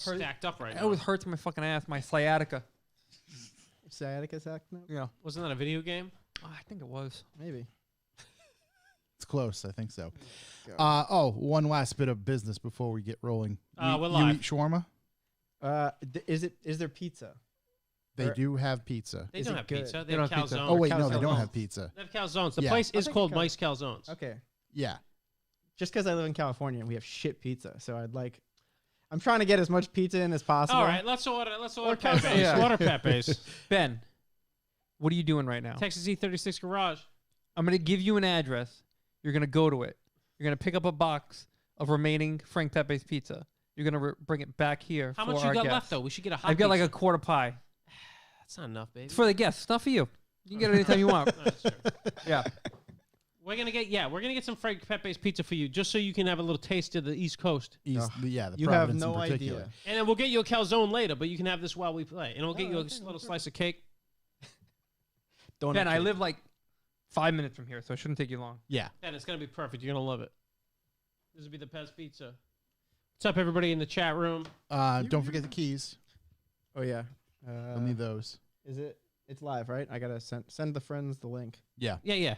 stacked up right It now. always hurts my fucking ass, my sciatica. Sciatica sack? No? Yeah. Wasn't that a video game? I think it was. Maybe. It's close. I think so. Go. One last bit of business before we get rolling. We're You live. eat shawarma? Is there pizza? They Or- do have pizza. They Is don't it have good? pizza. They They have don't have pizza. calzones. Oh, wait, no, they calzones. don't have pizza. They have calzones. The Yeah. place is think called cal- Mike's Calzones. Okay. Yeah. Just because I live in California and we have shit pizza, so I'm trying to get as much pizza in as possible. All right, let's order Or Pepe's. calzones. Yeah. Order Pepe's. Ben, what are you doing right now? Texas E36 Garage. I'm going to give you an address. You're going to go to it. You're going to pick up a box of remaining Frank Pepe's pizza. You're going to bring it back here How for much our you got guests. left, though? We should get a hot I've got like pizza. a quarter pie. That's not enough, baby. It's for the guests. It's not for you. You can get it anytime you want. No, that's true. Yeah. We're gonna get some Frank Pepe's pizza for you, just so you can have a little taste of the East Coast. The You have Providence no in particular. idea. And then we'll get you a calzone later, but you can have this while we play. And we'll get you a little slice of cake. Donut Ben, I cake. live like 5 minutes from here, so it shouldn't take you long. Yeah. And it's gonna be perfect. You're gonna love it. This will be the Pez Pizza. What's up, everybody in the chat room? Don't forget the keys. Oh yeah. I'll need those. Is it? It's live, right? I gotta send the friends the link. Yeah. Yeah.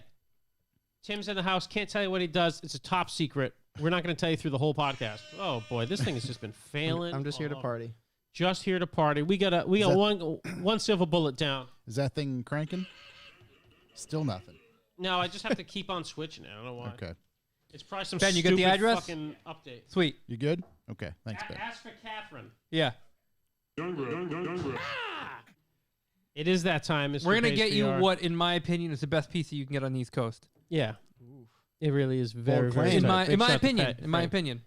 Tim's in the house. Can't tell you what he does. It's a top secret. We're not going to tell you through the whole podcast. Oh boy, this thing has just been failing. I'm just here to all over. party. Just here to party. We got that- one silver bullet down. Is that thing cranking? Still nothing. No, I just have to keep on switching it. I don't know why. Okay. It's probably some Ben, you get the stupid address? fucking update. Sweet. You good? Okay. Thanks, Ben. Ask for Catherine. Yeah. It is that time. Mr. We're going to Page get you PR. what, in my opinion, is the best pizza you can get on the East Coast. Yeah. It really is very, Bold very claim. In tight. my Big in my shout to opinion. Pat- In my Frank. opinion.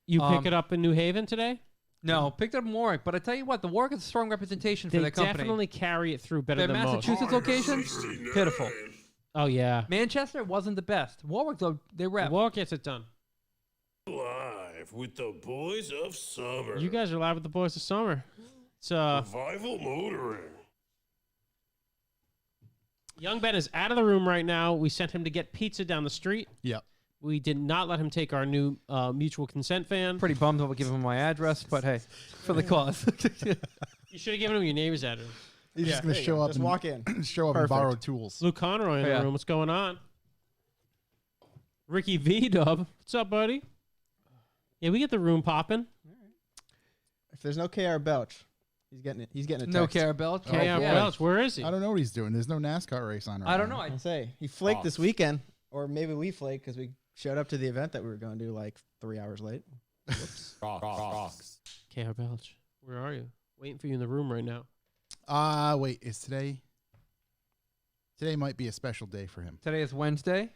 You pick Um, it up in New Haven today? No, picked it up in Warwick, but I tell you what, the Warwick is a strong representation for They their company. definitely carry it through better Their than most. Massachusetts location, pitiful. Oh, yeah. Manchester wasn't the best. Warwick, though, they rep. Walk gets it done. Live with the boys of summer. You guys are live with the boys of summer. It's Revival motoring. Young Ben is out of the room right now. We sent him to get pizza down the street. Yep. We did not let him take our new mutual consent van. Pretty bummed over giving him my address, but hey, for the cause. You should have given him your neighbor's address. He's just There gonna you show go. up Just and walk in. show up and Perfect. borrow tools. Luke Conroy in Yeah. the room. What's going on? Ricky V-Dub. What's up, buddy? Yeah, we get the room popping. If there's no KR Belch, he's getting it. He's getting a text. No care, Belch. K.R. Yeah. Welch, where is he? I don't know what he's doing. There's no NASCAR race on right I don't now. know. I say he flaked this weekend, or maybe we flaked because we showed up to the event that we were going to do like 3 hours late. Rocks. K.R. Belch, where are you? Waiting for you in the room right now. Wait, is today? Today might be a special day for him. Today is Wednesday.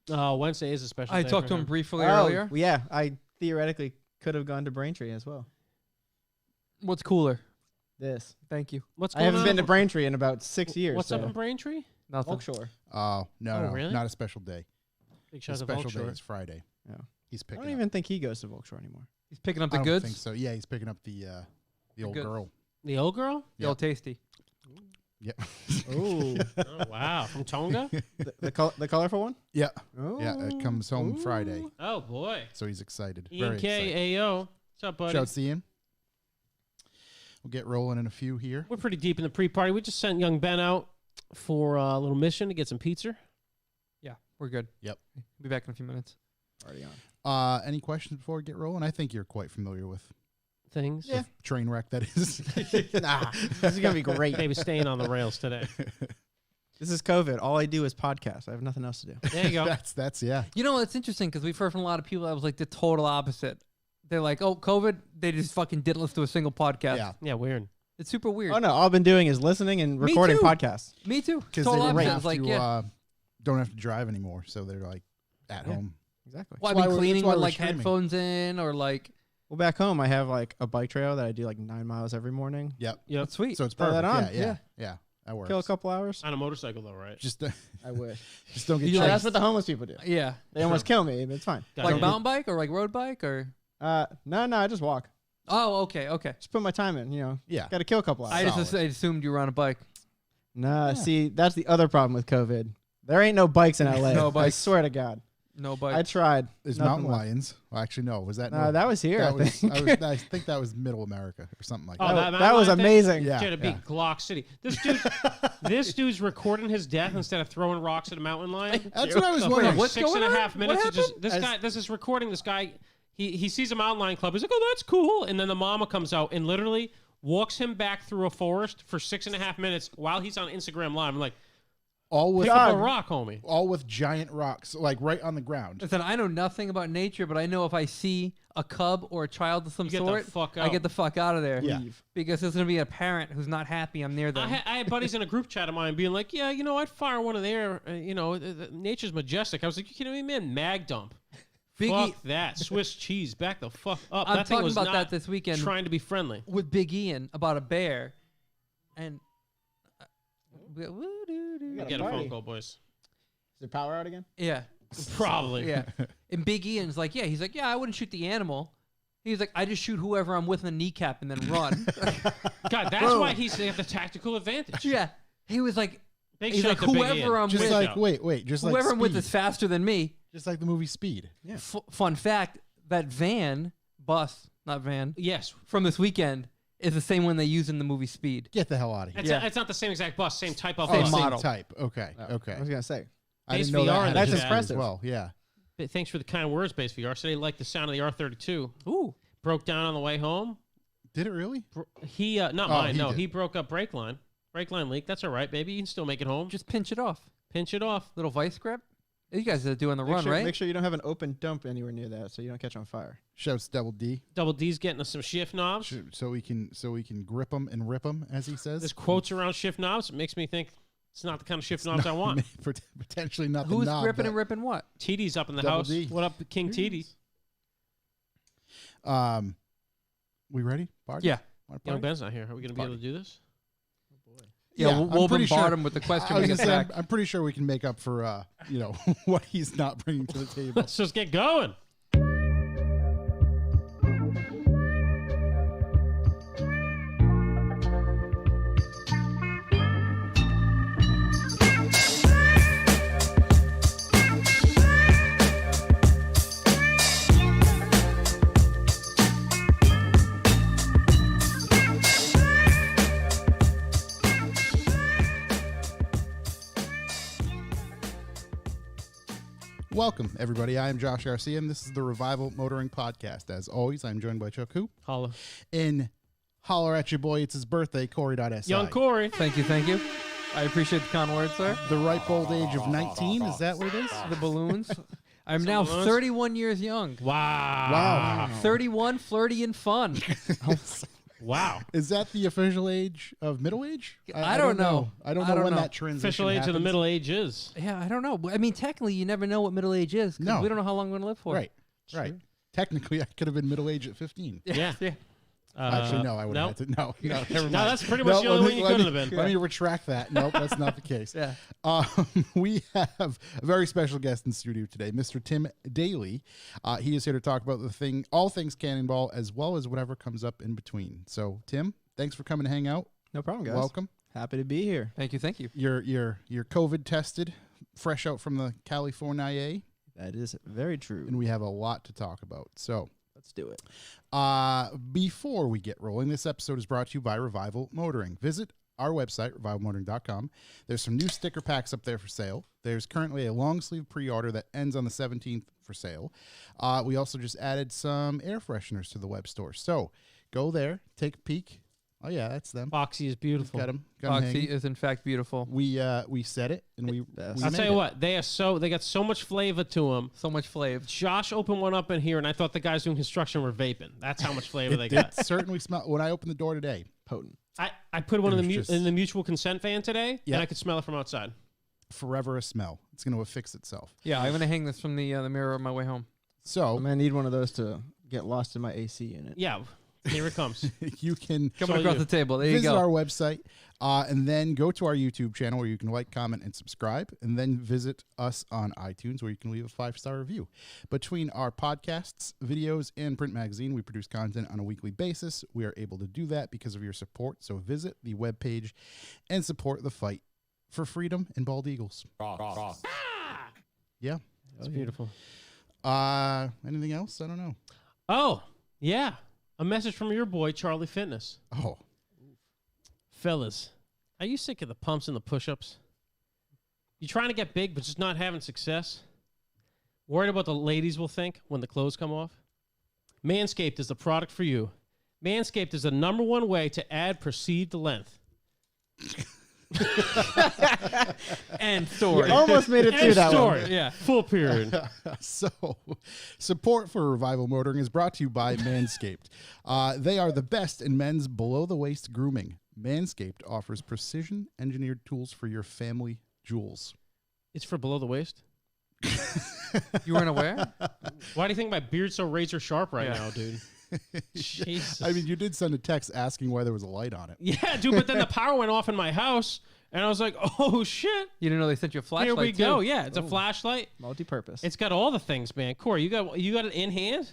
Wednesday is a special I day talked for to him him. briefly earlier. Yeah, I theoretically could have gone to Braintree as well. What's cooler? This. Thank you. What's I going haven't on? been to Braintree in about 6 years. What's up so. in Braintree? Nothing. Oakshore. Oh, no, Oh, no, really? not a special day. Big The shout out to special day Vulture. is Friday. Yeah. He's I picking don't up. even think he goes to Oakshore anymore. He's picking up I the don't goods. think so. Yeah, he's picking up the old goods. girl. The old girl? The old tasty. Yep. Oh, Oh, wow. From Tonga? the colorful one. Yeah. Oh, Yeah, it comes home Friday, Oh, boy. so he's excited. Very Ian excited. K.A.O. What's up, buddy? Shouts to Ian. We'll get rolling in a few here. We're pretty deep in the pre-party. We just sent young Ben out for a little mission to get some pizza. Yeah, we're good. Yep. Be back in a few minutes. already on. Any questions before we get rolling? I think you're quite familiar with Things. Yeah. train wreck that is. Nah, this is gonna be great. They was staying on the rails today. This is COVID. All I do is podcast. I have nothing else to do. There you go. that's yeah. You know, it's interesting because we've heard from a lot of people that was like the total opposite. They're like, oh, COVID, they just fucking didn't listen to a single podcast. Yeah. Yeah, weird. It's super weird. Oh no, all I've been doing is listening and Me recording too. podcasts. Me too. Because Total they opposite. don't It's have like, to yeah. don't have to drive anymore, so they're like at Yeah. home. Exactly. Well, That's I've why been we're- cleaning that's why with we're like streaming. headphones in or like, Well, back home I have like a bike trail that I do like 9 miles every morning. Yep. that's sweet. So it's Throw perfect. that on. Yeah. That works. Kill a couple hours. On a motorcycle, though, right? Just I wish. just don't get You So like- that's what the homeless people do. yeah. They almost kill me, but it's fine. Got Like it. mountain bike or like road bike or? No, I just walk. Oh, okay. Just put my time in. You know, Yeah. got to kill a couple hours. I just Solid. I assumed you were on a bike. Nah, see, that's the other problem with COVID. There ain't no bikes in LA. No I bikes. swear to God. No I bites. tried. There's Nothing mountain left. lions. Well, actually, no. Was that? No, that was here. That I was, think. I think that was Middle America or something like Oh, that. that was mountain lion thing? amazing. Yeah. Shit, it'd be Glock City. This dude's recording his death instead of throwing rocks at a mountain lion. That's what I was So wondering. for What's 6.5 going on? minutes. What It just, happened? this is recording. This guy, he sees a mountain lion club. He's like, oh, that's cool. And then the mama comes out and literally walks him back through a forest for 6.5 minutes while he's on Instagram Live. I'm like, All with pick up a God. rock, homie. all with giant rocks, like right on the ground. Listen, I know nothing about nature, but I know if I see a cub or a child of some You get the sort, fuck I out. get the fuck out of there. Yeah. Because there's going to be a parent who's not happy I'm near them. I had buddies in a group chat of mine being like, yeah, I'd fire one of there. Nature's majestic. I was like, you kidding me, man? Mag dump. Biggie, Fuck that. Swiss cheese. Back the fuck up. I'm that thing talking was about not that this weekend trying to be friendly. with Big Ian about a bear. And. We got Get a party. phone call, boys. Is there power out again? Yeah. Probably. Yeah. And Big Ian's like, he's like, I wouldn't shoot the animal. He's like, I just shoot whoever I'm with in the kneecap and then run. God, that's why he's got the tactical advantage. Yeah. He was like, Big he's shout like, to Big whoever Ian. I'm Just with, like out. wait, just like whoever I'm with Speed. is faster than me. Just like the movie Speed. Yeah. Fun fact, that bus, not van, Yes. from this weekend is the same one they use in the movie Speed. Get the hell out of here. It's not the same exact bus, same type of Same bus. model. type. Okay, okay. I was gonna say. I Base didn't know VR that. in had the to chat. do as Impressive. Well, yeah. Thanks for the kind words, Base VR. So they like the sound of the R32. Ooh. Broke down on the way home. Did it really? He, not Oh, mine, he no. did. He broke up brake line. Brake line leak. That's all right, baby. You can still make it home. Just pinch it off. Pinch it off. Little vice grip. You guys are doing the run, right? Make sure you don't have an open dump anywhere near that, so you don't catch on fire. Shouts Double D, Double D's getting us some shift knobs. so we can grip them and rip them, as he says. There's quotes around shift knobs. It makes me think it's not the kind of shift knobs I want. Potentially not the Who's knob. gripping that- and ripping what? TD's up in the Double house. D. What up, King TD? We ready? Party? Yeah. Wanna Young party? Ben's not here. Are we going to be able to do this? Yeah, Yeah, we'll I'm pretty bombard sure- him with the question I when was he gonna gets say, back. I'm pretty sure we can make up for what he's not bringing to the table. Let's just get going. Welcome, everybody. I am Josh Garcia, and this is the Revival Motoring Podcast. As always, I'm joined by Chuck Hoop. Holla. In Holler at Your Boy, it's his birthday, Corey.si. Young Corey. Thank you. I appreciate the kind words, sir. The ripe old age of 19, is that what it is? The balloons. I'm Some now balloons. 31 years young. Wow. 31, flirty, and fun. Wow. Is that the official age of middle age? I don't know. I don't I know don't when know. that transition Official age of the happens. middle age is. Yeah, I don't know. I mean, technically, you never know what middle age is. 'Cause No. we don't know how long we're going to live for. Right, right. Technically, I could have been middle age at 15. Yeah. Yeah. Actually, no, I would no. have had to. No, never mind. No, that's pretty much the only one you let couldn't me- have been. Let me retract that. Nope, that's not the case. Yeah. We have a very special guest in studio today, Mr. Tim Daly. He is here to talk about all things Cannonball, as well as whatever comes up in between. So, Tim, thanks for coming to hang out. No problem, guys. Welcome. Happy to be here. Thank you. You're COVID tested, fresh out from the California, That is very true. and we have a lot to talk about. So, Let's do it. before we get rolling, this episode is brought to you by Revival Motoring. Visit our website, revivalmotoring.com. There's some new sticker packs up there for sale. There's currently a long sleeve pre-order that ends on the 17th for sale. We also just added some air fresheners to the web store. So go there, take a peek. Oh yeah, that's them. Foxy is beautiful. Got them. Foxy is, in fact, beautiful. We said it, and we Best. we I'll made tell you it. what, they got so much flavor to them. So much flav. Josh opened one up in here, and I thought the guys doing construction were vaping. That's how much flavor they It got. certainly smelled when I opened the door today. Potent. I put one It in was the in the mutual consent van today, Yep. and I could smell it from outside. Forever a smell. It's going to affix itself. Yeah, I'm going to hang this from the mirror on my way home. So I'm gonna need one of those to get lost in my AC unit. Yeah, here it comes. you can Coming So across you- the table. There you visit go. our website and then go to our YouTube channel where you can like, comment, and subscribe, and then visit us on iTunes where you can leave a 5-star review. Between our podcasts, videos, and print magazine, we produce content on a weekly basis. We are able to do that because of your support. So visit the webpage and support the fight for freedom and bald eagles. Yeah. It's beautiful. Anything else? I don't know. Oh, yeah. A message from your boy, Charlie Fitness. Oh, Fellas, are you sick of the pumps and the push-ups? You trying to get big but just not having success? Worried about the ladies will think when the clothes come off? Manscaped is the product for you. Manscaped is the #1 way to add perceived length. End story. You almost made it through that one. Yeah. Full period. so support for Revival Motoring is brought to you by Manscaped. They are the best in men's below-the-waist grooming. Manscaped offers precision-engineered tools for your family jewels. It's for below the waist? You weren't aware? Why do you think my beard's so razor sharp right now, dude? Jesus. I mean, you did send a text asking why there was a light on it. Yeah, dude, but then the power went off in my house, and I was like, oh, shit. You didn't know they sent you a flashlight. Here we too. go. Yeah, it's a flashlight. Multi-purpose. It's got all the things, man. Corey, you got it in hand?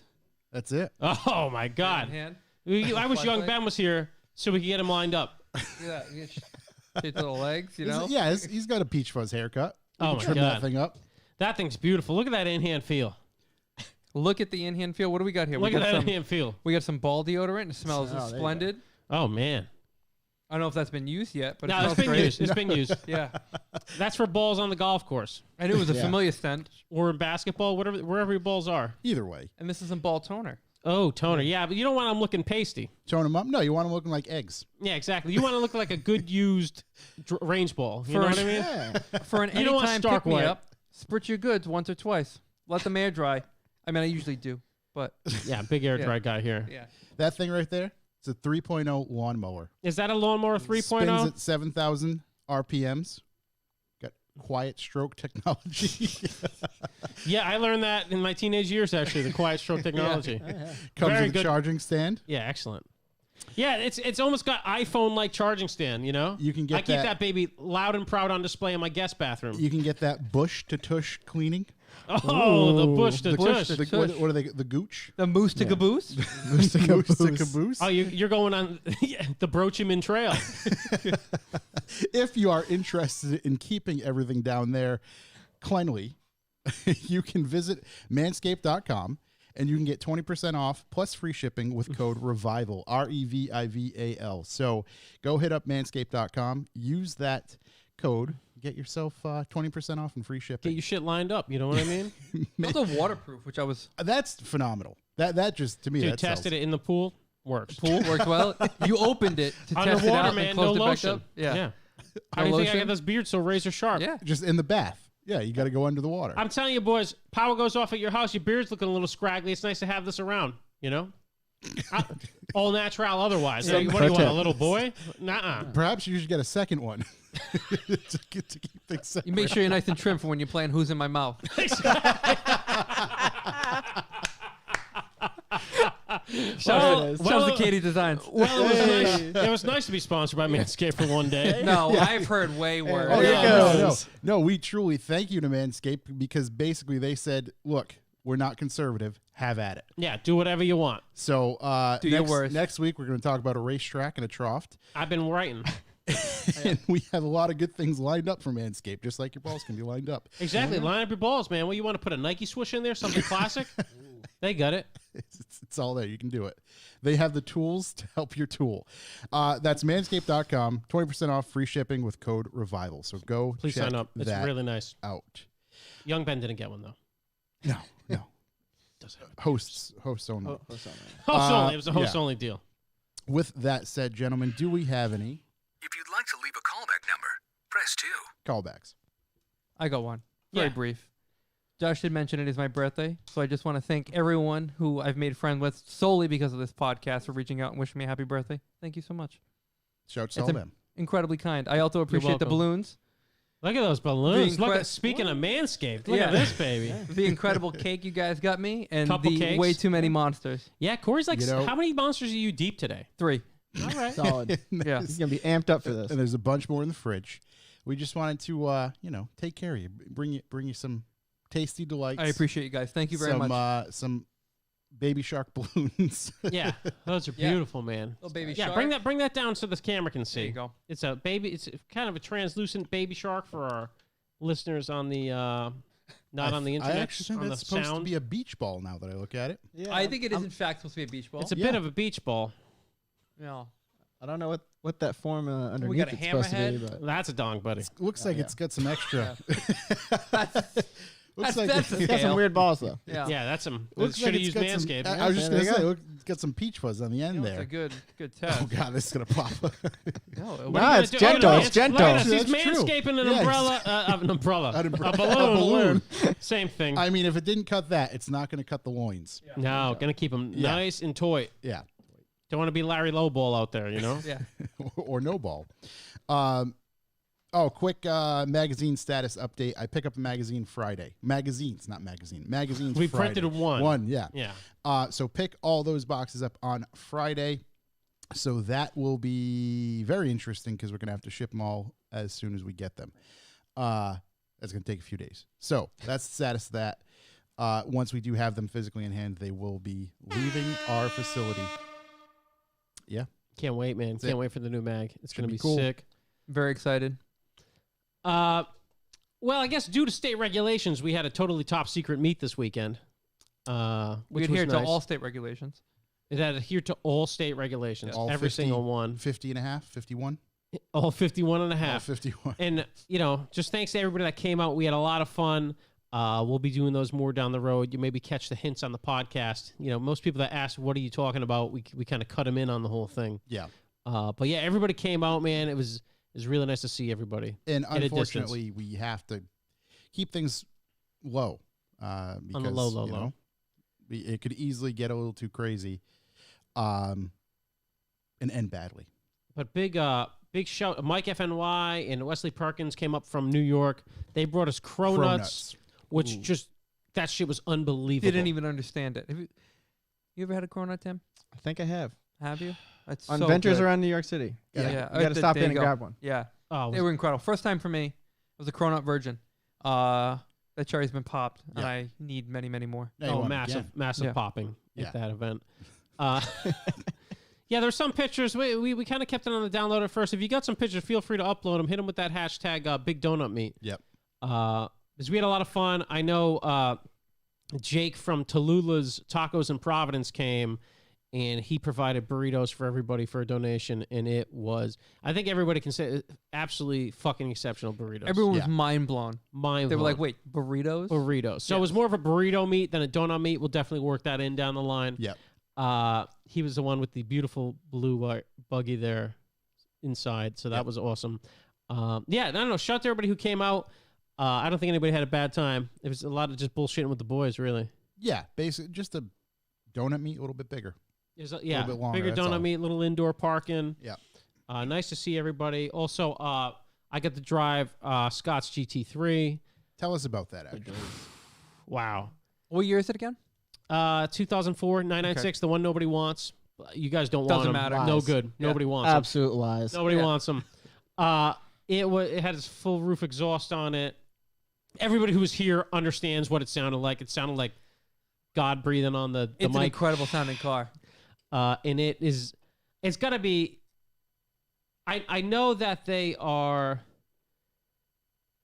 That's it. Oh, my God. Hand. I wish young Flashlight. Ben was here so we could get him lined up. Yeah, you get his little legs, you know? He's got a peach fuzz haircut. We Oh, can my trim that God. thing up. That thing's beautiful. Look at that in-hand feel. Look at the in-hand feel. What do we got here? Look we at got that some. in-hand feel. We got some ball deodorant. It smells Oh, there you go. splendid. Oh, man. I don't know if that's been used yet, but it No, it's smells been great. used. It's been used. Yeah, That's for balls on the golf course I knew it was a Yeah. familiar scent. or in basketball, wherever your balls are. Either way. And this is some ball toner. Oh, toner. Yeah, but you don't want them looking pasty. Tone them up. No, you want them looking like eggs. Yeah, exactly. You want to look like a good used range ball. You know what I mean? Yeah. For an You don't want anytime Stark pick me White. up, spritz your goods once or twice. Let them air dry. I mean, I usually do, but Yeah, big air Yeah. dry guy here. yeah. That thing right there, it's a 3.0 lawnmower. Is that a lawnmower Spins 3.0? at 7,000 RPMs. Got quiet stroke technology. Yeah, I learned that in my teenage years, actually, the quiet stroke technology. Comes Very with a good. charging stand. Yeah, excellent. Yeah, it's almost got iPhone-like charging stand, you know? You can get I keep that- that baby loud and proud on display in my guest bathroom. You can get that bush to tush cleaning. Oh, the bush to bush tush. to What are they? The gooch? The moose to caboose. Moose to caboose. Oh, you're going on the Broachman Trail. If you are interested in keeping everything down there cleanly, you can visit manscaped.com and you can get 20% off plus free shipping with code REVIVAL, REVIVAL. So go hit up manscaped.com, use that code, get yourself 20% off and free Get shipping. your shit lined up, you know what I mean? It's also waterproof, which I was That's phenomenal. That just, to me, Dude, that tested it in the pool. Works. pool worked well. You opened it to test it Underwater, out man. and No closed it back lotion. up. Yeah. How do No you think I lotion? got this beard so razor sharp? Yeah. Just in the bath. Yeah, you got to go under the water. I'm telling you, boys, power goes off at your house. Your beard's looking a little scraggly. It's nice to have this around, you know? All natural otherwise. Yeah, What do you pro want, a tip. little boy? Nuh-uh. Perhaps you should get a second one to keep things separate. You make sure you're nice and trim for when you're playing Who's in My Mouth. Well, it is. Shows the Katie Designs. Well, it was nice. It was nice to be sponsored by Manscaped for one day. No, I've heard way worse. Oh, there you go. No, we truly thank you to Manscaped because basically they said, look, we're not conservative. Have at it. Yeah, do whatever you want. So Do your worst. next week, we're going to talk about a racetrack and a trough. I've been writing. And we have a lot of good things lined up for Manscaped, just like your balls can be lined up. Exactly. Line up your balls, man. What, you want to put a Nike swoosh in there? Something classic? They got it. It's all there. You can do it. They have the tools to help your tool. That's manscaped.com. 20% off free shipping with code REVIVAL. So go Please check sign up. It's that really nice. out. Young Ben didn't get one, though. No. Does have Hosts only. Host only. It was a host yeah. only deal. With that said, gentlemen, do we have any If you'd like to leave a callback number, press 2. callbacks? I got one. Very Yeah. brief. Josh did mention it is my birthday, so I just want to thank everyone who I've made friends with solely because of this podcast for reaching out and wishing me a happy birthday. Thank you so much. Shouts to It's all a- them. Incredibly kind. I also appreciate the welcome. balloons, Look at those balloons. The Look incre- at, speaking of Manscaped, look Yeah. at this baby. the incredible cake you guys got me, and Couple the cakes. way too many monsters. Yeah, Corey's like, You know- how many monsters are you deep today? 3. All right. Solid. Yeah. He's gonna be amped up for this. And there's a bunch more in the fridge. We just wanted to, take care of you, bring you some tasty delights. I appreciate you guys. Thank you very some, much. Some baby shark balloons. Yeah, those are Yeah. beautiful, man. Little baby Yeah, shark. bring that down so the camera can see. There you go. It's a baby. It's kind of a translucent baby shark for our listeners on the not on the internet. I actually think on that's the supposed to sound. be a beach ball now that I look at it. Yeah, I think it is in fact supposed to be a beach ball. It's a Yeah. bit of a beach ball. Yeah. I don't know what that form underneath got a it's supposed to be, hammerhead? but That's a dong, buddy. Looks like yeah. it's got some extra. That's like that's a it's got some scale. weird balls though. Yeah. Yeah, that's some. looks Should like have it's used got some- Manscaped. I was just there gonna you say, go. look, it's got some peach fuzz on the end You know, there. it's a good test. Oh god, this is gonna pop. No, What Nah, are you gonna it's do? gentle, Oh, it's Look at gentle. us, He's That's true. manscaping an Yeah, umbrella. An umbrella. An umbrella. A A balloon. Same thing. I mean, if it didn't cut that, it's not gonna cut the loins. No, gonna keep them Yeah. nice and toy. Yeah, Don't want to be Larry Lowball out there, you know? Yeah. or no ball. Quick magazine status update. I pick up a magazine Friday. Magazines, not magazine. Magazines. We Friday. printed one. One, yeah. Yeah. So pick all those boxes up on Friday. So that will be very interesting because we're gonna have to ship them all as soon as we get them. That's gonna take a few days. So that's the status of that. Once we do have them physically in hand, they will be leaving our facility. Yeah. Can't wait, man. That's Can't it. wait for the new mag. It's Should gonna be be cool. sick. Very excited. Well, I guess due to state regulations, we had a totally top secret meet this weekend. We Which adhere was to nice. all state regulations. It had adhered to all state regulations, All every 50 single one, 50 and a half, 51? all 51 and a All half. 51. And, just thanks to everybody that came out. We had a lot of fun. We'll be doing those more down the road. You maybe catch the hints on the podcast. Most people that ask, what are you talking about? We kind of cut them in on the whole thing. Yeah. But yeah, everybody came out, man. It was really nice to see everybody. And at a distance. unfortunately, we have to keep things low. Because, On the low. It could easily get a little too crazy and end badly. But big shout. Mike FNY and Wesley Perkins came up from New York. They brought us Cronuts, which Ooh. just that shit was unbelievable. Didn't even understand it. Have you ever had a cronut, Tim? I think I have Have you? That's on so ventures good. around New York City. Yeah. You Yeah. got to stop There in you and go. grab one. Yeah. Oh, They were incredible. First time for me. It was a cronut virgin. That cherry's been popped, and Yeah. I need many, many more. Now you want it massive again. Yeah. popping Yeah. at that event. Yeah, there's some pictures. We kind of kept it on the download at first. If you got some pictures, feel free to upload them. Hit them with that hashtag Big Donut Meat. Yep. Because we had a lot of fun. I know Jake from Tallulah's Tacos in Providence came, and he provided burritos for everybody for a donation, and it was, I think everybody can say, absolutely fucking exceptional burritos. Everyone was Yeah. mind blown. Mind They were blown. like, "Wait, burritos?" Burritos. So it was more of a burrito meat than a donut meat. We'll definitely work that in down the line. Yep. He was the one with the beautiful blue buggy there inside, so that Yep. was awesome. Yeah, I don't know. Shout out to everybody who came out. I don't think anybody had a bad time. It was a lot of just bullshitting with the boys, really. Yeah, basically just a donut meat a little bit bigger. Yeah, bit longer, bigger that's all. donut meat, little indoor parking. Yeah. Nice to see everybody. Also, I got to drive Scott's GT3. Tell us about that, actually. Wow. What year is it again? 2004 996, the one nobody wants. You guys don't Doesn't want them. matter. No Lies. good. Yeah. Nobody wants them. Absolute lies. Nobody Yeah. wants them. It had its full roof exhaust on it. Everybody who was here understands what it sounded like. It sounded like God breathing on the It's an mic. incredible sounding car. And it's got to be. I know that they are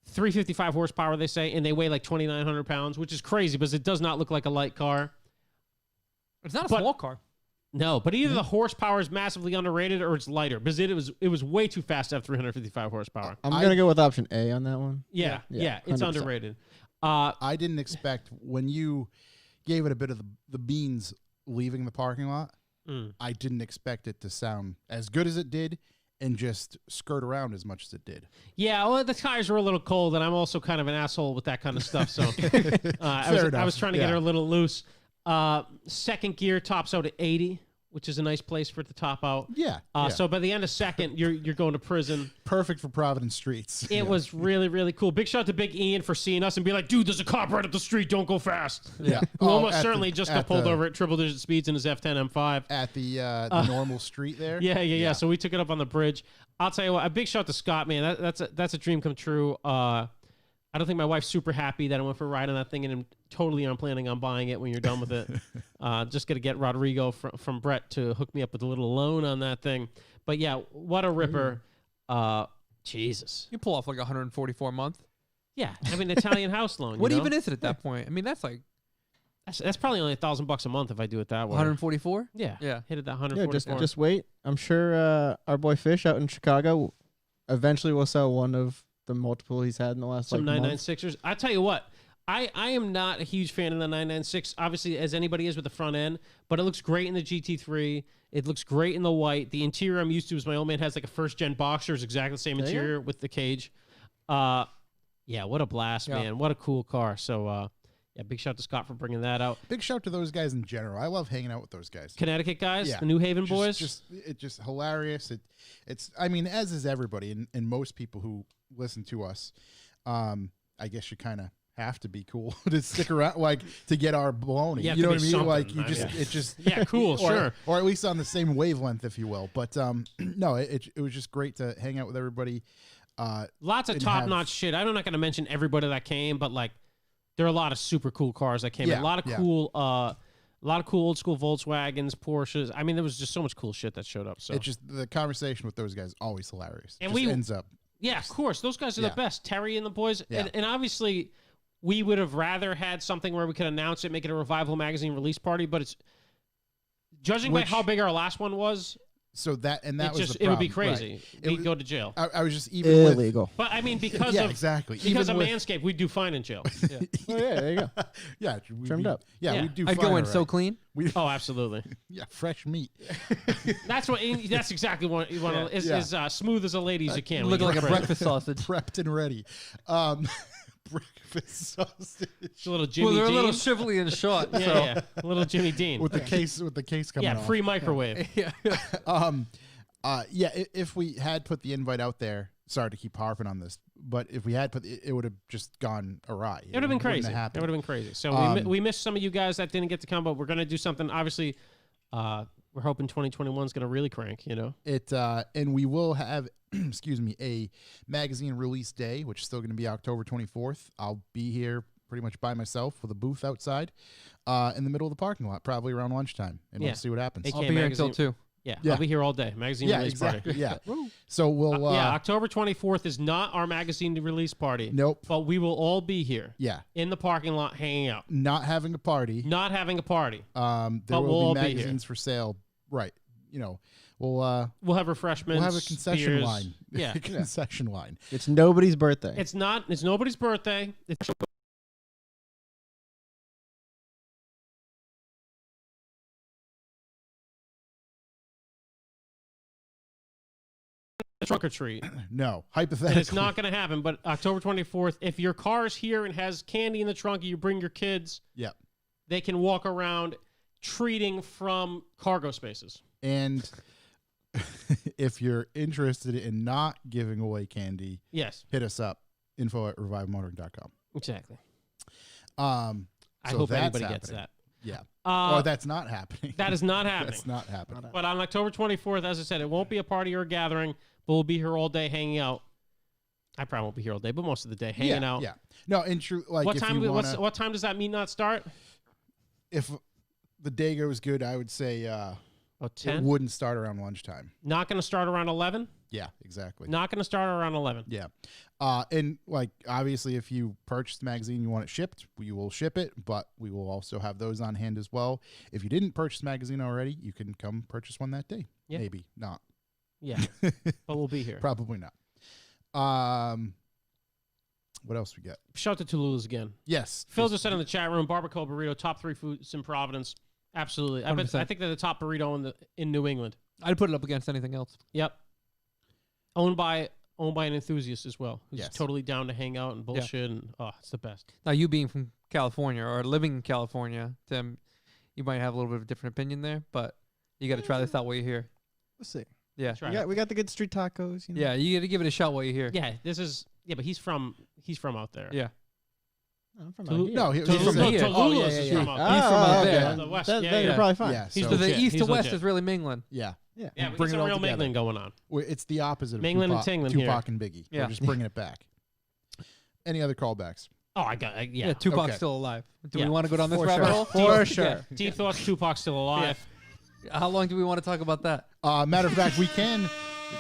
355 horsepower, they say, and they weigh like 2,900 pounds, which is crazy because it does not look like a light car. It's not a But- small car. No, but either the horsepower is massively underrated or it's lighter because it was way too fast to have 355 horsepower. I'm gonna go with option A on that one. Yeah, Yeah, it's 100%. underrated. I didn't expect when you gave it a bit of the beans leaving the parking lot. I didn't expect it to sound as good as it did and just skirt around as much as it did. Yeah, well, the tires were a little cold, and I'm also kind of an asshole with that kind of stuff. So I Fair enough. was trying to get Yeah. her a little loose. Second gear tops out at 80, which is a nice place for it to top out. Yeah. Yeah. So by the end of second, you're going to prison. Perfect for Providence streets. It was really, really cool. Big shout out to Big Ian for seeing us and being like, dude, there's a cop right up the street. Don't go fast. Yeah. Who Oh, almost at certainly the- just got at pulled the- over at triple digit speeds in his F10 M5. At the normal street there. Yeah. So we took it up on the bridge. I'll tell you what, a big shout out to Scott, man. That's a dream come true. I don't think my wife's super happy that I went for a ride on that thing, and I'm totally planning on buying it when you're done with it. Just got to get Rodrigo from Brett to hook me up with a little loan on that thing. But yeah, what a ripper. Jesus. You pull off like 144 a month. Yeah, I mean Italian house loan. What you know? even is it at that point? I mean, that's like That's probably only $1,000 a month if I do it that way. 144. Yeah, Yeah. hit it that Yeah, 144. just wait. I'm sure our boy Fish out in Chicago eventually will sell one of the multiple he's had in the last some like month. 996ers. I tell you what, I am not a huge fan of the 996, obviously, as anybody is with the front end, but it looks great in the GT3. It looks great in the white. The interior I'm used to is my old man has like a first-gen Boxer. It's exactly the same There you interior with the cage. Yeah, what a blast, Yeah. man. What a cool car. So, yeah, big shout to Scott for bringing that out. Big shout to those guys in general. I love hanging out with those guys. Connecticut guys, Yeah. the New Haven boys. It's just hilarious. It's I mean, as is everybody and most people who listen to us. I guess you kind of have to be cool to stick around, like to get our baloney. You have You know to what I be mean? something. Like you I just mean, it just yeah, cool, or, sure. or at least on the same wavelength, if you will. But no, it was just great to hang out with everybody. Lots of and top-notch shit. I'm not going to mention everybody that came, but like there are a lot of super cool cars that came. Yeah, A lot of yeah. cool old school Volkswagens, Porsches. I mean, there was just so much cool shit that showed up. So It just the conversation with those guys always hilarious. And Just we- ends up yeah, of course, those guys are Yeah. the best. Terry and the boys, Yeah. and obviously we would have rather had something where we could announce it, make it a Revival magazine release party. But it's judging by Which- how big our last one was, so that it was just the it would be problem. Right. crazy. It We'd was- go to jail. I was just even with Illegal. But I mean, because yeah, of exactly. because Even of with- Manscaped, we'd do fine in jail. Oh yeah, there you go. yeah, we'd Trimmed be- up. Yeah, Yeah. we do. I'd fine, go in all so right. clean. We Oh, absolutely. yeah, fresh meat. That's what. That's exactly what you want. Yeah. Is as smooth as a lady as you can. when Looking you like a get ready. breakfast sausage. Prepped and ready. Breakfast sausage It's a little Jimmy Well, they're a Dean. little shrivelly and short. yeah, so. yeah, a little Jimmy Dean. with the case coming Yeah, off. free microwave. Yeah. Yeah, if we had put the invite out there, sorry to keep harping on this, but if we had put it would have just gone awry. It would have been wouldn't crazy. It happened. would have been crazy. So we missed some of you guys that didn't get to come, but we're gonna do something. Obviously, we're hoping 2021 is gonna really crank. You know, It and we will have excuse me, a magazine release day, which is still going to be October 24th. I'll be here pretty much by myself with a booth outside in the middle of the parking lot, probably around lunchtime, and Yeah. we'll see what happens. AK I'll be here until magazine. 2. Yeah, Yeah. I'll be here all day. Magazine Yeah, release exactly. party. Yeah. So we'll Yeah, October 24th is not our magazine release party. nope. But we will all be here Yeah. in the parking lot hanging out, Not having a party. not having a party. There But we'll will all be be here. magazines for sale. Right. You know, we'll We'll have refreshments. have a concession beers. line. Yeah. concession line. It's nobody's birthday. It's nobody's birthday. It's trunk or treat. No, And hypothetically. it's not going to happen. But October 24th, if your car's here and has candy in the trunk, you bring your kids, Yeah. they can walk around treating from cargo spaces. And if you're interested in not giving away candy, Yes, hit us up. info@revivemotoring.com. exactly. I I hope anybody gets that. Yeah. Uh, Or that's not happening. that is not happening. That's not happening. But on October 24th, as I said, it won't be a party or a gathering, but we'll be here all day hanging out. I probably won't be here all day, but most of the day hanging yeah, out. Yeah. No, in true, like What if time? you wanna, What time does that meet not start? if the day goes good, I would say Oh, it 10. wouldn't start around lunchtime. Not going to start around 11. Yeah, exactly. Not going to start around 11. Yeah. And like obviously if you purchase the magazine, you want it shipped, we will ship it, but we will also have those on hand as well. If you didn't purchase the magazine already, you can come purchase one that day. Yeah. Maybe not. Yeah, but we'll be here. Probably not. What else we got? Shout out to Tululas again. Yes. Phil just said in the chat room, barbacoa burrito, top 3 foods in Providence. Absolutely. I 100%. think they're the top burrito in New England. I'd put it up against anything else. Yep. Owned by an enthusiast as well, who's Yes. totally down to hang out and bullshit, and it's the best. Now, you being from California or living in California, Tim, you might have a little bit of a different opinion there, but you got to try this out while you're here. We'll see. Yeah. Try it. We got the good street tacos. You know? Yeah, you got to give it a shot while you're here. Yeah, but he's from out there. Yeah. I'm from Tulu- out here. No, he, He's from here. Tululas Oh, yeah, is yeah, from yeah. out there. He's from out okay. there. The West, Then yeah. you're probably fine. Yeah, He's so So the legit. east He's to west legit. is really mingling. yeah. Yeah. Yeah, we Bring got some it all real together. mingling going on. It's the opposite of Mingling and Tupac, tingling here. Tupac and Biggie. Yeah. We're just bringing it back. Any other callbacks? Oh, yeah. Yeah, Tupac's Okay. still alive. Do Yeah. we want to go down this For rabbit sure. hole? For Yeah. sure. Deep thoughts, Tupac's still alive. How long do we want to talk about that? Matter of fact, we can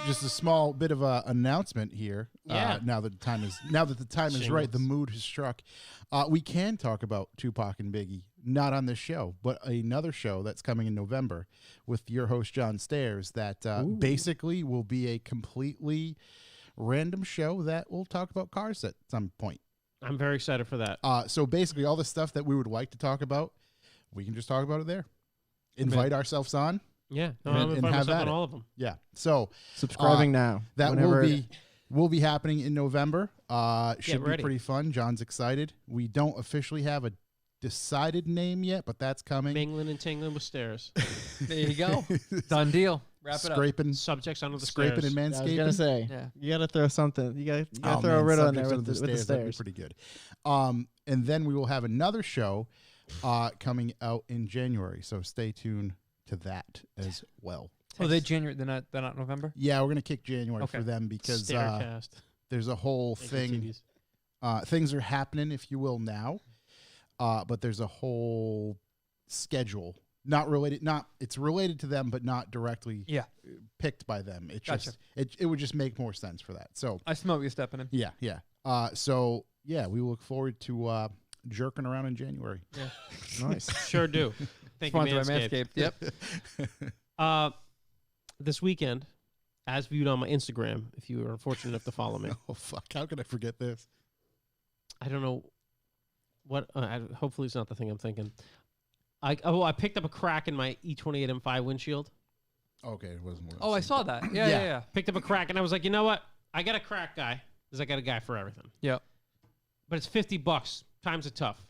Just a small bit of a announcement here. Yeah. Now that the time is right, the mood has struck. We can talk about Tupac and Biggie, not on this show, but another show that's coming in November with your host John Stairs. That basically will be a completely random show that will talk about cars at some point. I'm very excited for that. So basically, all the stuff that we would like to talk about, we can just talk about it there. Invite ourselves on. Yeah, no, and I'm inviting have myself at on it. all of them. Yeah. So Subscribing now. that whenever- will be happening in November. Should be ready. pretty fun. John's excited. We don't officially have a decided name yet, but that's coming. Mingling and tingling with stairs. There you go. Done deal. Wrap it up. Scraping, Subjects under the scraping stairs. and I was manscaping. gonna say, Yeah. you gotta throw something. You gotta Oh, throw a man, riddle in subjects there under with the That'd be stairs. pretty good. And then we will have another show coming out in January. So stay tuned to that as well. Oh, they're January. They're not November. Yeah, we're gonna kick January Okay. for them because Staircast. there's a whole thing. Things are happening, if you will, now. But there's a whole schedule, not related. It's related to them, but not directly picked by them. It Gotcha. just it would just make more sense for that. So I smell what you're stepping in. yeah. So yeah, we look forward to jerking around in January. Yeah. Nice. Sure do. Thank you, Sponsored by Manscaped. Manscaped. Yep. This weekend, as viewed on my Instagram, if you are fortunate enough to follow me, Oh fuck! How could I forget this? I don't know what. Hopefully, it's not the thing I'm thinking. I picked up a crack in my E28 M5 windshield. Okay, it wasn't. Oh, I saw that. Yeah. Picked up a crack, and I was like, you know what? I got a crack guy because I got a guy for everything. Yep. But it's $50. Times are tough.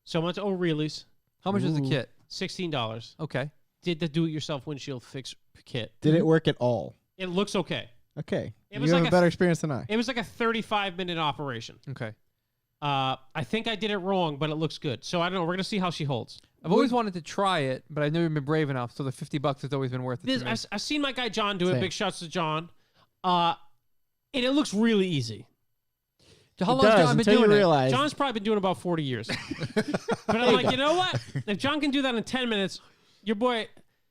So I went to O'Reilly's. How much is the kit? $16. Okay. Did the do-it-yourself windshield fix kit. Did it work at all? It looks okay. Okay. It You was have like a better experience than I. It was like a 35-minute operation. Okay. I think I did it wrong, but it looks good. So I don't know. We're going to see how she holds. I've always wanted to try it, but I've never been brave enough. So the $50 has always been worth it. This, To me. I've seen my guy John do it. Same. Big shots to John. And it looks really easy. So how It long has does, John been until you doing it? realize. John's probably been doing it about 40 years. But I'm like, you know what? If John can do that in 10 minutes, your boy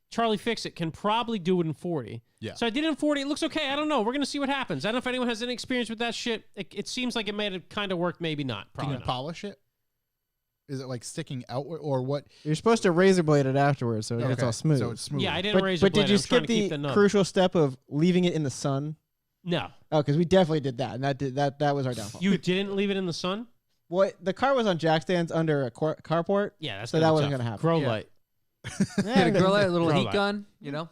Charlie Fix-It can probably do it in 40. Yeah. So I did it in 40. It looks okay. I don't know. We're going to see what happens. I don't know if anyone has any experience with that shit. It seems like it may have kind of worked, maybe not. Can Probably you not. polish it? Is it like sticking out or what? You're supposed to razor blade it afterwards, so it gets Okay, all smooth. So it's smooth. Yeah, I didn't raise but the blade. did you I'm trying skip to keep the the nub. crucial step of leaving it in the sun? No. Oh, because we definitely did that, and that was our downfall. You didn't leave it in the sun? Well, the car was on jack stands under a carport. Yeah, that's So gonna that be wasn't tough. gonna happen. Grow Yeah. light. Get a girl, a little Grow heat light. gun, you know?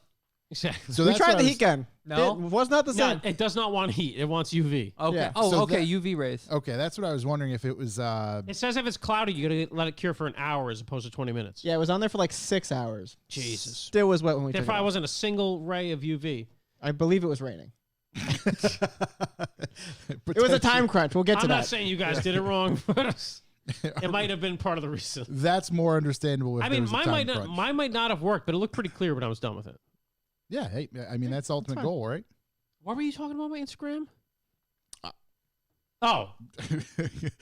Exactly. So we that's tried what the I heat was- gun. No? It was not the No, same. it does not want heat. It wants UV. Okay. Yeah. Oh, So okay. that- UV rays. Okay, that's what I was wondering if it was. It says if it's cloudy, you got to let it cure for an hour as opposed to 20 minutes. Yeah, it was on there for like 6 hours. Jesus. Still was wet when we There took probably it off. wasn't a single ray of UV. I believe it was raining. It was a time crunch. We'll get to I'm that. not saying you guys did it wrong, but it might have been part of the reason. That's more understandable. If I there mean, was a time crunch. mine might not have worked, but it looked pretty clear when I was done with it. Yeah, hey, I mean that's the ultimate fine. goal, right? What were you talking about on my Instagram? Oh,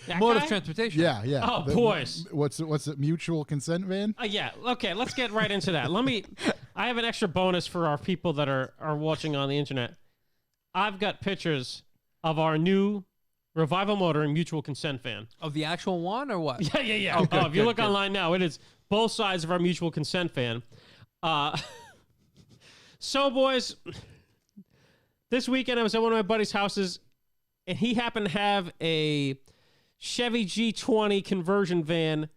that Mode guy? of transportation. Yeah, yeah. Oh, boys. What's it? Mutual consent van? Yeah. Okay, let's get right into that. I have an extra bonus for our people that are watching on the internet. I've got pictures of our new Revival Motoring mutual consent van. Of the actual one or what? Yeah. Oh, good, If you good, look good. online now, it is both sides of our mutual consent van. So, boys, this weekend I was at one of my buddy's houses, and he happened to have a Chevy G20 conversion van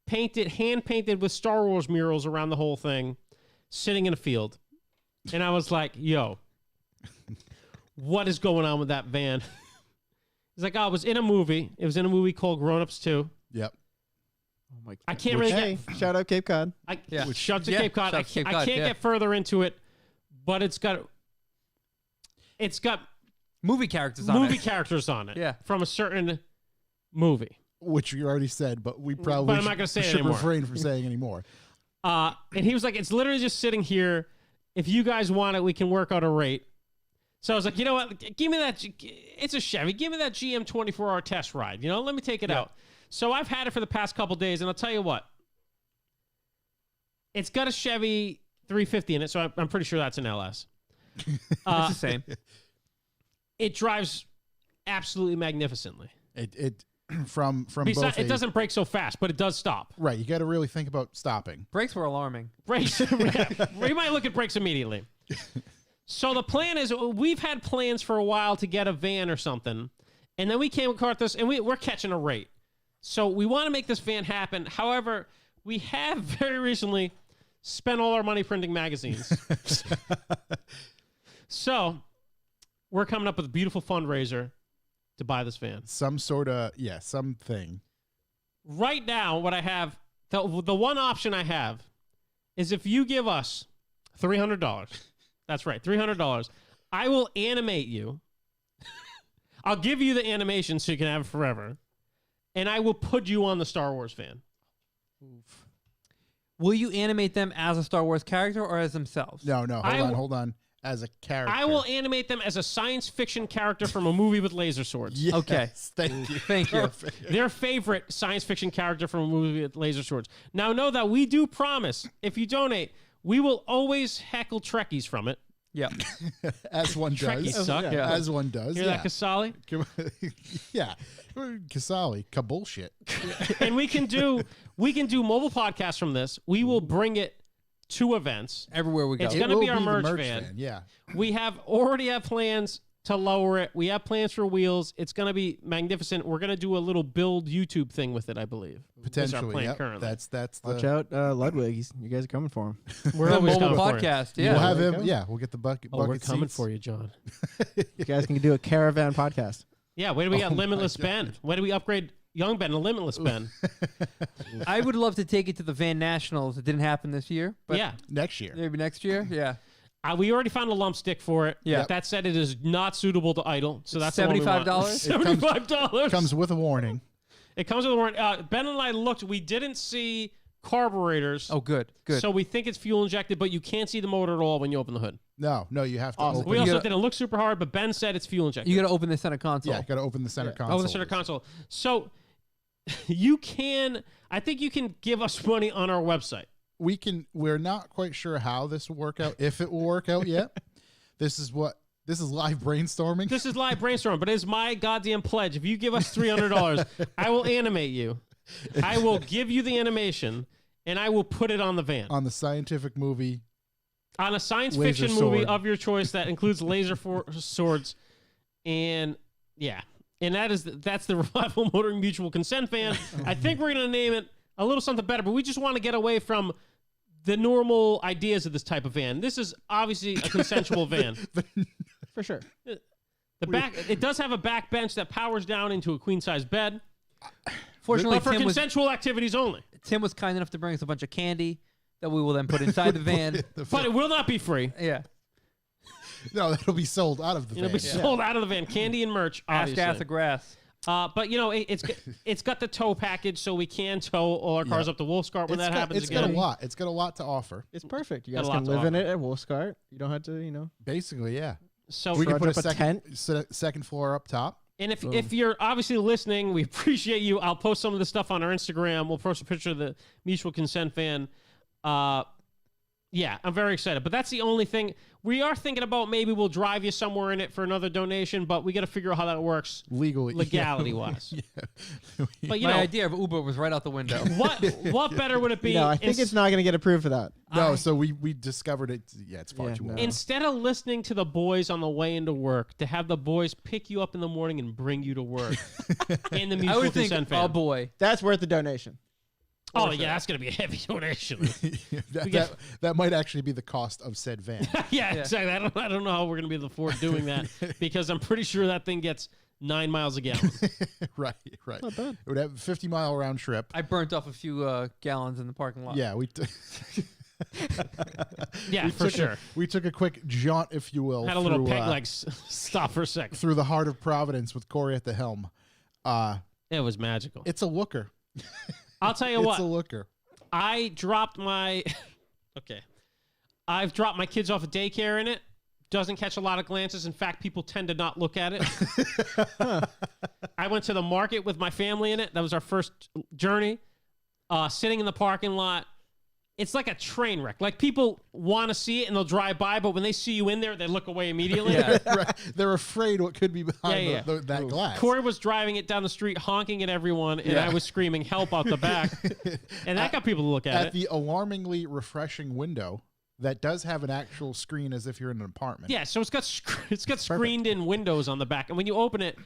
hand painted with Star Wars murals around the whole thing, sitting in a field. And I was like, yo, what is going on with that van? He's like, oh, it was in a movie. It was in a movie called Grown Ups 2. Yep. Oh my I can't really Hey, shout out Cape Cod. Yeah. Shut to Yeah, Cape Cod. shout to Cape I Cod, can't yeah. get further into it, but it's got Movie characters on movie it. characters on it. Yeah. From a certain movie. Which you already said, but we probably But I'm not gonna say it should anymore. refrain from saying anymore. And he was like, it's literally just sitting here. If you guys want it, we can work out a rate. So I was like, you know what? Give me that. It's a Chevy. Give me that GM 24-hour test ride. You know, let me take it out. So I've had it for the past couple days, and I'll tell you what. It's got a Chevy 350 in it, so I'm pretty sure that's an LS. It's the same. It drives absolutely magnificently. It from Besides, both. it doesn't break so fast, but it does stop. Right. You got to really think about stopping. Brakes were alarming. Brakes. We might look at brakes immediately. So the plan is, we've had plans for a while to get a van or something, and then we came across this, and we're catching a rate. So we want to make this van happen. However, we have very recently spent all our money printing magazines. So we're coming up with a beautiful fundraiser to buy this van. Some sort of something. Right now, what I have, the one option I have is if you give us $300. That's right, $300. I will animate you. I'll give you the animation so you can have it forever. And I will put you on the Star Wars van. Will you animate them as a Star Wars character or as themselves? No, hold on. As a character. I will animate them as a science fiction character from a movie with laser swords. Yes, Okay. Thank you. Thank you. Perfect. Their favorite science fiction character from a movie with laser swords. Now, know that we do promise, if you donate, we will always heckle Trekkies from it. Yeah. As one Trekkies does. suck. Yeah. As one does. Hear that, Kasali? Yeah. Kasali. Kabullshit. And we can do mobile podcasts from this. We will bring it to events. Everywhere we go. It's It gonna will be our the merch merch van. Yeah. We already have plans to lower it. We have plans for wheels. It's going to be magnificent. We're going to do a little build YouTube thing with it, I believe. Is our Potentially. plan Yep. currently. That's the. Watch out, Ludwig. You guys are coming for him. We're The always mobile coming for you. podcast. We'll Yeah. have there him. you go. Yeah. We'll get the bucket. Oh, we're bucket coming seats. for you, John. You guys can do a caravan podcast. Yeah, where do we got Oh my Limitless Ben? Where do we upgrade Young Ben to Limitless Ben? I would love to take it to the Van Nationals. It didn't happen this year. But Yeah. Next year. maybe next year. Yeah. We already found a lump stick for it. Yeah. That said, it is not suitable to idle. So that's the one we want. $75? $75. Comes with a warning. It comes with a warrant. Ben and I looked. We didn't see carburetors. Oh, good. Good. So we think it's fuel injected, but you can't see the motor at all when you open the hood. No, you have to Awesome. open. We You also gotta- didn't look super hard, but Ben said it's fuel injected. you got to open the center console. Yeah, got to open the center console. Oh, the center console. So you can, I think you can give us money on our website. We're not quite sure how this will work out, if it will work out yet. This is live brainstorming. This is live brainstorm, but it's my goddamn pledge. If you give us $300, I will animate you. I will give you the animation, and I will put it on the van. On the scientific movie. On a science Laser fiction movie sword. of your choice that includes laser swords. And yeah. And that's the Revival Motoring Mutual Consent van. I think we're going to name it a little something better, but we just want to get away from the normal ideas of this type of van. This is obviously a consensual van. For sure. The back, it does have a back bench that powers down into a queen size bed, Fortunately, but for Tim was consensual activities only. kind enough to bring us a bunch of candy that we will then put inside the van. But it will not be free. Yeah. No, that'll be sold out of the It'll van. be sold out of the van, candy and merch. Ass Obviously. gas of grass. But it's got the tow package, so we can tow all our cars Yeah. up to Wolfscart when that happens It's again. got a lot. It's got a lot to offer. It's perfect. You Got guys a lot can to live in offer. it at Wolfscart. You don't have to, Basically, yeah. So We can Trudge put a up a second floor up top. And if you're obviously listening, we appreciate you. I'll post some of the stuff on our Instagram. We'll post a picture of the mutual consent van. Yeah, I'm very excited. But that's the only thing. We are thinking about maybe we'll drive you somewhere in it for another donation, but we got to figure out how that works Legally. legality-wise. Yeah. But, you My know, idea of Uber was right out the window. what better would it be? I think it's not going to get approved for that. No, so we discovered it. Yeah, it's far Yeah, too no. long. Instead of listening to the boys on the way into work, to have the boys pick you up in the morning and bring you to work in the I mutual would think, consent van. oh boy. That's worth the donation. Oh, yeah, that's going to be a heavy donation. that might actually be the cost of said van. Yeah, exactly. I don't know how we're going to be able to afford doing that because I'm pretty sure that thing gets 9 miles a gallon. Right. Not bad. It would have a 50-mile round trip. I burnt off a few gallons in the parking lot. Yeah, Yeah, for sure. We took a quick jaunt, if you will. Had a little through, peg leg stop for a second. through the heart of Providence with Corey at the helm. It was magical. It's a looker. I'll tell you It's what. a looker. I dropped my okay. I've dropped my kids off at daycare in it. Doesn't catch a lot of glances. In fact, people tend to not look at it. I went to the market with my family in it. That was our first journey. Sitting in the parking lot. it's like a train wreck. Like people want to see it and they'll drive by, but when they see you in there, they look away immediately. Yeah. Right. They're afraid what could be behind Yeah, yeah. that glass. Corey was driving it down the street, honking at everyone, and I was screaming "help" out the back, and that got people to look at it. the alarmingly refreshing window that does have an actual screen as if you're in an apartment. Yeah, so it's got screened-in windows on the back, and when you open it,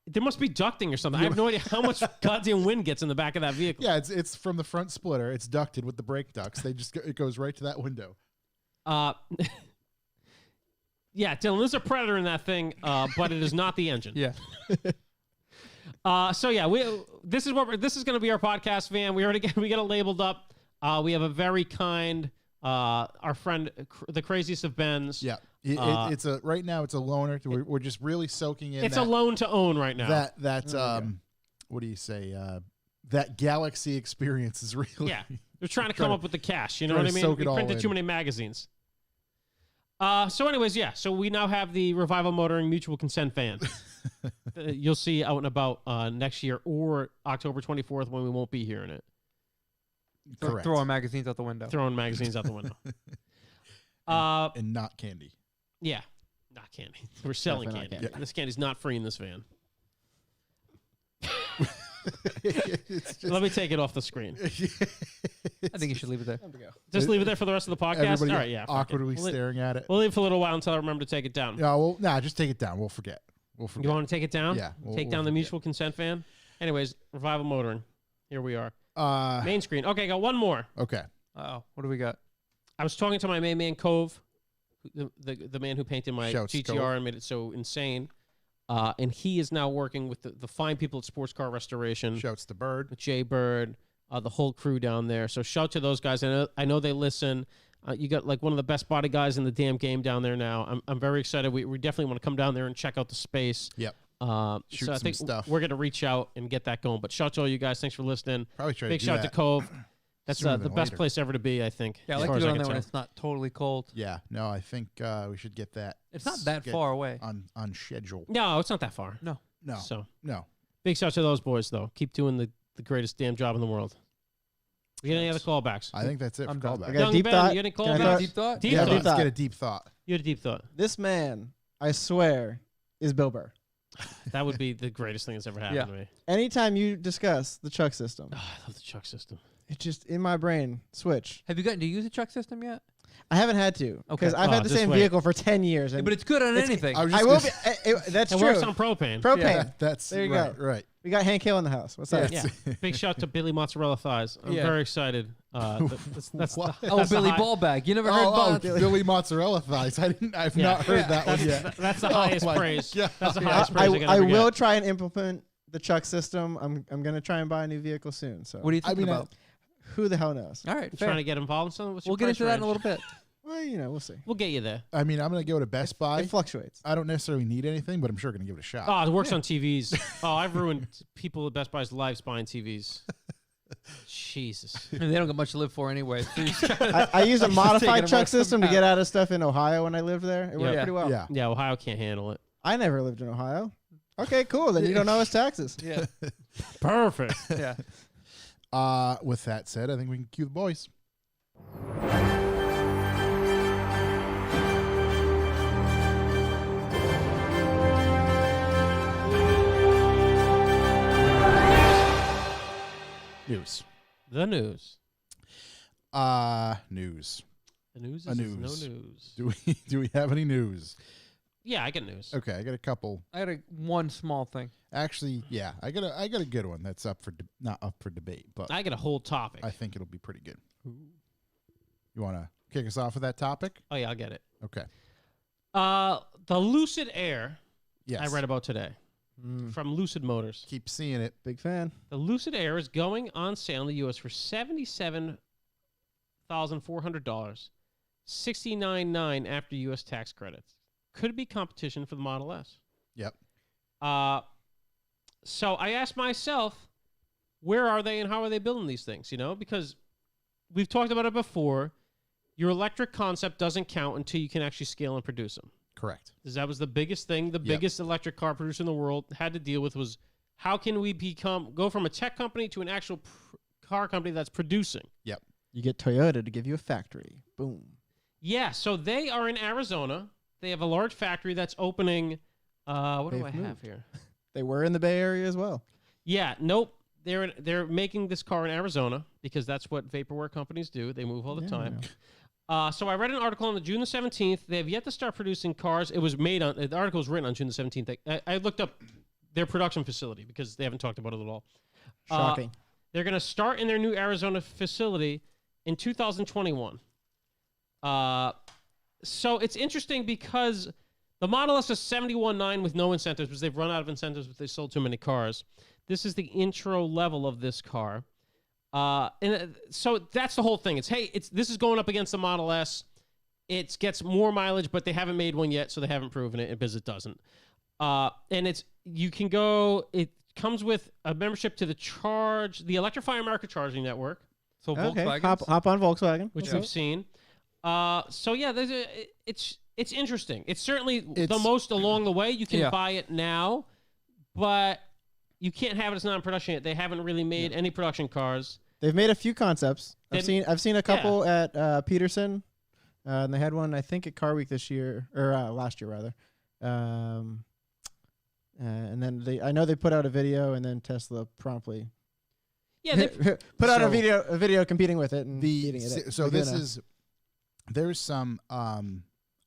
there must be ducting or something. I have no idea how much goddamn wind gets in the back of that vehicle. Yeah, it's from the front splitter. It's ducted with the brake ducts. It goes right to that window. Yeah, Dylan, there's a Predator in that thing, but it is not the engine. Yeah. So yeah, this is going to be our podcast van. We get it labeled up. We have a very kind our friend, the craziest of Bens. Yeah, it's right now it's a loaner. We're just really soaking in. It's a loan to own right now. What do you say? That Galaxy experience is really. Yeah, they're trying to come up with the cash. You know what I mean? We printed too many magazines. So anyways, yeah. So we now have the Revival Motoring Mutual Consent van. You'll see out and about next year or October 24th when we won't be here in it. Correct. Throwing magazines out the window. Throwing magazines out the window. And not candy. Yeah, not candy. We're selling Definitely candy. not candy. This candy's not free in this van. It's just, Let me take it off the screen. I think you should leave it there. Just leave it there for the rest of the podcast. everybody All right, yeah. fuck it. awkwardly We'll leave- staring at it. We'll leave it for a little while until I remember to take it down. Yeah, well, just take it down. We'll forget. You want to take it down? Yeah, we'll Take down the forget. mutual consent van? Anyways, Revival Motoring. Here we are. Uh, Main screen. Okay, got one more. okay. Oh, what do we got? I was talking to my main man, Cove, the man who painted my Shouts, GTR Cove. and made it so insane. And he is now working with the fine people at Sports Car Restoration. Shouts to Bird. With Jay Bird, the whole crew down there. So shout to those guys. I know they listen. You got like one of the best body guys in the damn game down there now. I'm very excited. We definitely want to come down there and check out the space. Yep. So Shoot I some think stuff. we're going to reach out and get that going. But shout to all you guys. Thanks for listening. Probably try Big to do shout that. to Cove. That's sooner the than best later. place ever to be, I think. Yeah, I as like far to as go I down can there when tell. it's not totally cold. Yeah. No, I think we should get that. It's not that Get far away. on schedule. No, it's not that far. No. No. So No. big shout to those boys, though. Keep doing the greatest damn job in the world. You get any other callbacks? I think that's it for I'm done. callback. I got Young deep Ben, thought. you had any Can I callbacks? thought- Deep thought? Deep Yeah, thought. deep Let's thought. get a deep thought. You had a deep thought. This man, I swear, is Bill Burr. That would be the greatest thing that's ever happened Yeah. to me. Anytime you discuss the Chuck system, Oh, I love the Chuck system. it just in my brain switch. Have you gotten to use a truck system yet? I haven't had to because I've Oh, had the just same wait. vehicle for 10 years. And But it's good on It's- anything. I was I just will gonna be. That's It true. works on propane. Propane. Yeah, that's There you right. go. Right. We got Hank Hill in the house. What's up? Yeah. Big shout to Billy Mozzarella Thighs. I'm Yeah. very excited. That's What? Oh, that's Billy the high- Ballbag. You never heard about Billy Mozzarella Thighs. I've Yeah. not heard that one That's, yet. that's the Oh highest my praise. God. That's the highest praise I can I ever will get. try and implement the Chuck system. I'm gonna try and buy a new vehicle soon. So What do you think mean, about? who the hell knows? All right, You're fair. trying to get involved in something? What's your We'll get price into that in a range? little bit. Well, we'll see. We'll get you there. I mean, I'm going to go to Best Buy. It fluctuates. I don't necessarily need anything, but I'm sure going to give it a shot. Oh, it works on TVs. Oh, I've ruined people at Best Buy's lives buying TVs. Jesus. They don't got much to live for anyway. So you just I used a Just taking modified them Chuck right from system to out. get out of stuff in Ohio when I lived there. It worked Yeah. pretty well. Yeah. Yeah, Ohio can't handle it. I never lived in Ohio. Okay, cool. Then you don't know his taxes. yeah, Perfect. yeah. With that said, I think we can cue the boys. News. The news. News. The news A is news. no news. Do we have any news? Yeah, I get news. Okay, I got a couple. I had one small thing. Actually, yeah, I got a good one that's up for not up for debate, but I get a whole topic. I think it'll be pretty good. You want to kick us off with that topic? Oh, yeah, I'll get it. Okay. The Lucid Air Yes. I read about today Mm, from Lucid Motors. Keep seeing it. big fan. The Lucid Air is going on sale in the U.S. for $77,400, $69,900 after U.S. tax credits. Could be competition for the Model S. Yep. So I asked myself, where are they and how are they building these things? Because we've talked about it before. Your electric concept doesn't count until you can actually scale and produce them. Correct. Because that was the biggest thing the biggest electric car producer in the world had to deal with was how can we go from a tech company to an actual car company that's producing? Yep. You get Toyota to give you a factory. Boom. Yeah, so they are in Arizona. They have a large factory that's opening. What do They've I have moved. here? They were in the Bay Area as well. Yeah, nope. They're making this car in Arizona because that's what vaporware companies do. They move all the time. So I read an article on June the 17th. They have yet to start producing cars. It was made on the article was written on June the 17th. I looked up their production facility because they haven't talked about it at all. Shocking. They're going to start in their new Arizona facility in 2021. So it's interesting because the Model S is 71.9 with no incentives because they've run out of incentives but they sold too many cars. This is the intro level of this car. So that's the whole thing. This is going up against the Model S. It gets more mileage, but they haven't made one yet, so they haven't proven it because it doesn't. And it comes with a membership to the Electrify America charging network, So Okay, Volkswagen. hop on Volkswagen. which Okay. we've seen. So yeah, it's interesting. It's certainly the It's- most along the way. You can Yeah. buy it now, but you can't have it as not in production yet. They haven't really made any production cars. They've made a few concepts. I've They've- seen a couple at Peterson, and they had one I think at Car Week this year or last year rather. And then I know they put out a video, and then Tesla promptly Yeah, they put out a So- video competing with it and beating it. So Laguna. there's some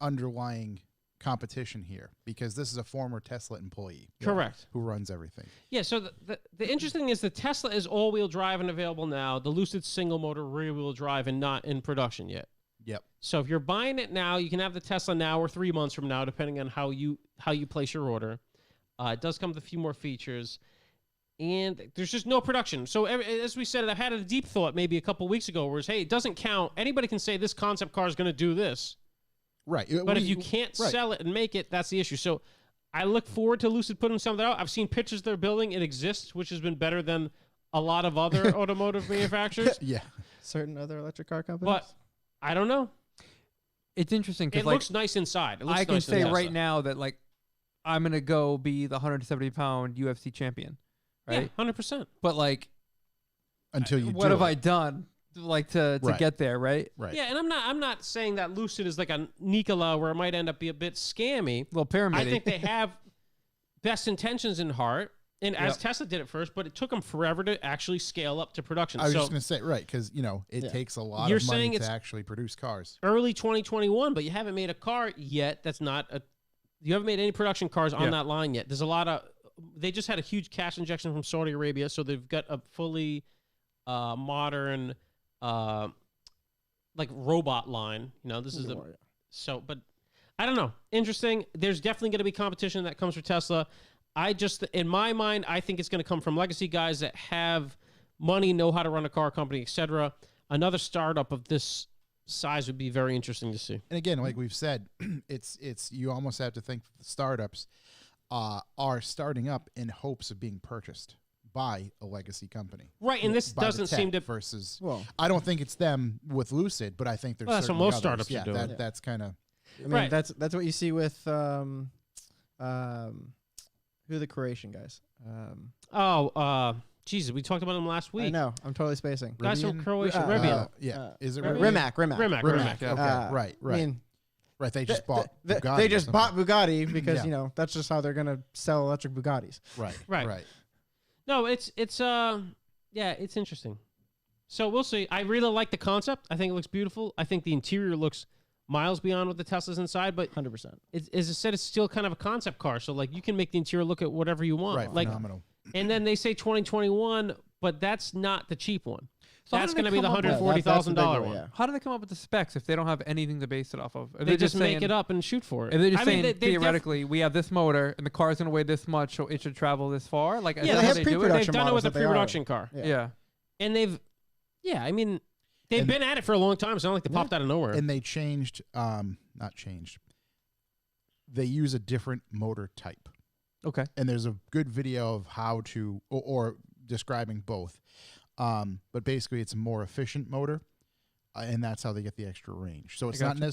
underlying competition here because this is a former Tesla employee correct. who runs everything. Yeah, so the interesting thing is the Tesla is all-wheel drive and available now. The Lucid single-motor rear-wheel drive and not in production yet. Yep. So if you're buying it now, you can have the Tesla now or 3 months from now, depending on how you place your order. It does come with a few more features, and there's just no production. So as we said, I had a deep thought maybe a couple weeks ago, where it's, hey, it doesn't count. Anybody can say this concept car is going to do this, Right. but if you can't sell it and make it, that's the issue. So I look forward to Lucid putting something out. I've seen pictures of their building. It exists, which has been better than a lot of other automotive manufacturers. Yeah. certain other electric car companies. But I don't know. It's interesting because It like looks nice inside. It looks I can nice say inside. right now that like I'm gonna go be the 170-pound UFC champion, right? Yeah, 100%. But like, Until you what do have it. I done like to Right. get there, right? Right. Yeah, and I'm not saying that Lucid is like a Nikola where it might end up be a bit scammy. Little pyramid. I think they have best intentions in heart, and as Yep. Tesla did it first, but it took them forever to actually scale up to production. I was So just going to say, right, because, it Yeah. takes a lot You're of money saying to it's- actually produce cars. early 2021, but you haven't made a car yet. You haven't made any production cars on Yeah. that line yet. There's a lot of. They just had a huge cash injection from Saudi Arabia, so they've got a fully modern, like robot line. This is the. So, but I don't know. Interesting. There's definitely going to be competition that comes for Tesla. In my mind, I think it's going to come from legacy guys that have money, know how to run a car company, etc. Another startup of this size would be very interesting to see. And again, like we've said, it's you almost have to think the startups are starting up in hopes of being purchased by a legacy company. Right, and this By the doesn't tech seem to. versus. Well, I don't think it's them with Lucid, but I think there's. Well, that's what certainly most others. startups are yeah, doing. That's kind of. I mean, Right. that's what you see with who are the Croatian guys? Jesus, we talked about them last I week. know, I'm totally spacing. Guys from Rivian? Croatia, Uh, Rivian. Yeah, is it Rivian? Rivian? Rimac. Rimac. yeah. Okay, right. I mean, Right, they just bought. Bugatti they or just something. bought Bugatti because Yeah. that's just how they're gonna sell electric Bugattis. Right, Right. right. No, it's interesting. So we'll see. I really like the concept. I think it looks beautiful. I think the interior looks miles beyond what the Tesla's inside, but 100%. as I said, it's still kind of a concept car. So like you can make the interior look at whatever you want. Right, Like, phenomenal. and then they say 2021, but that's not the cheap one. So how That's do they going to be the come up with- $140,000 one. Yeah. How do they come up with the specs if they don't have anything to base it off of? If They they're just make saying- it up and shoot for it. If they're just I mean, saying they theoretically, we have this motor and the car's going to weigh this much, so it should travel this far. Like, is Yeah, that they how have they do it? pre-production They've done it with models a that they are. pre-production car, Yeah. and they've And- been at it for a long time. It's not like they popped out of nowhere. And they changed, not changed. They use a different motor type. Okay. And there's a good video of how to, or describing both. But basically, it's a more efficient motor, and that's how they get the extra range. So it's not gotcha.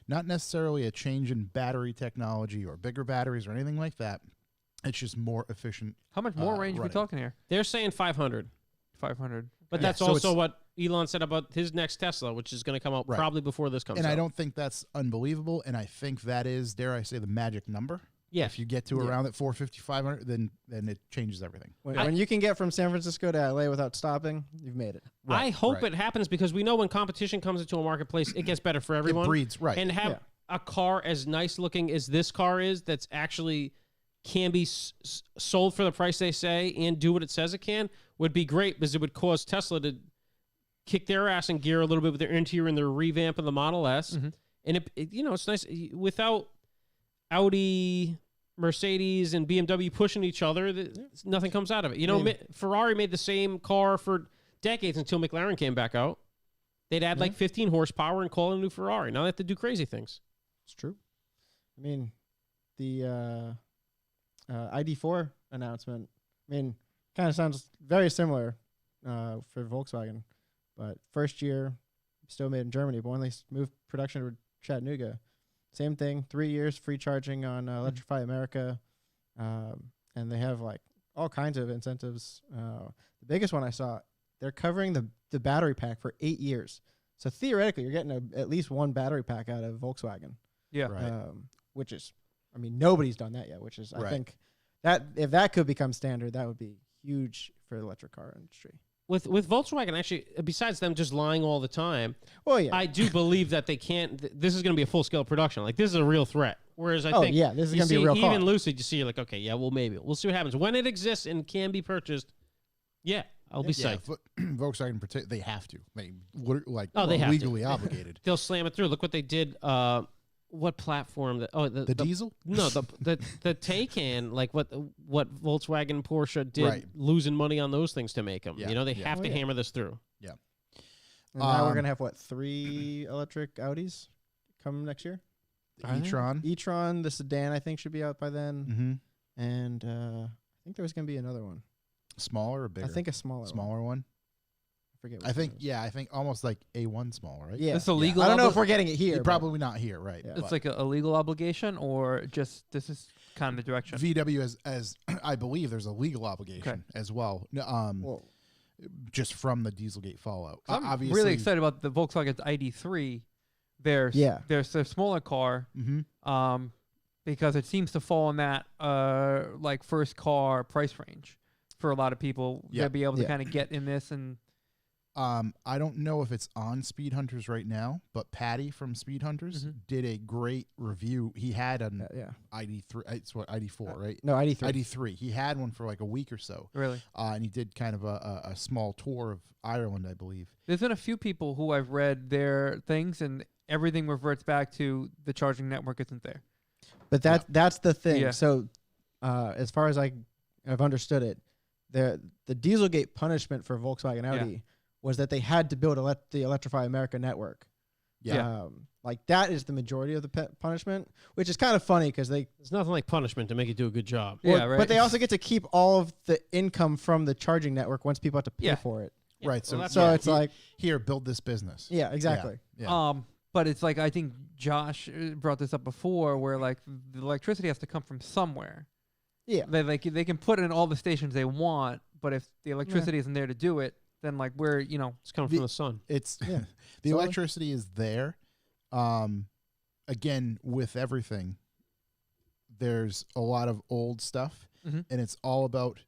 necessarily a change in battery technology or bigger batteries or anything like that. It's just more efficient. How much more range are we running. talking here? They're saying 500. 500. But Yeah, that's so also it's- what Elon said about his next Tesla, which is going to come out Right. probably before this comes And out. I don't think that's unbelievable. And I think that is, dare I say, the magic number. Yeah. If you get to around that 450, 500, then it changes everything. When you can get from San Francisco to LA without stopping, you've made it. I hope right. it happens because we know when competition comes into a marketplace, it gets better for everyone. It breeds, right. And have a car as nice looking as this car is that's actually can be sold for the price they say and do what it says it can would be great because it would cause Tesla to kick their ass in gear a little bit with their interior and their revamp of the Model S. Mm-hmm. And it's nice without Audi, Mercedes, and BMW pushing each other. Nothing comes out of it. You know, Ferrari made the same car for decades until McLaren came back out. They'd add like 15 horsepower and call it a new Ferrari. Now they have to do crazy things. It's true. I mean, the ID4 announcement, kind of sounds very similar for Volkswagen, but first year still made in Germany, but when they moved production to Chattanooga, same thing, 3 years free charging on Electrify America, and they have like all kinds of incentives. The biggest one I saw, they're covering the battery pack for 8 years. So theoretically, you're getting at least one battery pack out of Volkswagen. Yeah. Right. Which is, nobody's done that yet, which is, I Right. think, that if that could become standard, that would be huge for the electric car industry. With Volkswagen, actually, besides them just lying all the time, Well, yeah. I do believe that they can't. This is going to be a full scale production. Like this is a real threat. Whereas I think, this is you going to be a see real car. even Lucid, you see, you're like, okay, yeah, well, maybe we'll see what happens when it exists and can be purchased. Yeah, I'll be Yeah, psyched. Volkswagen, they have to. They They have to. legally obligated. They'll slam it through. Look what they did. What platform? The diesel? No, the Taycan. Like what Volkswagen and Porsche did, Right. losing money on those things to make them. Yeah, You know, they yeah. have Oh, to yeah. hammer this through. Yeah. And now we're going to have, 3 electric Audis come next year? Are they? e-tron. e-tron, the sedan, I think, should be out by then. Mm-hmm. And I think there was going to be another one. Smaller or bigger? I think a smaller one. I forget what I think almost like A1 small, right? Yeah. It's a legal. I don't know if obli- we're getting it here. You're but- probably not here, right? Yeah. It's but like a legal obligation, or just this is kind of the direction. VW as I believe there's a legal obligation as well. Well, Just from the Dieselgate fallout. I'm Obviously, really excited about the Volkswagen ID3. There's their smaller car, Mm-hmm. because it seems to fall in that like first car price range for a lot of people. Yeah. They'll be able to Yeah. kind of get in this and. I don't know if it's on Speed Hunters right now, but Patty from Speed Hunters did a great review. He had an ID3. It's what ID4, right? No, ID3. ID3. He had one for like a week or so, Really? and he did kind of a small tour of Ireland, I believe. There's been a few people who I've read their things, and everything reverts back to the charging network isn't there. But that's the thing. Yeah. So, as far as I've understood it, the Dieselgate punishment for Volkswagen Audi was that they had to build the Electrify America network. Yeah. Like that is the majority of the punishment, which is kind of funny because There's nothing like punishment to make you do a good job. Yeah, right. But they also get to keep all of the income from the charging network once people have to pay for it. Right. So, well, that's So it's like, here, build this business. yeah, exactly. Yeah. But it's like I think Josh brought this up before, where like the electricity has to come from somewhere. Yeah. They can put in all the stations they want, but if the electricity isn't there to do it, then like we're It's coming from the sun. It's Yeah. the So- electricity is there. Again, with everything, there's a lot of old stuff, Mhm. and it's all about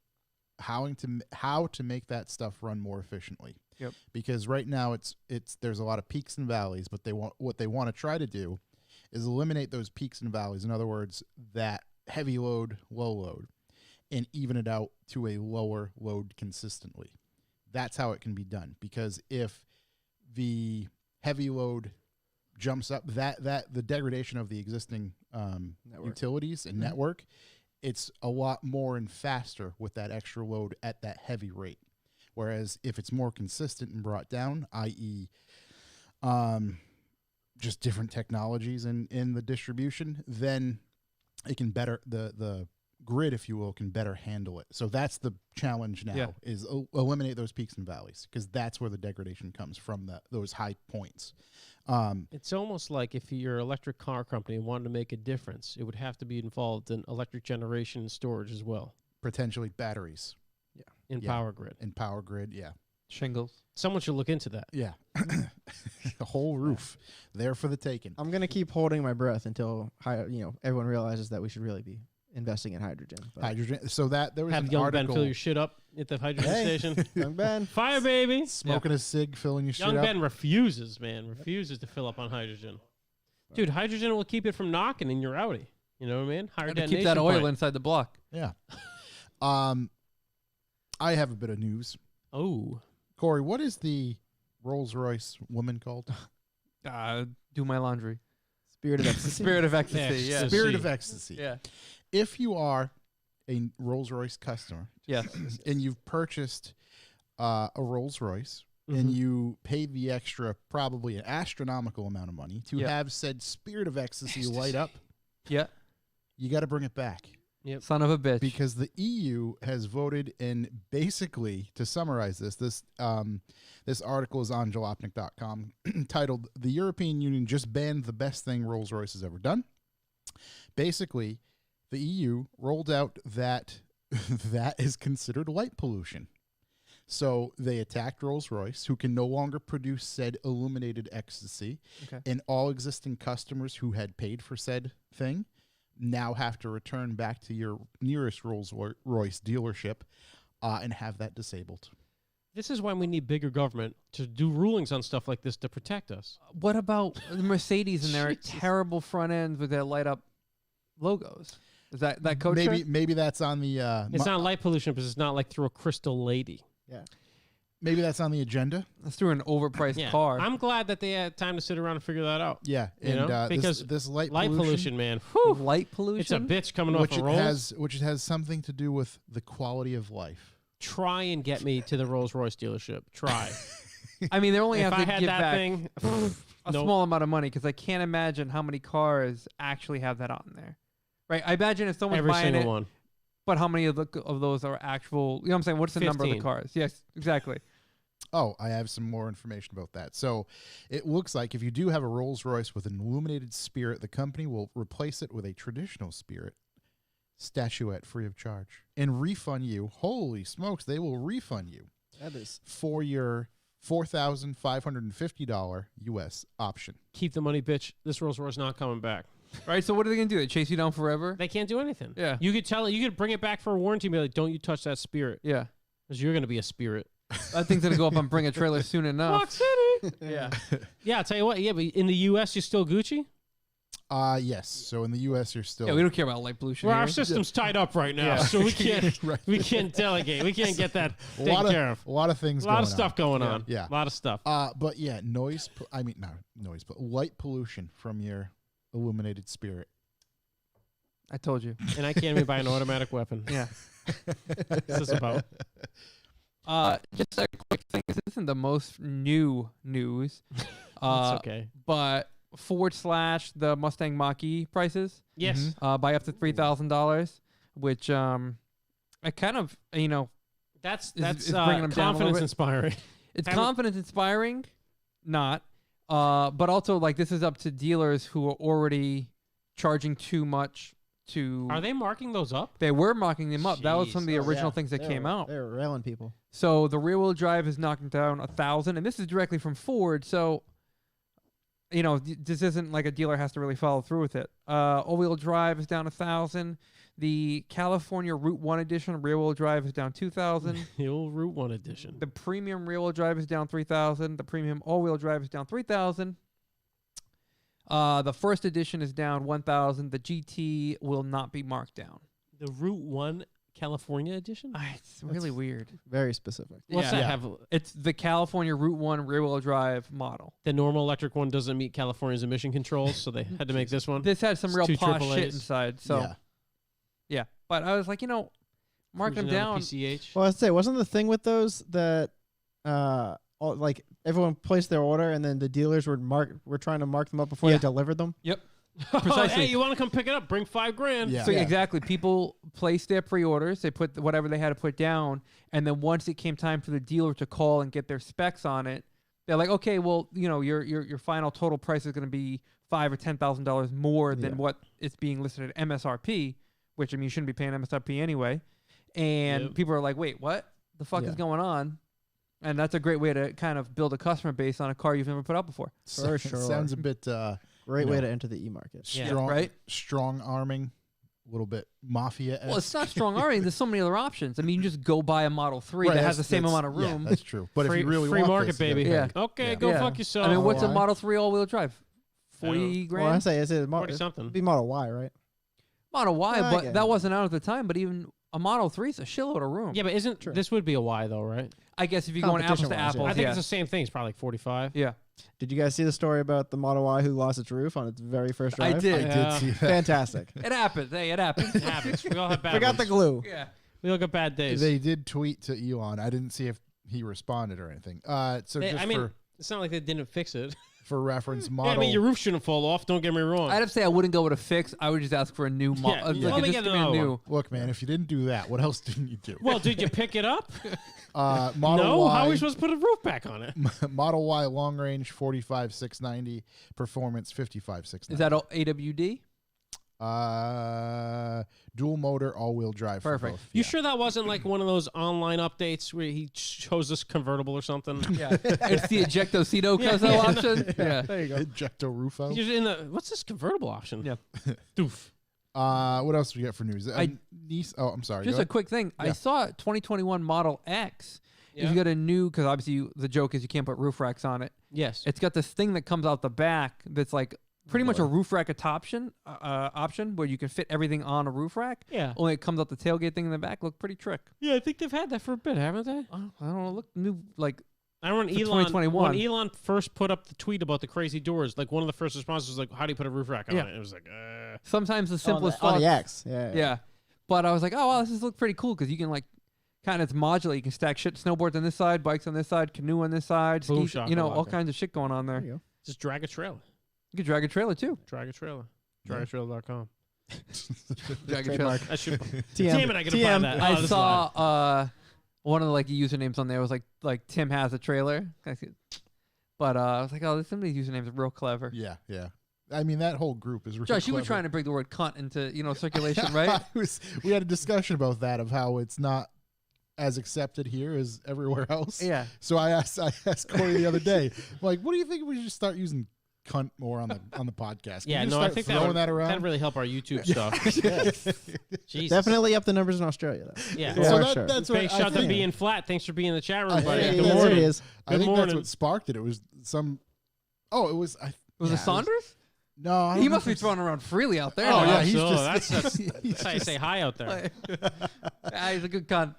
how to make that stuff run more efficiently. Yep. Because right now it's there's a lot of peaks and valleys, but what they want to try to do is eliminate those peaks and valleys. In other words, that heavy load, low load, and even it out to a lower load consistently. That's how it can be done. Because if the heavy load jumps up, that the degradation of the existing utilities and network, it's a lot more and faster with that extra load at that heavy rate. Whereas if it's more consistent and brought down, i.e., just different technologies in the distribution, then it can better the grid, if you will, can better handle it. So that's the challenge now, is eliminate those peaks and valleys, because that's where the degradation comes from, those high points. It's almost like if your electric car company wanted to make a difference, it would have to be involved in electric generation and storage as well Potentially batteries in Yeah. power grid. and power grid. Yeah. Shingles. Someone should look into that. Yeah. The whole roof there for the taking. I'm gonna keep holding my breath until everyone realizes that we should really be investing in hydrogen. But Hydrogen. So that there was Have an young article. Ben fill your shit up at the hydrogen Hey. station. Young Ben, Fire, baby. Smoking a cig, filling your shit Young up. Ben refuses to fill up on hydrogen. Dude, hydrogen will keep it from knocking in your Audi. You know what I mean? Higher Had to keep detonation that oil point. inside the block. Yeah. I have a bit of news. Oh. Corey, what is the Rolls-Royce woman called? Do my laundry. spirit of ecstasy. Spirit of ecstasy. Yeah. Ecstasy. Spirit of Ecstasy. Yeah. If you are a Rolls-Royce customer Yes. and you've purchased a Rolls-Royce Mm-hmm. and you paid the extra, probably an astronomical amount of money to Yep. have said Spirit of Ecstasy light up, Yeah. you got to bring it back. Son of a bitch. Because the EU has voted, and basically, to summarize this article is on jalopnik.com titled, "The European Union just banned the best thing Rolls-Royce has ever done." Basically, the EU rolled out that that is considered light pollution. So they attacked Rolls-Royce, who can no longer produce said illuminated ecstasy, Okay. and all existing customers who had paid for said thing now have to return back to your nearest Rolls-Royce dealership and have that disabled. This is why we need bigger government to do rulings on stuff like this to protect us. What about the Mercedes and their Jesus. terrible front ends with their light up logos? Is that code Maybe that's on the It's not light pollution because it's not like through a crystal lady. maybe that's on the agenda. That's through an overpriced car. I'm glad that they had time to sit around and figure that out. Yeah, You and know? Because this light pollution, man. Whew, Light pollution. it's a bitch coming off which a it Rolls. has something to do with the quality of life. Try and get me to the Rolls Royce dealership. Try. I mean, they only If have I to had give that back thing, a nope. small amount of money because I can't imagine how many cars actually have that on there. Right? I imagine if someone's every buying single it, one. but how many of those are actual? You know what I'm saying? What's the number of the 15. cars? Yes, exactly. Oh, I have some more information about that. So it looks like if you do have a Rolls-Royce with an illuminated Spirit, the company will replace it with a traditional Spirit statuette free of charge and refund you. Holy smokes, they will refund you That is for your $4,550 US option. Keep the money, bitch. This Rolls Royce not coming back. Right? So what are they gonna do? They chase you down forever? They can't do anything. Yeah. You could tell it. You could bring it back for a warranty and be like, don't you touch that Spirit. Yeah. Because you're going to be a Spirit. That thing's gonna go up on Bring a Trailer soon enough. Rock City. Yeah. Yeah, I'll tell you what. Yeah, but in the U.S., you're still Gucci? Yes. So in the US, you're still Yeah, we don't care about light pollution. Well, here. our system's tied up right now, Yeah. so we can't Right. we can't delegate. We can't get that a taken lot care of. a lot of things. A lot going of stuff going on. Yeah. A lot of stuff. But yeah, light pollution from your illuminated Spirit. I told you. And I can't even buy an automatic weapon. Yeah. What's this about? Just a quick thing. This isn't the most new news. It's okay. But / the Mustang Mach-E prices Yes. by up to $3,000, which I kind of, That's is bringing them down a little confidence bit. inspiring. it's Haven't- confidence inspiring, not. But also, like, this is up to dealers who are already charging too much to. Are they marking those up? They were marking them up. That was some of the Jeez. original things that came out. They were railing people. So the rear-wheel drive is knocking down 1,000, and this is directly from Ford. So, this isn't like a dealer has to really follow through with it. All-wheel drive is down 1,000. The California Route 1 edition rear-wheel drive is down 2,000. The old Route 1 edition. The premium rear-wheel drive is down 3,000. The premium all-wheel drive is down 3,000. The first edition is down 1,000. The GT will not be marked down. The Route 1 California edition? It's really weird. Very specific. What's Yeah. that have? It's the California Route 1 rear-wheel drive model. The normal electric one doesn't meet California's emission controls, so they had to make this one. This has some It's real two posh AAAs. shit inside. So, yeah. But I was like, mark them Cruising down. PCH. Well, I'd say, wasn't the thing with those that, like everyone placed their order and then the dealers were trying to mark them up before Yeah. they delivered them? Precisely. Hey, you want to come pick it up? Bring $5,000. Yeah. So exactly, people placed their pre-orders. They put whatever they had to put down, and then once it came time for the dealer to call and get their specs on it, they're like, okay, well, your final total price is going to be $5,000 or $10,000 more than what is being listed at MSRP, which you shouldn't be paying MSRP anyway. And Yep. people are like, wait, what the fuck is going on? And that's a great way to kind of build a customer base on a car you've never put out before. For sure. Sounds a bit Great you way know, to enter the e-market. Yeah. strong, right? strong arming, a little bit mafia. Well, it's not strong already. There's so many other options. I mean, you just go buy a Model 3 Right, that has the same amount of Yeah, room. that's true. But free, if you really free want market, this, you baby. gotta pay. Okay, Yeah. go Yeah. fuck yourself. I mean, what's a Why? Model 3 all-wheel drive? 40 I Well, I grand? say it's a 40 something. It'd be Model Y, right? Model Y, I but get that it. wasn't out at the time. But even a Model 3 is a shitload of room. Yeah, but isn't True. this would be a Y though, right? I guess if you're going apples to Competition-wise, yeah. apples, I think yeah. it's the same thing. It's probably like 45. Yeah. Did you guys see the story about the Model Y who lost its roof on its very first drive? I did. I did see that. Fantastic. It happens. Hey, it happens. It happens. We all have bad Forgot the ones. glue. Yeah. We all got bad days. They did tweet to Elon. I didn't see if he responded or anything. So just I mean, it's not like they didn't fix it. for reference, Yeah, model. I mean, your roof shouldn't fall off. Don't get me wrong. I'd have to say I wouldn't go with a fix. I would just ask for a new model. Yeah, let me get another one. Look, man, if you didn't do that, what else didn't you do? Well, did you pick it up? Model No. Y, How are we supposed to put a roof back on it? Model Y long range 45,690, performance 55,690. Is that AWD? Dual motor, all wheel drive. for Perfect. both. You Yeah. sure that wasn't like one of those online updates where he chose this convertible or something? Yeah. It's the Ejectocito Yeah, Cuzzo yeah. option. Yeah. There you go. Ejecto Rufo. He's in the what's this convertible option? Yeah. Doof. What else do we get for news? Oh, I'm sorry. Just go a quick thing. I Yeah. saw 2021 Model X. Yeah. If you got a new, because obviously the joke is you can't put roof racks on it. Yes. It's got this thing that comes out the back that's like pretty much a roof rack option where you can fit everything on a roof rack. Yeah. Only it comes out the tailgate thing in the back. Look pretty trick. Yeah, I think they've had that for a bit, haven't they? I don't know. Look new. Like I remember For Elon 2021. when Elon first put up the tweet about the crazy doors. Like one of the first responses was like, "How do you put a roof rack on Yeah. it?" It was like, sometimes the On simplest the, on the thoughts- X. Yeah. Yeah. But I was like, oh, wow, this is look pretty cool because you can like kind of it's modular. You can stack shit, snowboards on this side, bikes on this side, canoe on this side, Boom skis, you know, all shakalaka. kinds of shit going on there. There you go. just drag a trailer. You could drag a trailer too. Drag a trailer. Yeah. Dragatrailer.com. Drag a trailer. I should. TM. Damn it! I gotta find that. Oh, I this saw one of the like usernames on there was like Tim has a trailer. But I was like, oh, some of these usernames are real clever. Yeah, yeah. I mean, that whole group is really Josh, you were clever. trying to bring the word cunt into circulation, right? We had a discussion about that of how it's not as accepted here as everywhere else. Yeah. So I asked Corey the other day, like, what do you think we should start using cunt more on the podcast? Can Yeah, you no, I start think throwing that around. that'd really help our YouTube stuff. Jesus. Definitely up the numbers in Australia. Though. Yeah. Yeah, So for that- sure. that's Big what I shout to think. being flat. Thanks for being in the chat room, I buddy. think- Good Yes, morning. it is. I Good think that's morning. what sparked it. It was some. Oh, it was. Was it Saunders? No, I don't He know must if be it's- throwing around freely out there. Oh, now. yeah, he's absolutely. just- That's he's that's how you say hi out there. He's a good cunt.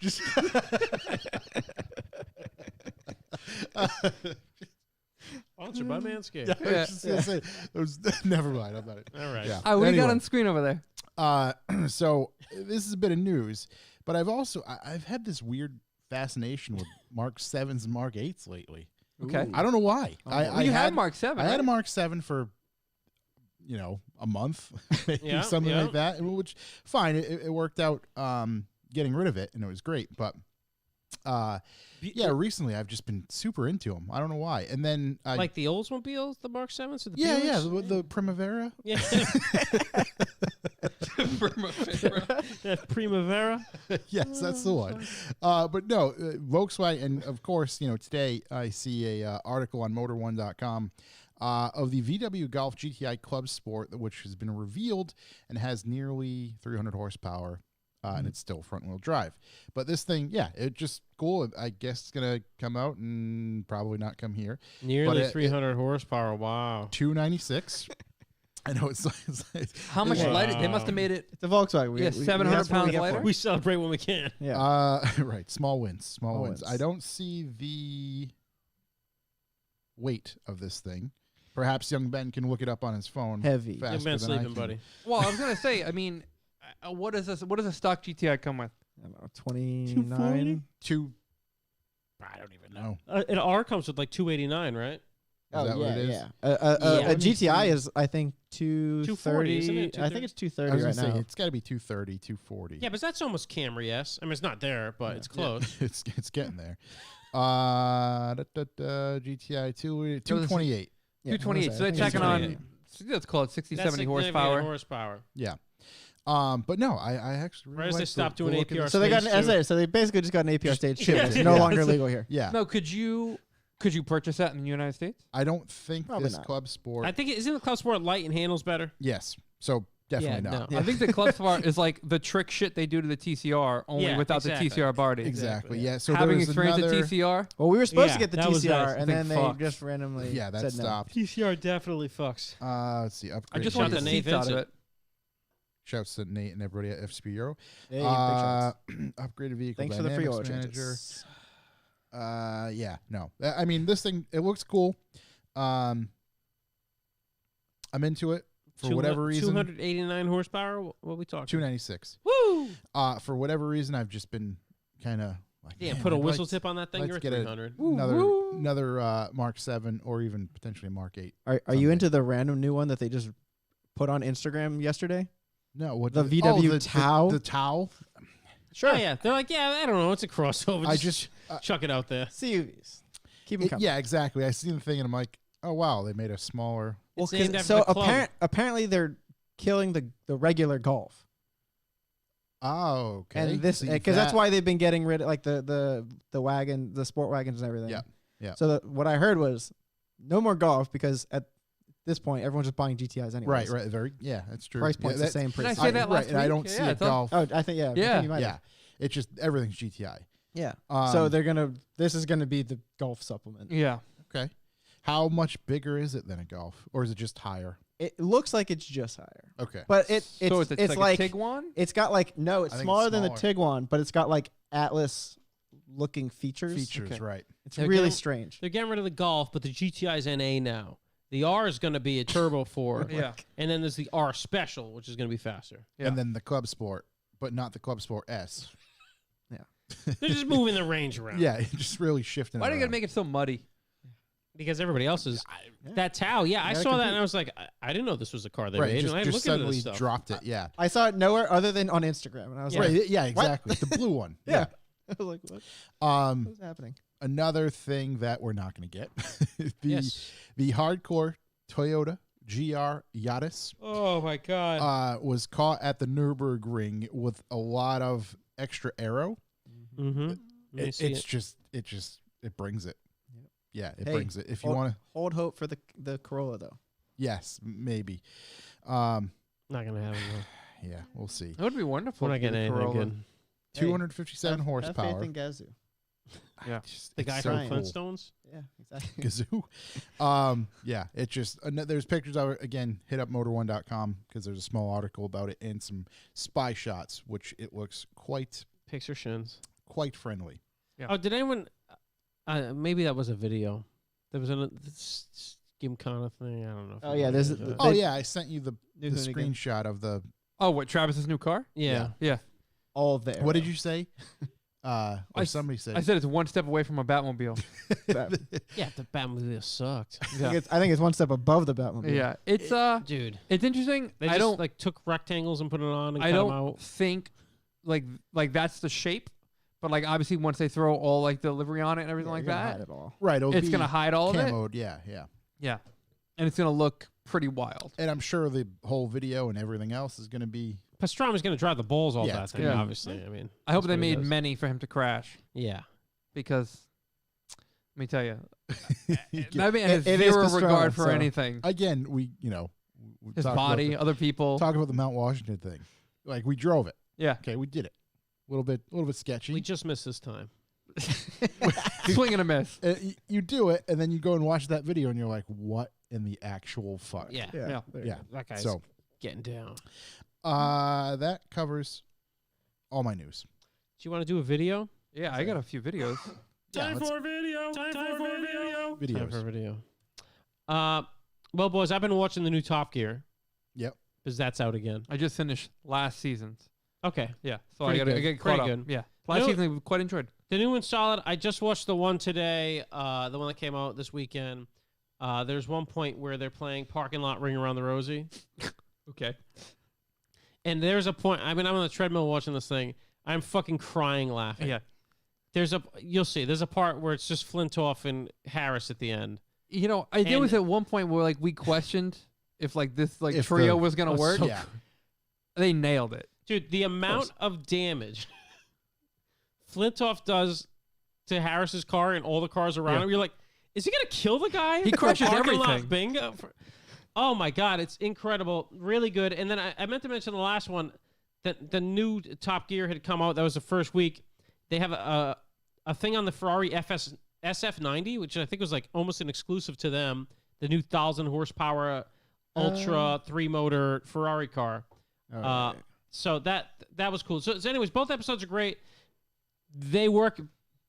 Sponsored by Manscaped. Yeah, I was just gonna say. It was, never mind. I'm not. All right. Yeah. All right, what do you got Anyway. on screen over there? So this is a bit of news, but I've had this weird fascination with Mark 7s and Mark 8s lately. Okay. I don't know why. Well, you had Mark 7. I had a right? Mark 7 for a month, maybe Yeah, something yeah. like that. Which fine, it worked out getting rid of it, and it was great. But yeah, recently I've just been super into them. I don't know why. And then Like the Oldsmobiles, the Mark 7s? Or the yeah, Pumas? the Primavera. Yeah. Primavera. Yes, that's the one. But no, Volkswagen, and of course, today I see a article on Motor1.com of the VW Golf GTI Club Sport, which has been revealed and has nearly 300 horsepower, and it's still front-wheel drive. But this thing, yeah, it's just cool. I guess it's going to come out and probably not come here. Nearly But 300 horsepower. Wow. 296. I know it's like How much Wow. lighter? They must have made it. It's a Volkswagen. Yeah, 700 that's what we pounds get for lighter? it. We celebrate when we can. Yeah. right, small wins. Small wins. wins. I don't see the weight of this thing. Perhaps young Ben can look it up on his phone. Heavy. faster Young man than I sleeping, can. buddy. Well, I was gonna say. I mean, what does a stock GTI come with? I don't know, 29. I don't even know. An R comes with like 289, right? Is that what it is? Yeah. Yeah. A GTI is, I think, 240, isn't it? I think it's I was 230 gonna right say now. it's got to be 230, 240. Yeah, but that's almost Camry-esque. I mean, it's not there, but it's close. it's getting there. GTI 228. Yeah, 228. So they're I think it's checking on. 228. Let's call it 60, That's 70 significant horsepower. horsepower. Yeah. But no, I actually really Right as they like stopped the doing look of APR this. So they got an Stage two. SA. So they basically just got an APR stage 2. yeah, It's no yeah. longer legal here. Yeah. No, could you purchase that in the United States? I don't think Probably this not. Club Sport. I think isn't the Club Sport light and handles better? Yes. So definitely Yeah, not. no. I think the Club Sport is like the trick shit they do to the TCR, only Yeah, without exactly. the TCR body. Exactly. Yeah. So Having there was experienced another, the TCR, Well, we were supposed Yeah, to get the that was TCR, nice. and Big then they fucks. just randomly Yeah, that said no. stopped. TCR definitely fucks. Let's see. I Upgrade. just Shot want the the Nate seats out of Vincent. it. Shouts to Nate and everybody at FCP Euro. Hey, big shots. Upgraded vehicle Thanks for the free dynamics oil manager. changes. Yeah, no. I mean, this thing, it looks cool. I'm into it for whatever reason. 289 horsepower. What we talking? 296. Woo! For whatever reason, I've just been kind of like, Yeah, man, put a I'd whistle like tip on that thing. let's You're at get a- 300. another Mark 7 or even potentially Mark 8. Are you someday. into the random new one that they just put on Instagram yesterday? No, what The did- VW the Tau? The Tau. Sure. Oh, yeah. They're like, yeah, I don't know. It's a crossover. I Just chuck it out there. CUVs. Keep them coming. Yeah, exactly. I seen the thing and I'm like, oh wow, they made a smaller. Well, It's named 'cause- after so the club. apparently they're killing the regular Golf, Oh, okay. and this See, because that's that- why they've been getting rid of like the wagon, the sport wagons and everything. Yeah, yeah. So what I heard was no more Golf because at this point everyone's just buying GTIs anyway. Right. Very. Yeah, that's true. Price Yeah, point's that- the same. Did I Pretty say that right, last and I week? don't see Yeah, I a thought- Golf. Oh, I think yeah. I Yeah. think you might Yeah, have. it's just everything's GTI. Yeah. Um, So this is gonna be the Golf supplement. Yeah. okay. How much bigger is it than a Golf, or is it just higher? It looks like it's just higher, Okay. but it's So it's like like a Tiguan? it's got like no, it's I think it's smaller than the smaller. Tiguan, but it's got like Atlas looking features. Features, Okay. right? It's They're really getting- strange. They're getting rid of the Golf, but the GTI's NA now. The R is going to be a Turbo 4. Yeah. And then there's the R Special, which is going to be faster. Yeah. And then the Club Sport, but not the Club Sport S. They're just moving the range around. Yeah, just really shifting. Why do you around. gotta make it so muddy? Because everybody else is. Yeah. That Tau, yeah, I gotta saw that compete. and I was like, I didn't know this was a car they Right, made. just, and I just looked into suddenly this stuff. dropped it. Yeah, I saw it nowhere other than on Instagram, and I was Yeah. like, right. Yeah, exactly. The blue one. yeah. I was like, what? Um, What's happening? another thing that we're not going to get the Yes. the hardcore Toyota GR Yaris Oh, my God. was caught at the Nürburgring with a lot of extra aero. Mm-hmm. It brings it. Yep. Yeah, it Hey, brings it. If you hold- want to, Hold hope for the Corolla though. yes, maybe. Not going to happen. though. Yeah, we'll see. That would be wonderful. We're not to get getting a anything Corolla. good. 257 Have horsepower. faith in Gazoo. Yeah. The It's guy so from cool. Flintstones? Yeah, exactly. Gazoo. Yeah, it just there's pictures of it. Again, hit up motor1.com because there's a small article about it and some spy shots, which it looks quite Picture shins. friendly. Yeah. Oh, did anyone? Maybe that was a video. There was a Gymkhana thing. I don't know. if Oh, you yeah, know there's what it is. Oh yeah, I sent you the New the Hoonigan. screenshot of the. Oh, what, Travis's new car? Yeah. Yeah. All there. What did you say? Or I somebody said. I said it's one step away from a Batmobile. Yeah, the Batmobile sucked. Yeah. I think it's one step above the Batmobile. Yeah. It's Dude. it's interesting. They I just don't like took rectangles and put it on and I cut them don't out. think like that's the shape, but like obviously once they throw all like the livery on it and everything Yeah, like you're gonna that, hide it all. right, it'll it's be gonna hide all of it. camoed. Yeah, yeah. Yeah. And it's gonna look pretty wild. And I'm sure the whole video and everything else is gonna be. Pastrama's going to drive the balls all Yeah, that it's thing, gonna be- obviously. I mean, I hope that's they what he made does. many for him to crash Yeah. because let me tell you, You get- that man has It is zero Pastrana, regard for so- anything. again, we His talked about body, the- other people. talk about the Mount Washington thing. Like we drove it. Yeah. Okay, we did it. A little bit sketchy. We just missed this time. Swing and a miss. You do it, and then you go and watch that video, and you're like, "What in the actual fuck?" Yeah. Yeah. Yeah. there you yeah. go. That guy's So, getting down. that covers all my news. Do you want to do a video? Yeah, I got a few videos. Yeah, let's- video. Time for video. Videos. Time for video. Well, boys, I've been watching the new Top Gear Yep. because that's out again. I just finished last season's. Okay. Yeah, so Pretty I got good. get Pretty caught up. good. Yeah, last You know- season we quite enjoyed. The new one's solid. I just watched the one today, the one that came out this weekend. There's one point where they're playing Parking Lot Ring Around the Rosie. Okay. And there's a point, I mean, I'm on the treadmill watching this thing. I'm fucking crying laughing. Yeah. You'll see, there's a part where it's just Flintoff and Harris at the end. You know, there And- was at one point where like we questioned if like this like If trio the- was gonna Oh, work. so Yeah. They nailed it. Dude, the amount of damage Flintoff does to Harris's car and all the cars around him, you're like, is he going to kill the guy? He crushes Parking lot everything. bingo. Oh, my God. It's incredible. Really good. And then I meant to mention the last one. The new Top Gear had come out. That was the first week. They have a thing on the Ferrari SF90, which I think was like almost an exclusive to them. The new 1,000 horsepower Ultra 3-motor Ferrari car. Alright. So that was cool. So anyways, both episodes are great. They work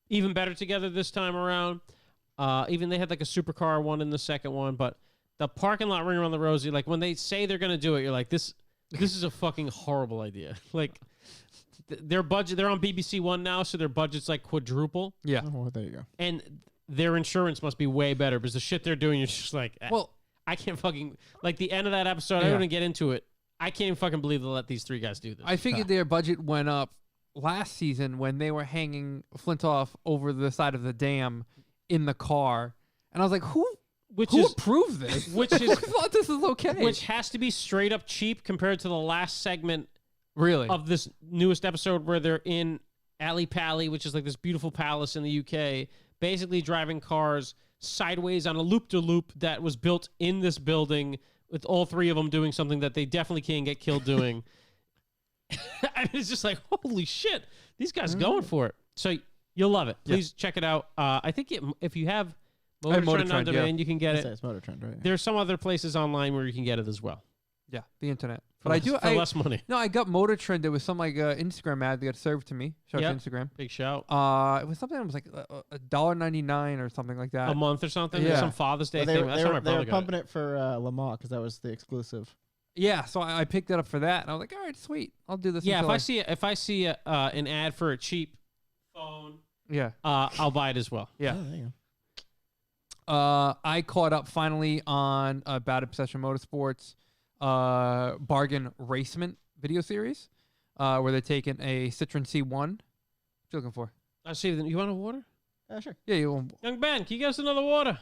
even better together this time around. Even they had like a supercar one in the second one, but the parking lot ring around the rosy, like when they say they're gonna do it, you're like, this is a fucking horrible idea. Like their budget, they're on BBC One now, so their budget's like quadruple, Yeah. Oh, well, there you go. and their insurance must be way better because the shit they're doing, you're just like, Well, I can't fucking, like the end of that episode, I Yeah. don't even get into it. I can't even fucking believe they let these three guys do this. I figured their budget went up last season when they were hanging Flintoff over the side of the dam in the car, and I was like, who approved this? which Who is thought this is okay? which has to be straight up cheap compared to the last segment really? of this newest episode where they're in Ali Pali, which is like this beautiful palace in the UK, basically driving cars sideways on a loop-de-loop that was built in this building with all three of them doing something that they definitely can't get killed doing. I mean, it's just like, holy shit, these guys are going for it. So you'll love it. Please check it out. I think if you have Motor Trend on demand, you can get it. It's Motor Trend, right? There's some other places online where you can get it as well. Yeah, the internet. For But less, for less money. No, I got Motor Trend. There was some like Instagram ad that got served to me. Shout out Yep. to Instagram. Big shout. It was something that was like $1.99 or something like that. A month or something. Yeah. Some Father's Day Well, they thing. were, That's they how were, my they brother were got pumping it for Lamar because that was the exclusive. Yeah, so I picked it up for that, and I was like, all right, sweet, I'll do this. Yeah, until if I see an ad for a cheap phone, yeah, I'll buy it as well. yeah. Oh, there you I caught up finally on Bad Obsession Motorsports Bargain Racement video series, where they're taking a Citroen C1. What you looking for? I see. You want a water? go. Sure. Yeah, you. Young Ben, can you get us another water?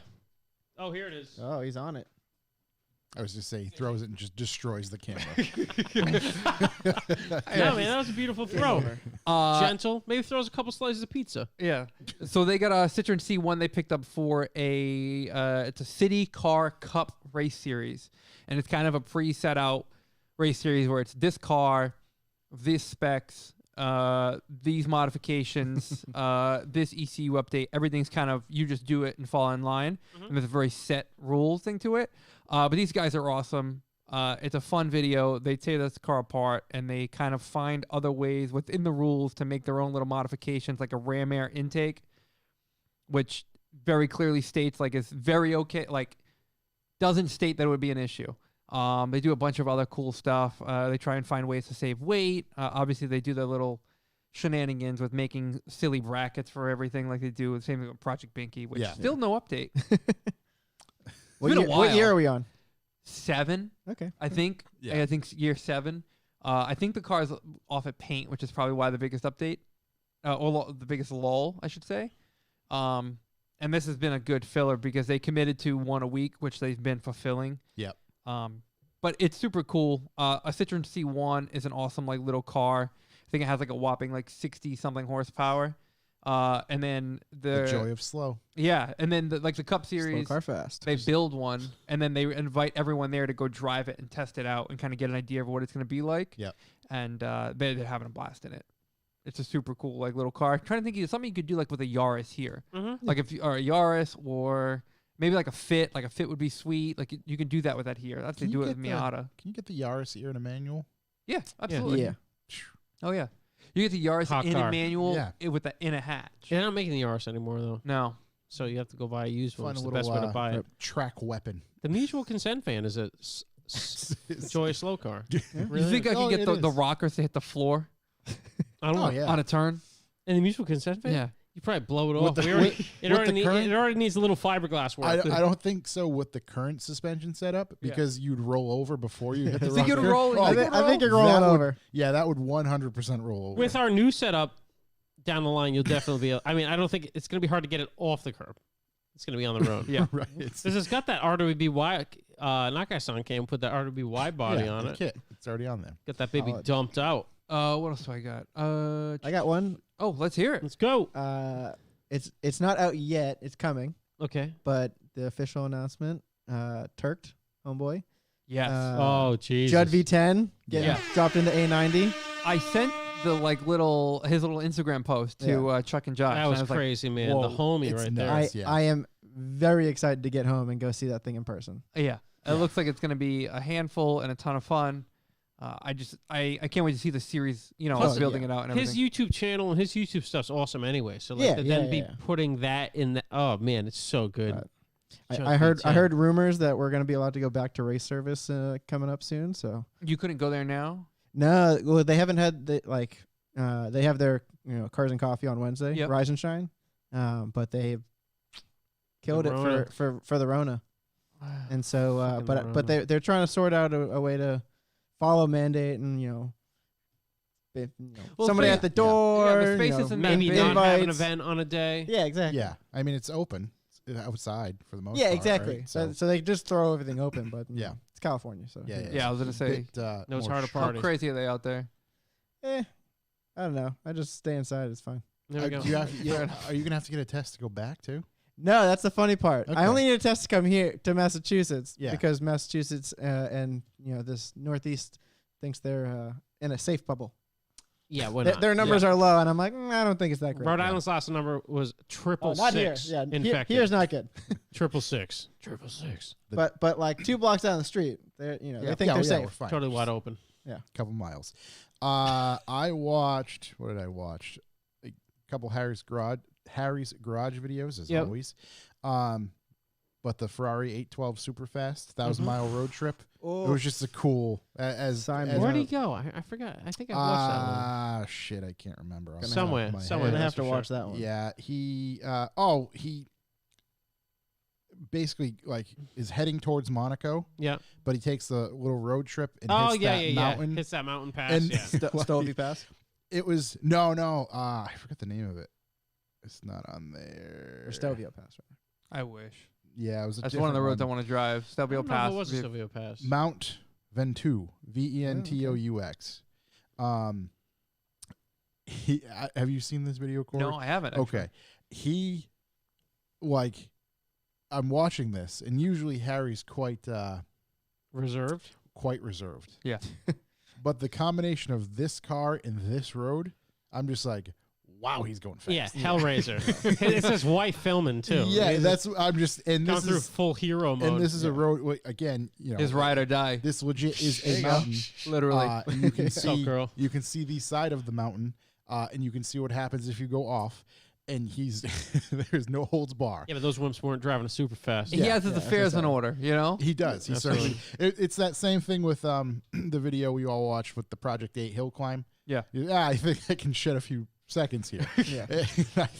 Oh, here it is. Oh, he's on it. I was just say he throws it and just destroys the camera. No, man, that was a beautiful throw. Gentle. Maybe throws a couple slices of pizza. Yeah. So they got a Citroen C1 they picked up for it's a City Car Cup race series, and it's kind of a pre-set out race series where it's this car, these specs, these modifications, this ECU update. Everything's kind of, you just do it and fall in line, and there's a very set rules thing to it. But these guys are awesome. It's a fun video. They tear this car apart, and they kind of find other ways within the rules to make their own little modifications, like a ram air intake, which very clearly states like it's very okay, like doesn't state that it would be an issue. They do a bunch of other cool stuff. They try and find ways to save weight. Obviously, they do their little shenanigans with making silly brackets for everything, like they do the same thing with Project Binky, which still no update. What been a what year while. are we on? 7, Okay. I think. Yeah. I think year 7. I think the car's off at paint, which is probably why the biggest update, the biggest lull, I should say. And this has been a good filler because they committed to one a week, which they've been fulfilling. Yep. But it's super cool. A Citroen C1 is an awesome like little car. I think it has like a whopping like 60 something horsepower. And then The joy of slow. yeah, and then the Cup Slow Series, car fast. they build one, and then they invite everyone there to go drive it and test it out and kind of get an idea of what it's going to be like. Yep. And they're having a blast in it. It's a super cool like little car. Trying to think of something you could do like with a Yaris here, like if you or a Yaris or maybe like a Fit. Like a Fit would be sweet. Like you can do that with that here. That's they Can do you it with get the- Miata. Can you get the Yaris here in a manual? Yeah, absolutely. Yeah. Oh yeah. You get the Yaris Hot in car. a manual Yeah. with in a hatch. They're not making the Yaris anymore, though. No. So you have to go buy a used one. Find It's a the best way little to buy it. track weapon. The mutual consent van is a joy slow car. You think I Oh, could get it the is. rockers to hit the floor I don't Oh, know. yeah. on a turn? And the mutual consent van? Yeah. You probably blow it With off. the- We already, with- it, with already the current- it already needs a little fiberglass I work. don't think so with the current suspension setup because you'd roll over before you hit the Think you'd rocker. roll- I you think, think I think you're that rolling would- over. Yeah, that would 100% roll over. With our new setup down the line, you'll definitely be. I mean, I don't think it's going to be hard to get it off the curb. It's going to be on the road. Yeah. right. Because it's got that RWB Nakai-san came and put that RWB wide body on the it. kit. It's already on there. Get that baby Solid. dumped out. What else do I got? I got one. Oh, let's hear it. Let's go. It's not out yet. It's coming, Okay. but the official announcement, Turked, homeboy. Yes. Oh, Jesus. Judd V10 getting Yeah. dropped into A90. I sent the his little Instagram post to Chuck and Josh. That and was I like, crazy, man. The whoa, homie it's right there. nuts. I yeah. I am very excited to get home and go see that thing in person. yeah. It looks like it's going to be a handful and a ton of fun. I can't wait to see the series, Plus, building it out and His everything. YouTube channel and his YouTube stuff's awesome anyway. So like Yeah, to yeah, then be yeah. putting that in the I it's so good. Judd I heard V10. rumors that we're gonna be allowed to go back to race service coming up soon. So You couldn't go there now? no, well they haven't had they have their Cars and Coffee on Wednesday, Yep. Rise and Shine, but they've killed The it Rona. for the Rona, and so Fucking but Rona. they're trying to sort out a way to follow mandate and Well, somebody space- at the yeah. door, Yeah, the space isn't Maybe big. not have an invites. event on a day. Yeah, exactly. Yeah. I mean, it's open. It's outside for the most Yeah, part. exactly. Right? So they just throw everything open, but Yeah. it's California, so Yeah, Yeah, I was going to say, Bit, No, it's more hard to how party. crazy are they out there? I don't know. I just stay inside. It's fine. There we go. Do you have, are you gonna have to get a test to go back too? No, that's the funny part. Okay. I only need a test to come here to Massachusetts Yeah. because Massachusetts and this Northeast thinks they're in a safe bubble. Yeah, why Their, not? their numbers are low, and I'm like, I don't think it's that great. Rhode Island's last number was triple Oh, not here. six. Yeah, infected. here's not good. triple six. Triple six. But like 2 blocks down the street, they think they're We're safe. fine. Totally wide open. Couple miles. I watched. What did I watch? A couple Harry's garage videos as Yep. always. But the Ferrari 812 Superfast 1,000-mile road trip. Oh, It was just a cool Simon. Where'd he go? I forgot. I think I watched that one. Shit, I can't remember. off the top Somewhere, of my somewhere. I'm head. gonna that's have to for watch sure. that one. Yeah, he basically like is heading towards Monaco, Yeah. but he takes the little road trip and Oh hits yeah, that yeah, mountain. yeah. Hits that mountain pass. And- Yeah. Stovey Pass. It was no. I forgot the name of it. It's not on there. Or Stovey Pass. I wish. Yeah, it was. That's one of the roads I want to drive. I Stelvio don't know if Pass. it was a Silvio Pass. Mount Ventoux, Ventous. Have you seen this video, Corey? No, I haven't. Actually. Okay. He, like, I'm watching this, and usually Harry's quite Reserved. reserved. Yeah. But the combination of this car and this road, I'm just like, wow, he's going fast. Yeah, Hellraiser. It's his wife filming too. Yeah, He's that's I'm just and going this through is full hero mode. and this is a road again. His ride or die. This legit is There a you go. mountain. Literally. And you can So see girl. you can see the side of the mountain, and you can see what happens if you go off. And he's there's no holds bar. Yeah, but those wimps weren't driving super fast. he has his yeah, that's affairs in what I'm order, you know? He does. He Absolutely. certainly. It's that same thing with the video we all watched with the Project 8 hill climb. Yeah. Yeah, I think I can shed a few seconds here. Yeah.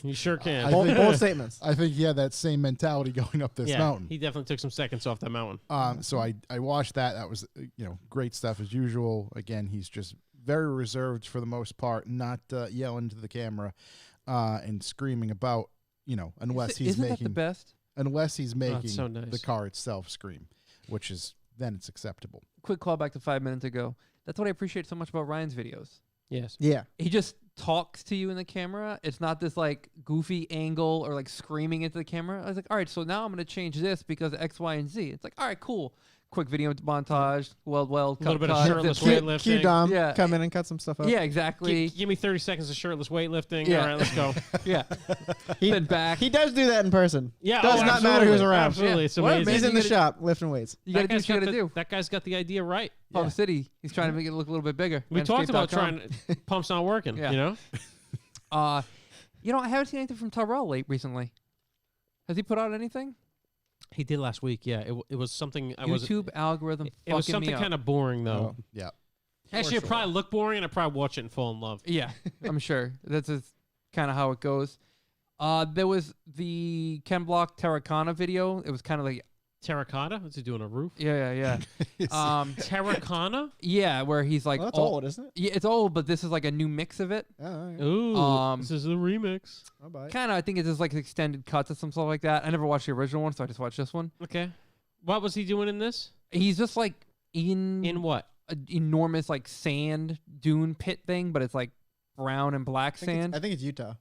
You sure can. I Bold, think- bold statements. I think he had that same mentality going up this yeah, mountain. he definitely took some seconds off that mountain. So I watched that. That was great stuff as usual. Again, he's just very reserved for the most part, not yelling to the camera and screaming about unless he's Isn't that making the best? unless he's making so nice. the car itself scream, which is then it's acceptable. Quick callback to 5 minutes ago. That's what I appreciate so much about Ryan's videos. Yes. Yeah. He just talks to you in the camera. It's not this like goofy angle or like screaming into the camera. I was like, all right, so now I'm going to change this because of X, Y, and Z. It's like, all right, cool. Quick video montage. Well, A little cut, bit of cut, shirtless zip, zip. weightlifting. Q Dom, Yeah. come in and cut some stuff up. Yeah, exactly. Give me 30 seconds of shirtless weightlifting. Yeah. All right, let's go. Yeah. Then back. He does do that in person. Yeah, Does not matter who's absolutely. around. Absolutely, Yeah. it's What a amazing. He's man. in the You shop lifting weights. You got to do what guy's you got to got do. That guy's got the idea right. Palm City. He's trying to make it look a little bit bigger. We talked about Manscaped.com. trying. Pump's not working. Yeah. You know. I haven't seen anything from Tyrell recently. Has he put out anything? He did last week. Yeah, it was something. I was. YouTube algorithm It was fucking something me up. kind of boring though. Yeah. Actually, it probably looked boring, and I probably watch it and fall in love. Yeah, I'm sure. That's kind of how it goes. There was the Ken Block Terracana video. It was kind of like, Terracotta? What's he doing? A roof? yeah. Terracotta? Yeah, where he's like, Well, that's old, isn't it? Yeah, it's old, but this is like a new mix of it. Oh, all right. Ooh, this is the remix. I'll buy it. Kind of, I think it's just like extended cuts or some stuff like that. I never watched the original one, so I just watched this one. Okay. What was he doing in this? He's just like In what? an enormous like sand dune pit thing, but it's like brown and black sand. I think it's Utah.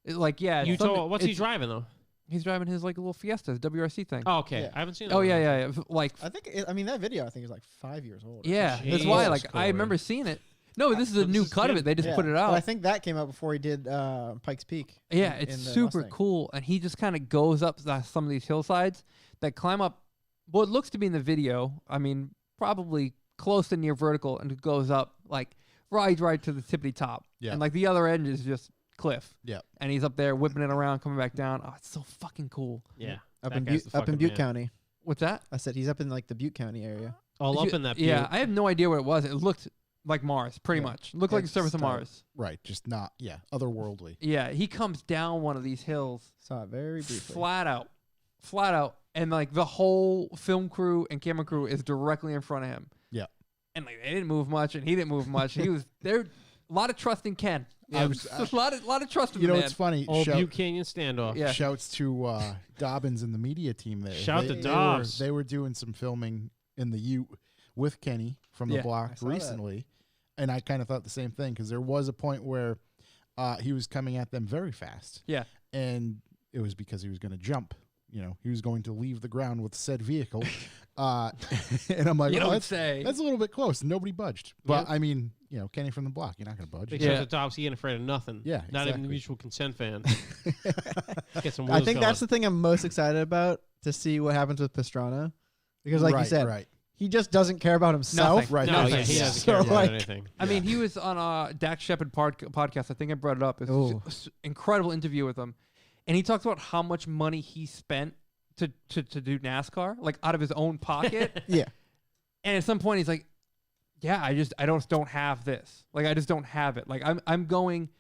Like it's Utah. What's he it's- driving though? He's driving his like little Fiesta, his WRC thing. Oh, okay. Yeah. I haven't seen that. Oh one. yeah. Like I think. I mean, that video I think is like 5 years old. or yeah, something. that's why. Jesus, Like I Corey. remember seeing it. No, this is a This new is cut of good. it. They just Yeah. put it But I out. think that came out before he did Pikes Peak. Yeah, in it's the super Mustang. cool, and he just kind of goes up some of these hillsides that climb up. Well, it looks to be in the video. I mean, probably close to near vertical, and it goes up like right to the tippity top. Yeah. And like the other end is just cliff. Yeah. And he's up there whipping it around, coming back down. Oh, it's so fucking cool. Yeah. Up That in guy's Butte, the up in fucking Butte man. County. What's that? I said he's up in like the Butte County area. All up in that. Yeah, butte. I have no idea what it was. It looked like Mars, pretty Yeah. much. It looked Yeah, like the surface of it's tight. Mars. Right. Just not. Yeah. Otherworldly. Yeah, he comes down one of these hills Saw it very briefly. flat out, and like the whole film crew and camera crew is directly in front of him. Yeah. And like they didn't move much, and he didn't move much. He was there. A lot of trust in Ken. I Yeah, was- a lot of trust in You the know, man. it's funny. Old Butte Canyon standoff. Yeah. Shouts to Dobbins and the media team there. Shout to They Dobbs. They were doing some filming in the Ute with Kenny from the Yeah, I block saw that. recently, and I kind of thought the same thing because there was a point where he was coming at them very fast. Yeah. And it was because he was going to jump. You know, he was going to leave the ground with said vehicle. And I'm like, You oh, don't say. that's a little bit close. Nobody budged. But Yep. I mean, you know, Kenny from the block, you're not going to budge. Big Yeah. shout out to Dobbs. He ain't afraid of nothing. Yeah, Not even a exactly. mutual consent fan. Get some I wheels think going. that's the thing I'm most excited about to see what happens with Pastrana, because like right, you said, right. he just doesn't care about himself. Nothing. Right. No, nothing. yeah, he Yeah. doesn't So, care about like- anything. I mean, he was on a Dak Shepard podcast. I think I brought it up. It's Ooh. incredible interview with him, and he talks about how much money he spent to do NASCAR, like out of his own pocket. Yeah. And at some point, he's like, "Yeah, I just don't have this. Like, I just don't have it. Like, I'm going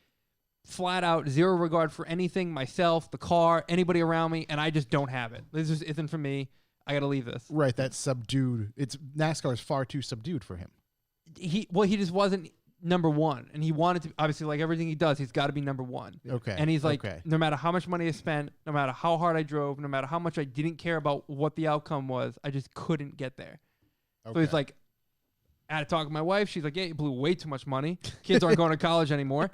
flat out, zero regard for anything, myself, the car, anybody around me, and I just don't have it. This just isn't for me. I got to leave this." Right, that's subdued. It's NASCAR is far too subdued for him. He just wasn't number one, and he wanted to. Obviously, like everything he does, he's got to be number one. Okay. And he's like, okay. no matter how much money I spent, no matter how hard I drove, no matter how much I didn't care about what the outcome was, I just couldn't get there. So he's Okay. like, I had to talk to my wife. She's like, "Yeah, you blew way too much money. Kids aren't going to college anymore."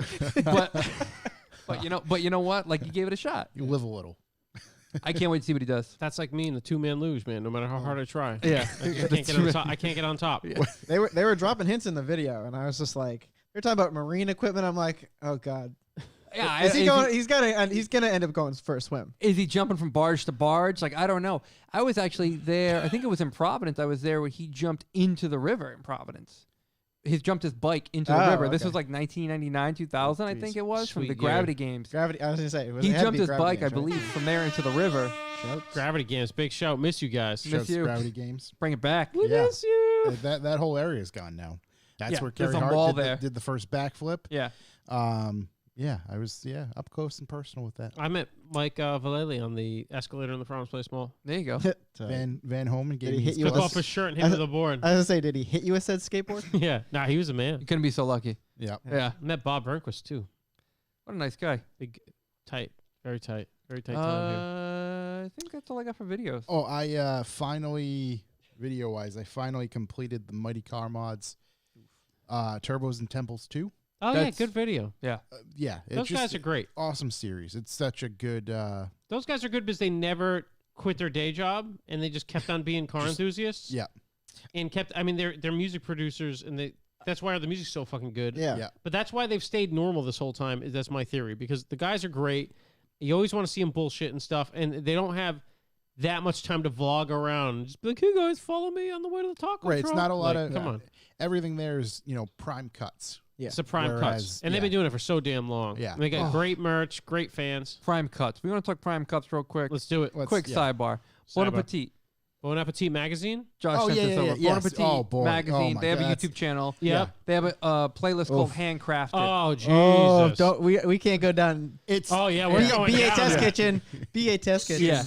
But you know what? Like, you gave it a shot. You live a little. I can't wait to see what he does. That's like me in the two-man luge, man. No matter how hard I try. Yeah. I can't get on top. They were dropping hints in the video, and I was just like, they're talking about marine equipment. I'm like, oh god. Yeah. Is he going? He's gonna end up going for a swim. Is he jumping from barge to barge? Like, I don't know. I was actually there. I think it was in Providence. I was there when he jumped into the river in Providence. He jumped his bike into the Oh, river. This okay. was like 1999, 2000, I Jeez. think it was, from Sweet the year. Gravity Games. Gravity. I was gonna say it was, He it had to jumped be his Gravity bike, I Games, right? believe, from there into the river. Shouts. Gravity games, big shout. Miss you guys. Miss Shows you. Gravity Games. Bring it back. We Yeah. miss you. That whole area is gone now. That's Yeah, where there's Kerry a wall Hart there. did the first backflip. Yeah. Yeah, I was up close and personal with that. I met Mike Vallely on the escalator in the Farms Place Mall. There you go. Van Homan gave Did he me hit his you Took with off a- his shirt and hit him to the board. I was gonna say, did he hit you with said skateboard? Yeah. Nah, he was a man. You couldn't be so lucky. Yeah. Yeah. Met Bob Burnquist too. What a nice guy. Big, tight, very tight time here. I think that's all I got for videos. Oh, I finally, video-wise, I finally completed the Mighty Car Mods, Turbos and Temples 2. Oh yeah, that's- good video. Yeah. Yeah. Those guys are great. awesome series. It's such a good... Those guys are good because they never quit their day job and they just kept on being car enthusiasts. yeah. And kept. I mean, they're music producers and that's why the music's so fucking good. Yeah. Yeah. But that's why they've stayed normal this whole time. That's my theory because the guys are great. You always want to see them bullshit and stuff, and they don't have that much time to vlog around and just be like, "Hey guys, follow me on the way to the taco Right. It's truck." not a lot Like, of... come on. Everything there is, prime cuts. Yeah. It's the prime Whereas, cuts, and they've been doing it for so damn long. Yeah. And they got Oh. great merch, great fans. Prime cuts. We want to talk prime cuts real quick. Let's do it. Quick sidebar. Bon Sidebar. Appetit. Bon Appetit magazine. Josh Oh, sent yeah, this yeah, over. yeah, Bon yes. Appetit Oh, boy. magazine. Oh, my they have a God. YouTube channel. Yeah. They have a playlist called Oof. Handcrafted. Oh Jesus. Oh, don't we can't go down. It's... Oh yeah, we're going BA down. Test Kitchen. BA Test Kitchen. Yeah.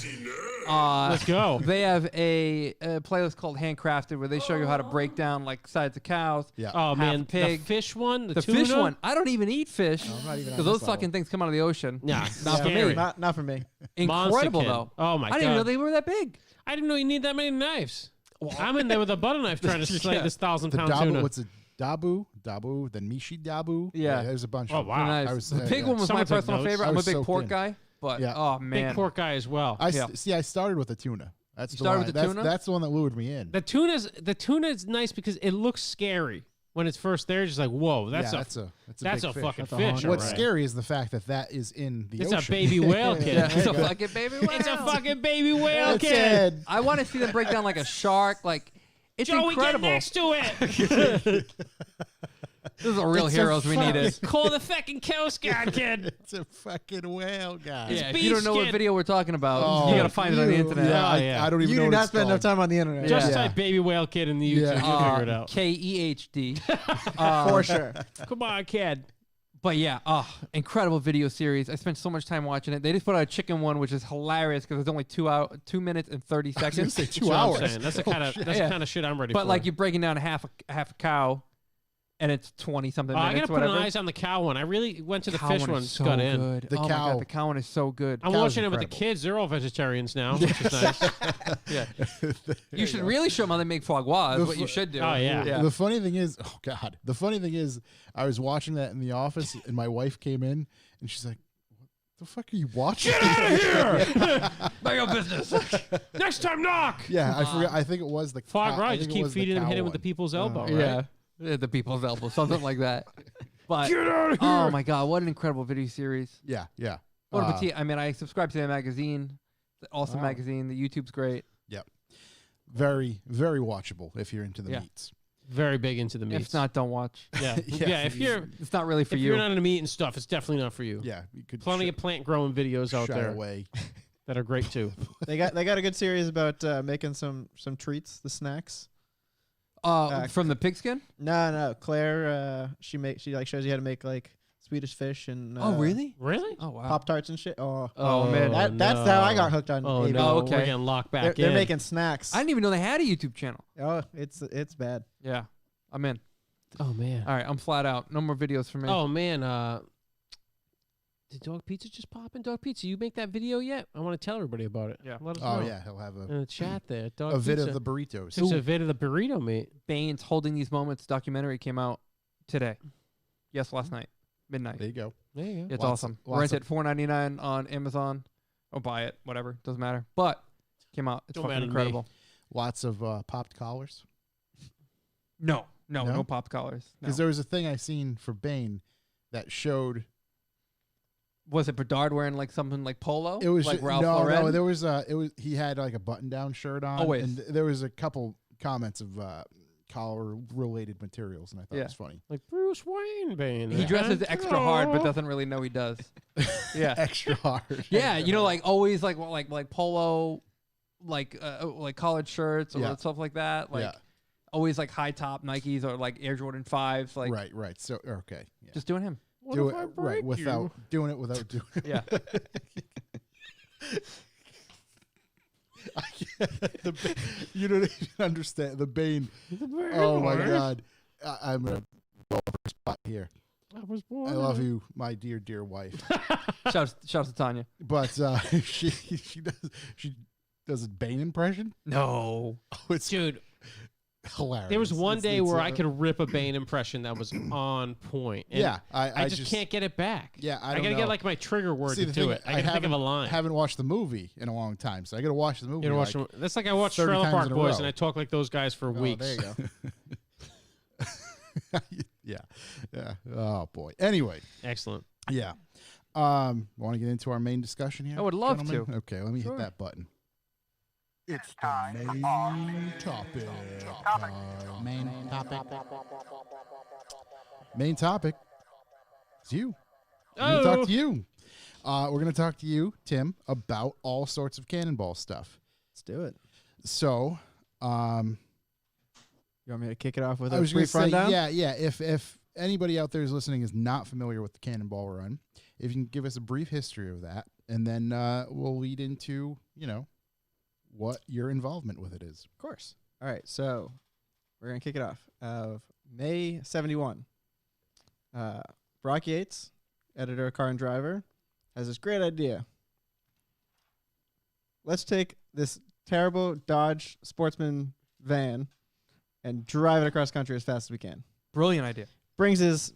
Let's go. They have a playlist called Handcrafted where they show you how to break down like sides of cows. Yeah. Oh half man, pig. the fish one, The tuna? fish one. I don't even eat fish I'm not even on because those this fucking level. things come out of the ocean. Yeah, Not for scary. me. Not for me. Incredible Monster though. kid. Oh my I didn't even know God. they were that big. I didn't know you need that many knives. I'm in there with a butter knife trying to slay Yeah. this 1,000 The pound dabu, tuna. what's it? Dabu, then Mishi Dabu. Yeah. There's a bunch Oh, of them. wow. Nice. I was- the pig yeah. one was Someone my took personal notes. favorite. I I'm a was big soaked pork in. guy, but Yeah. oh man, Big pork guy as well. I Yeah. see. I started with the tuna. That's You the started one. with the that's, tuna? That's the one that lured me in. The tuna is nice because it looks scary when it's first there. Just like, whoa, that's yeah, a that's a that's big a fish. fucking That's a fish. honker. What's alright. scary is the fact that that is in the It's ocean. a baby whale kid. yeah, it's a fucking baby whale. It's a fucking baby whale That's kid. it. I want to see them break down like a shark. Like it's Joey, incredible. get next to it. These are real It's a heroes we needed. Call the fucking Coast Guard, kid. It's a fucking whale, guy. Yeah, if beast you don't know what kid. video we're talking about, Oh, you gotta find it on the you- internet. Yeah, Oh, yeah. I don't even You know do what not it's spend enough called. time on the internet. Just Yeah. type baby whale kid in the YouTube. Yeah. You'll figure it out. KEHD. For sure. Come on, kid. But yeah, incredible video series. I spent so much time watching it. They just put out a chicken one, which is hilarious because it's only 2 minutes and 30 I was gonna seconds. say That's 2 what I'm hours. saying. That's the kind of Yeah. shit I'm ready But for. like you're breaking down a half a cow, and it's 20 something I minutes. gotta put whatever. eyes on the cow one. I really went to the Cow fish one one. is so Got in. good. The oh my cow- god, the cow one is so good. I'm Cow's watching it with the incredible. kids. They're all vegetarians now, which is nice. Yeah, you should really show them how they make foie gras. The Is what you fu- should do. Oh, yeah. The funny thing is, oh god, the funny thing is, I was watching that in the office, and my wife came in, and she's like, "What the fuck are you watching?" Get out of here! Mind your business. Next time, knock. Yeah, I forgot. I think it was the Foie cow- gras. I Just think it keep was the feeding him, cow hit him with the one. people's elbow. Right? Yeah, the people's elbow, something like that. But Get out of here! oh my god, what an incredible video series! Yeah, yeah. What a petite. I mean, I subscribe to their magazine. It's an awesome Wow. magazine. The YouTube's great. Very, very watchable if you're into the Yeah. meats. Very big into the meats. If not, don't watch. yeah, Yeah. yeah. If you're It's not really for if you. you're not into meat and stuff, it's definitely not for you. Yeah, you could Plenty of plant growing videos out shy there away. that are great too. They got a good series about making some treats, the snacks. From the pigskin? No, Claire. She like shows you how to make like Swedish fish and Oh, really? Really? Oh, wow. Pop Tarts and shit. Oh, Oh, man. that's how I got hooked on. Oh AB. no! okay. We're getting locked back They're in. making snacks. I didn't even know they had a YouTube channel. Oh, it's bad. Yeah, I'm in. Oh man. All right, I'm flat out. No more videos for me. Oh man. Did Dog Pizza just pop in? Dog Pizza, you make that video yet? I want to tell everybody about it. Yeah. Let us Oh know. yeah, he'll have In the chat there. Dog a vid Pizza. of the burritos. It's a vid of the burrito meat. Bane's Holding These Moments documentary came out today. Yes, last night, midnight. There you go. There you go. It's Lots awesome. of- lots Rent of- it $4.99 on Amazon. Or buy it, whatever. Doesn't matter. But came out. It's Don't fucking matter to me. incredible. Lots of popped collars. No, No? no pop collars. No. Because there was a thing I seen for Bane that showed Was it Bedard wearing like something like polo? it was like Ralph no, Lauren. there was he had like a button down shirt on. Always. And there was a couple comments of collar related materials, and I thought Yeah. it was funny. Like Bruce Wayne Bane. He dresses extra hard, but doesn't really know he does. Yeah, Extra hard. yeah. You know, like always, like polo, like collared shirts or Yeah. stuff like that. Like Yeah. always like high top Nikes or like Air Jordan 5s. Like right. So okay. Yeah. just doing him. Do it right without doing it without doing it. Yeah. I can't, you don't even understand the Bane. Oh my God. I'm gonna go for a spot here. I was born. I love you, my dear wife. Shouts to Tanya. But she does a Bane impression. No. Oh, it's Dude, hilarious. there was one day where I could. could rip a Bane impression that was on point. And Yeah, I just can't get it back. Yeah, I I don't gotta know. get like my trigger word See, to the do thing, it. I gotta think of a line. Haven't watched the movie in a long time, so I gotta watch the movie. You know, watch like, that's like I watched 30 Trailer times Park in a Boys row. and I talk like those guys for oh, weeks. There you go. yeah. Oh boy. Anyway, Excellent. yeah. Want to get into our main discussion here? I would love gentlemen? to. Okay, let me Sure. hit that button. It's the main topic. Main topic. Main topic. It's you. We're going to talk to you. We're going to talk to you, Tim, about all sorts of Cannonball stuff. Let's do it. So, You want me to kick it off with I a was going brief to say, rundown? yeah. If anybody out there is listening is not familiar with the Cannonball Run, if you can give us a brief history of that, and then we'll lead into, what your involvement with it is. Of course. All right, so we're going to kick it off. May 71. Brock Yates, editor of Car and Driver, has this great idea. Let's take this terrible Dodge Sportsman van and drive it across country as fast as we can. Brilliant idea. Brings his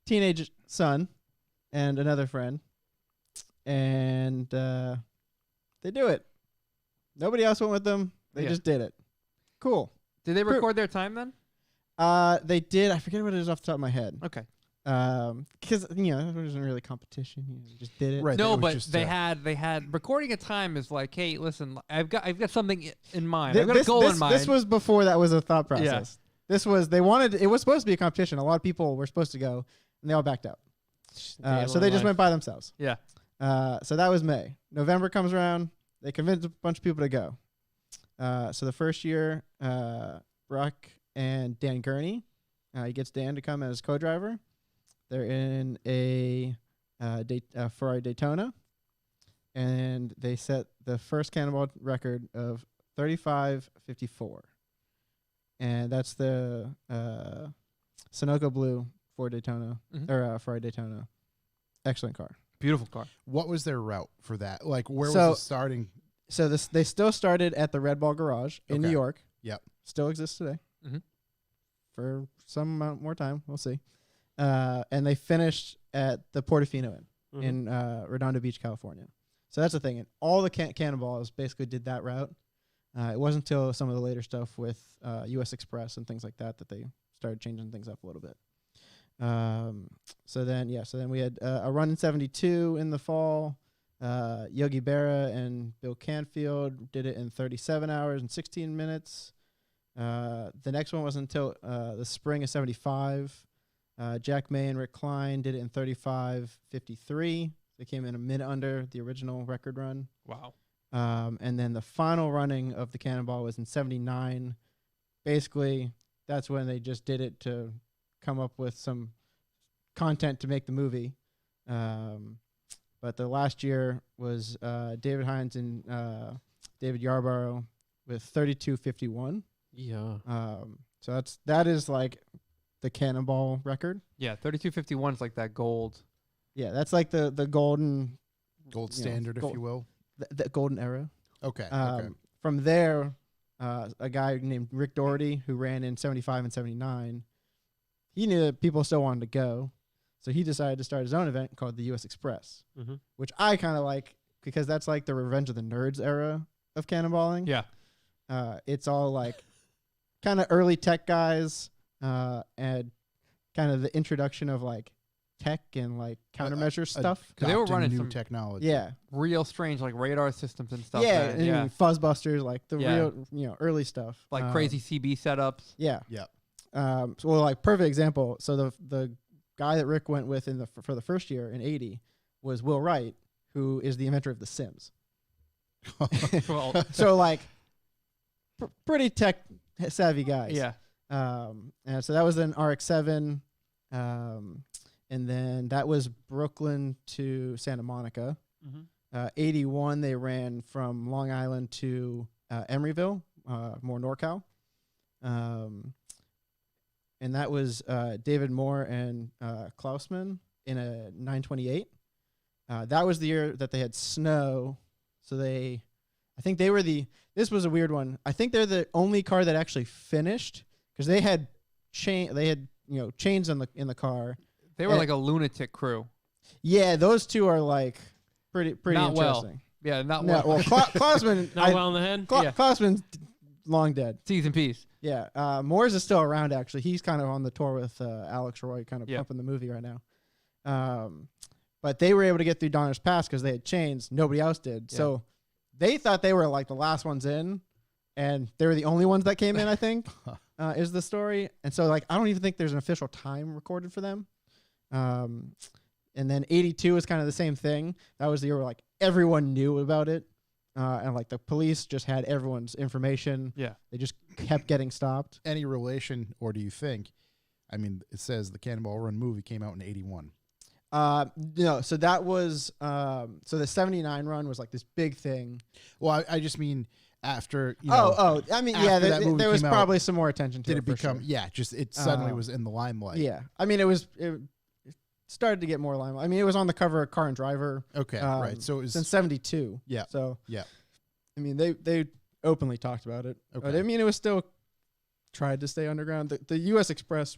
teenage son and another friend, and they do it. Nobody else went with them. They just did it. Cool. Did they record their time then? They did. I forget what it is off the top of my head. Okay. Because there wasn't really competition. They just did it. Right. No, it was but just, they had recording a time is like, hey, listen, I've got something in mind. I've got a goal in mind. This was before that was a thought process. This was it was supposed to be a competition. A lot of people were supposed to go, and they all backed out. So they just went by themselves. Yeah. So that was May. November comes around. They convinced a bunch of people to go. So the first year, Brock and Dan Gurney, he gets Dan to come as co-driver. They're in a Ferrari Daytona, and they set the first Cannonball record of 35:54, and that's the Sunoco Blue Ford Daytona or Ferrari Daytona. Excellent car. Beautiful car. What was their route for that? Like, where was So- the starting? So they still started at the Red Ball Garage in New Okay. York. Yep. Still exists today. Mhm. For some amount more time. We'll see. And they finished at the Portofino Inn in Redondo Beach, California. So that's the thing. And all the Cannonballs basically did that route. It wasn't until some of the later stuff with U.S. Express and things like that that they started changing things up a little bit. So then we had a run in 72 in the fall. Yogi Berra and Bill Canfield did it in 37 hours and 16 minutes. The next one wasn't until the spring of 75. Jack May and Rick Klein did it in 35:53. They came in a minute under the original record run. Wow. And then the final running of the Cannonball was in 79. Basically, that's when they just did it to come up with some content to make the movie. But the last year was David Hines and David Yarborough with 32:51. Yeah. So that is like the Cannonball record. Yeah, 32:51 is like that gold. Yeah, that's like the golden Gold you know, standard, if gold- you will. the golden era. Okay. From there, a guy named Rick Doherty, who ran in 75 and 79, he knew that people still wanted to go. So he decided to start his own event called the U.S. Express, which I kind of like because that's like the Revenge of the Nerds era of cannonballing. Yeah. It's all like kind of early tech guys and kind of the introduction of like tech and like countermeasure stuff. They were Adopting running new some technology. Yeah. real strange like radar systems and stuff. Yeah. that- And yeah. Fuzzbusters, like the Yeah. real, early stuff. Like crazy CB setups. Yeah. Yeah. So like perfect example. So the guy that Rick went with for the first year in 80 was Will Wright, who is the inventor of The Sims. Well, So like pretty tech savvy guys. yeah. And so that was an RX-7, and then that was Brooklyn to Santa Monica. 81 they ran from Long Island to Emeryville, more NorCal. And that was David Moore and Klausman in a 928. That was the year that they had snow. So I think they were this was a weird one. I think they're the only car that actually finished because they had chains in the car. They were like a lunatic crew. Yeah, those two are like pretty Not well. interesting. Yeah, not No, well. well, Klausman, Not well in the head? Yeah. Klausman's long dead. T's and P's. Yeah, Moore's is still around actually. He's kind of on the tour with Alex Roy, kind of Yeah. pumping the movie right now. But they were able to get through Donner's Pass because they had chains. Nobody else did. Yeah. So they thought they were like the last ones in, and they were the only ones that came in, I think, is the story. And so like I don't even think there's an official time recorded for them. And then 82 is kind of the same thing. That was the year where like everyone knew about it. And like the police just had everyone's information. Yeah. They just kept getting stopped. Any relation, or do you think? I mean, it says the Cannonball Run movie came out in 81. No, so that was so the 79 run was like this big thing. Well, I just mean after. I mean, yeah, after that movie there was came out, probably some more attention to did it. it become? For sure. Yeah, just it suddenly was in the limelight. Yeah, I mean, it started to get more limelight. I mean, it was on the cover of Car and Driver. Okay, right. So it was since '72. Yeah. So yeah. I mean, they openly talked about it. Okay. But I mean, it was still tried to stay underground. The U.S. Express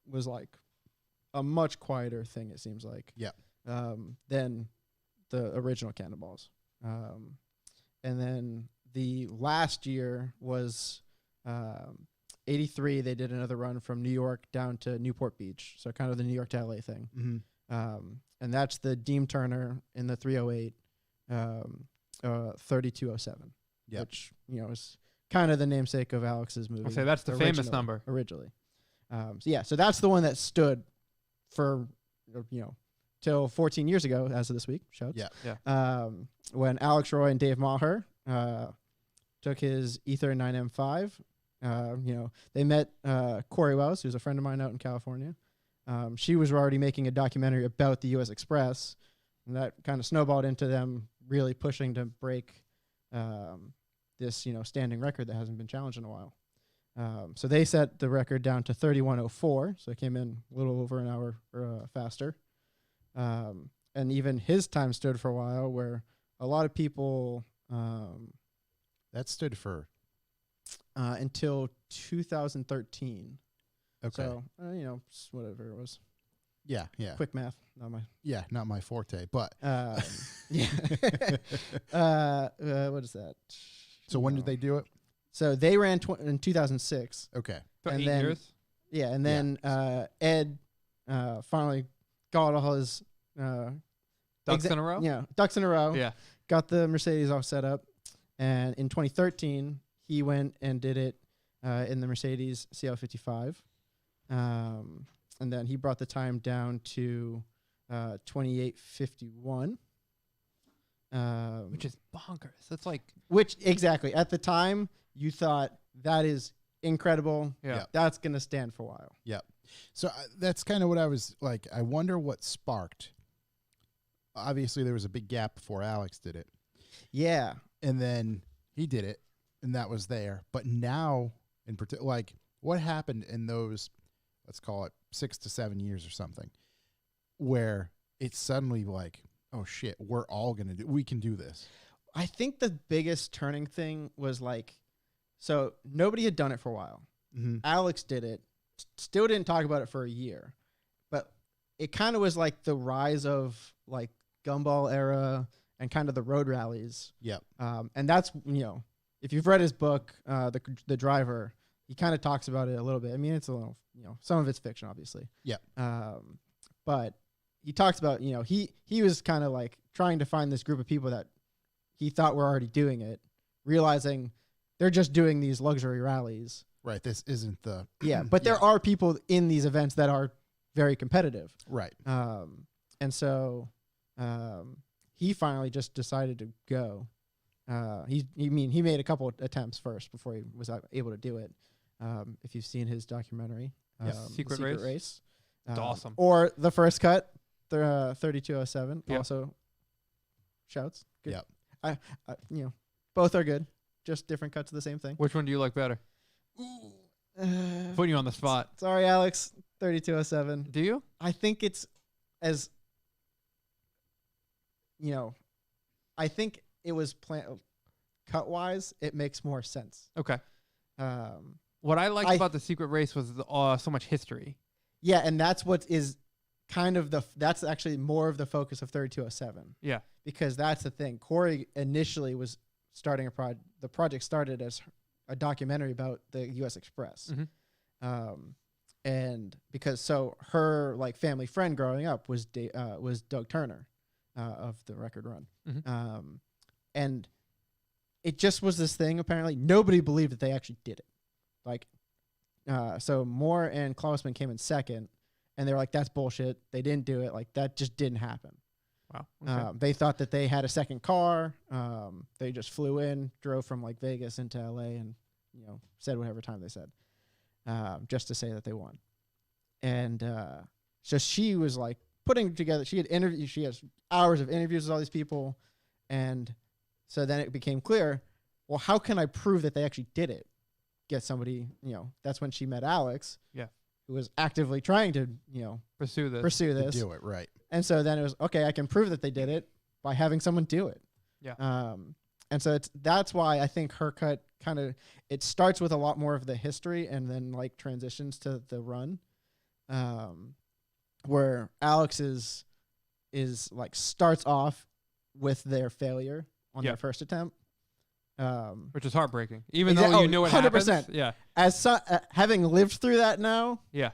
was like a much quieter thing. It seems like. Yeah. Than the original Cannonballs. And then the last year was 83. They did another run from New York down to Newport Beach. So kind of the New York to LA thing. Mm-hmm. And that's the Deem Turner in the 308, 3207, Yep. which, is kind of the namesake of Alex's movie. I'll say that's the famous number. Originally. So that's the one that stood for, till 14 years ago, as of this week. Shouts. Yeah. When Alex Roy and Dave Maher took his Ether 9M5, they met Corey Wells, who's a friend of mine out in California. She was already making a documentary about the U.S. Express, and that kind of snowballed into them really pushing to break this, standing record that hasn't been challenged in a while. So they set the record down to 31:04, so it came in a little over an hour faster. And even his time stood for a while, where a lot of people That stood for until 2013. okay. So whatever it was. Yeah. Quick math, not my. Yeah, not my forte, but Yeah. What is that? so when did they do it? So they ran in 2006. Okay. For And 8 then- years. Yeah, and then Ed finally got all his Ducks in a row. Yeah, ducks in a row. Yeah. Got the Mercedes all set up, and in 2013 he went and did it in the Mercedes CL55, and then he brought the time down to 28:51, Which is bonkers. That's like which exactly at the time you thought that is incredible. yeah. That's gonna stand for a while. So that's kind of what I was like. I wonder what sparked. Obviously, there was a big gap before Alex did it, Yeah. and then he did it, and that was there. But now, in particular, like what happened in those, let's call it 6 to 7 years or something, where it's suddenly like, oh shit, we can do this. I think the biggest turning thing was like, so nobody had done it for a while. Mm-hmm. Alex did it, still didn't talk about it for a year, but it kind of was like the rise of like Gumball era and kind of the road rallies. Yep. And that's, if you've read his book, the Driver, he kind of talks about it a little bit. I mean, it's a little, some of it's fiction, obviously. Yep. But he talks about, he was kind of like trying to find this group of people that he thought were already doing it, realizing they're just doing these luxury rallies. Right. This isn't the Yeah, but there are people in these events that are very competitive. right. And so he finally just decided to go. He made a couple attempts first before he was able to do it. If you've seen his documentary, Secret Race. It's awesome. Or the first cut, 3207, Yep. also shouts. Good. Yep. I both are good, just different cuts of the same thing. Which one do you like better? Putting you on the spot. Sorry, Alex. 3207. Do you? I think it's as I think it was cut wise. It makes more sense. Okay. Um, What I liked about the Secret Race was so much history. yeah, and that's what is kind of that's actually more of the focus of 3207. Yeah. Because that's the thing. Corey initially was starting the project started as a documentary about the U.S. Express. Mhm. And because her like family friend growing up was Doug Turner of the Record Run. Mhm. And it just was this thing. Apparently nobody believed that they actually did it. Like, so Moore and Klausman came in second, and they were like, that's bullshit. They didn't do it. Like, that just didn't happen. Wow. Okay. They thought that they had a second car. They just flew in, drove from like Vegas into LA, and said whatever time they said, just to say that they won. And so she was like putting together. She has hours of interviews with all these people, and so then it became clear. Well, how can I prove that they actually did it? Get somebody, that's when she met Alex. Yeah. Who was actively trying to, Pursue this. To do it right. And so then it was, okay, I can prove that they did it by having someone do it. Yeah. And so that's why I think her cut it starts with a lot more of the history and then like transitions to the run. Where Alex is like starts off with their failure on their first attempt. Which is heartbreaking. Even though you knew it 100%. Happens. Yeah. As having lived through that now. Yeah.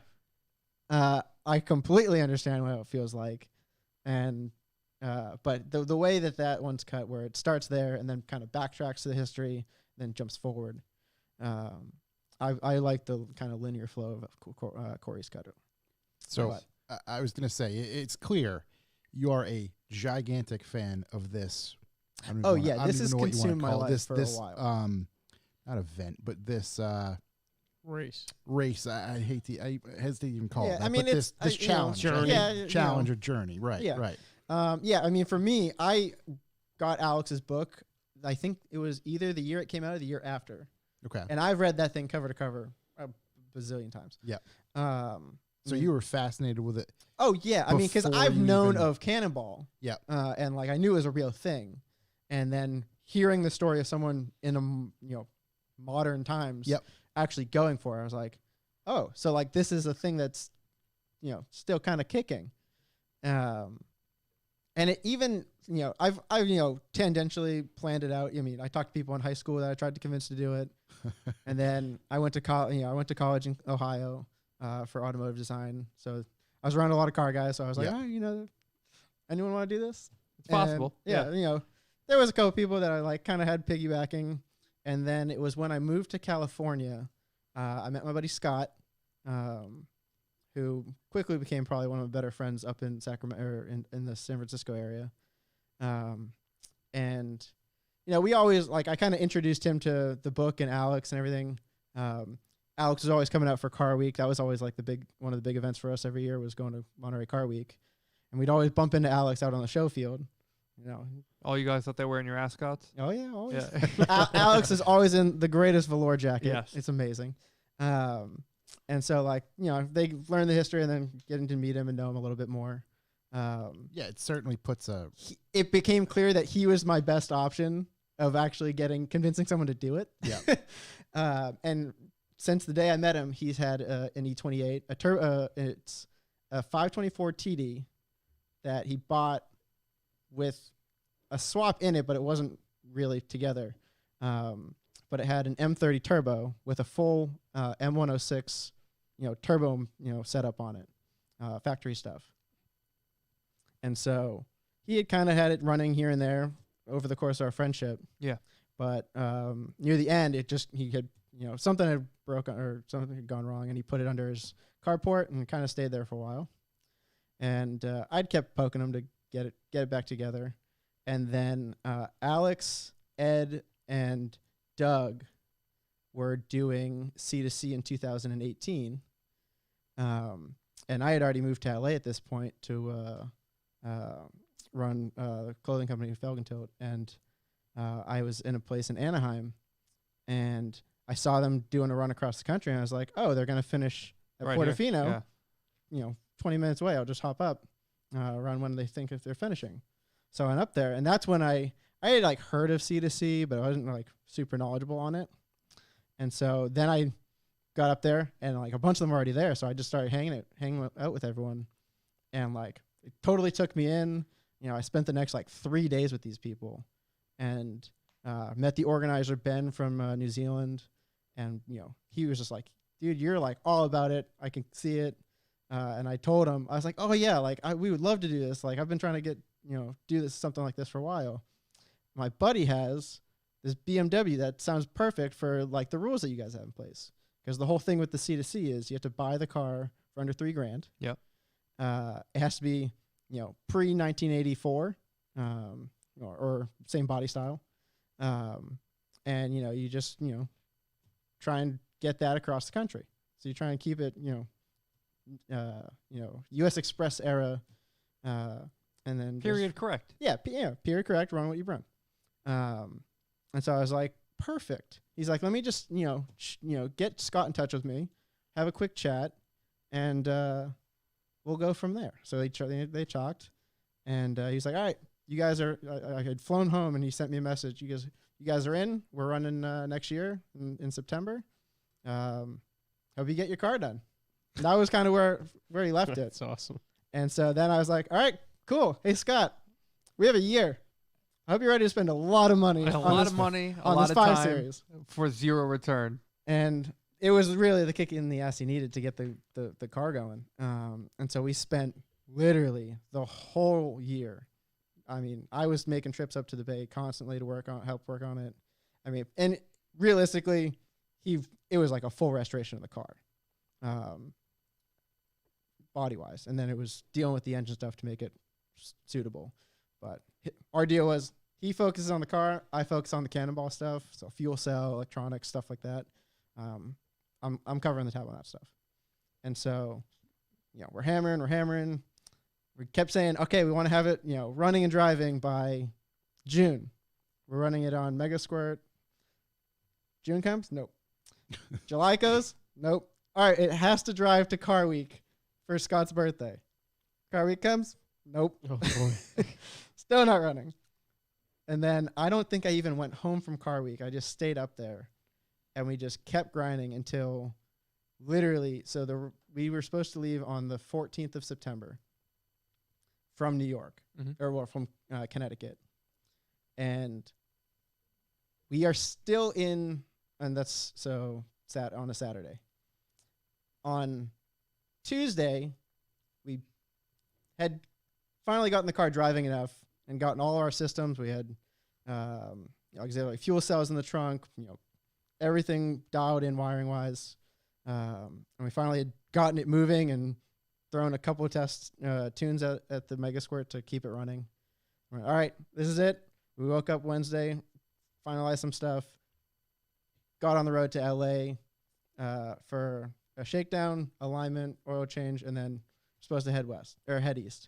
I completely understand what it feels like. And but the way that one's cut, where it starts there and then kind of backtracks to the history, then jumps forward. I like the kind of linear flow of Corey's cut. So I was going to say, it's clear you are a gigantic fan of this. This has consumed my life for a while. Not event, but this race. I hesitate to even call it that. I mean, but this challenge, journey. or journey, right? Yeah. Right. I mean, for me, I got Alex's book. I think it was either the year it came out or the year after. Okay. And I've read that thing cover to cover a bazillion times. Yeah. So you were fascinated with it. Oh yeah, I mean, because I've known of Cannonball. Yeah. And like I knew it was a real thing, and then hearing the story of someone in modern times, actually going for it, I was like, oh, so like this is a thing that's, still kind of kicking. And it even, I've tangentially planned it out. I mean, I talked to people in high school that I tried to convince to do it, and then I went to college. I went to college in Ohio for automotive design. So I was around a lot of car guys. So I was like, anyone want to do this? It's possible. Yeah, there was a couple people that I like kind of had piggybacking, and then it was when I moved to California, I met my buddy Scott, who quickly became probably one of my better friends up in Sacramento or in the San Francisco area. And we always I kind of introduced him to the book and Alex and everything. Alex was always coming out for Car Week. That was always like one of the big events for us every year was going to Monterey Car Week. And we'd always bump into Alex out on the show field. All you guys out there wearing your ascots? Oh yeah, always. Yeah. Alex is always in the greatest velour jacket. Yes. It's amazing. And so they learn the history and then getting to meet him and know him a little bit more. It certainly puts it became clear that he was my best option of actually convincing someone to do it. Yeah. And since the day I met him, he's had an E28, it's a 524 TD that he bought with a swap in it, but it wasn't really together. But it had an M30 turbo with a full M106, turbo, setup on it, factory stuff. And so he had kind of had it running here and there over the course of our friendship. Yeah. But near the end, he had, something had broken or something had gone wrong, and he put it under his carport and kind of stayed there for a while. And I'd kept poking him to get it back together. And then Alex, Ed, and Doug were doing C2C in 2018. And I had already moved to LA at this point to run a clothing company in Felgentilt. And I was in a place in Anaheim, and I saw them doing a run across the country, and I was like, oh, they're going to finish at Right Portofino, here. 20 minutes away. I'll just hop up around when they think if they're finishing. So I went up there, and that's when I had heard of C2C, but I wasn't super knowledgeable on it. And so then I got up there, and a bunch of them were already there. So I just started hanging out with everyone, and it totally took me in. I spent the next 3 days with these people, and met the organizer Ben from New Zealand, and he was just like, dude, you're all about it. I can see it. And I told him, I was like, oh yeah, we would love to do this. I've been trying to get do something like this for a while. My buddy has this BMW that sounds perfect for the rules that you guys have in place, because the whole thing with the C2C is you have to buy the car for under $3,000. Yep. It has to be pre 1984 or same body style, and you just try and get that across the country. So you try and keep it U.S. Express era And then Period. Correct. yeah, period correct, run what you brung. And so I was like, perfect. He's like, let me just, get Scott in touch with me, have a quick chat, and we'll go from there. So they talked, and he's like, all right, you guys are, I had flown home, and he sent me a message. You guys are in. We're running next year in September. Hope you get your car done. And that was kind of where he left it. That's awesome. And so then I was like, all right, cool. Hey, Scott, we have a year. I hope you're ready to spend a lot of money. A lot of money, a on lot this of 5 time series. for zero return. And it was really the kick in the ass he needed to get the car going. And so we spent literally the whole year. I mean, I was making trips up to the Bay constantly to help work on it. I mean, and realistically, it was like a full restoration of the car, body wise. And then it was dealing with the engine stuff to make it suitable. But our deal was he focuses on the car, I focus on the Cannonball stuff, so fuel cell, electronics, stuff like that. I'm covering the tab on that stuff. And so, we're hammering. We kept saying, okay, we want to have it, running and driving by June. We're running it on Mega Squirt. June comes? Nope. July goes? Nope. All right, it has to drive to Car Week for Scott's birthday. Car Week comes? Nope. Oh, boy. Still not running. And then I don't think I even went home from Car Week. I just stayed up there, and we just kept grinding until literally, we were supposed to leave on the 14th of September from New York, from Connecticut. And we are still in, and that's on a Saturday. On Tuesday, we had finally gotten the car driving enough and gotten all our systems. We had auxiliary fuel cells in the trunk, everything dialed in wiring wise. And we finally had gotten it moving and thrown a couple of test tunes at the Mega Squirt to keep it running. We're like, all right, this is it. We woke up Wednesday, finalized some stuff, got on the road to LA for a shakedown, alignment, oil change, and then supposed to head east.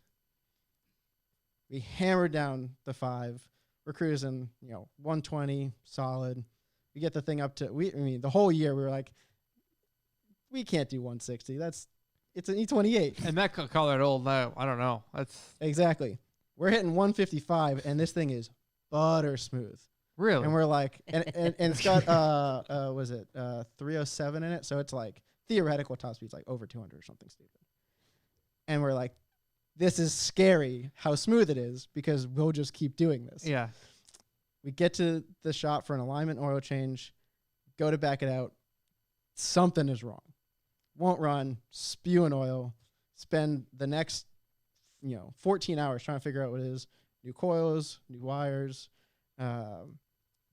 We hammered down the 5. We're cruising, 120 solid. We get the thing up to the whole year we were like, we can't do 160. It's an E28. And that could call it old now. I don't know. That's Exactly. We're hitting 155, and this thing is butter smooth. really. And we're like, and it's got was it 307 in it? So it's like theoretical top speed's like over 200 or something stupid. And we're like, this is scary how smooth it is because we'll just keep doing this. Yeah. We get to the shop for an alignment oil change, go to back it out. Something is wrong. Won't run, spewing oil, spend the next, 14 hours trying to figure out what it is. New coils, new wires. And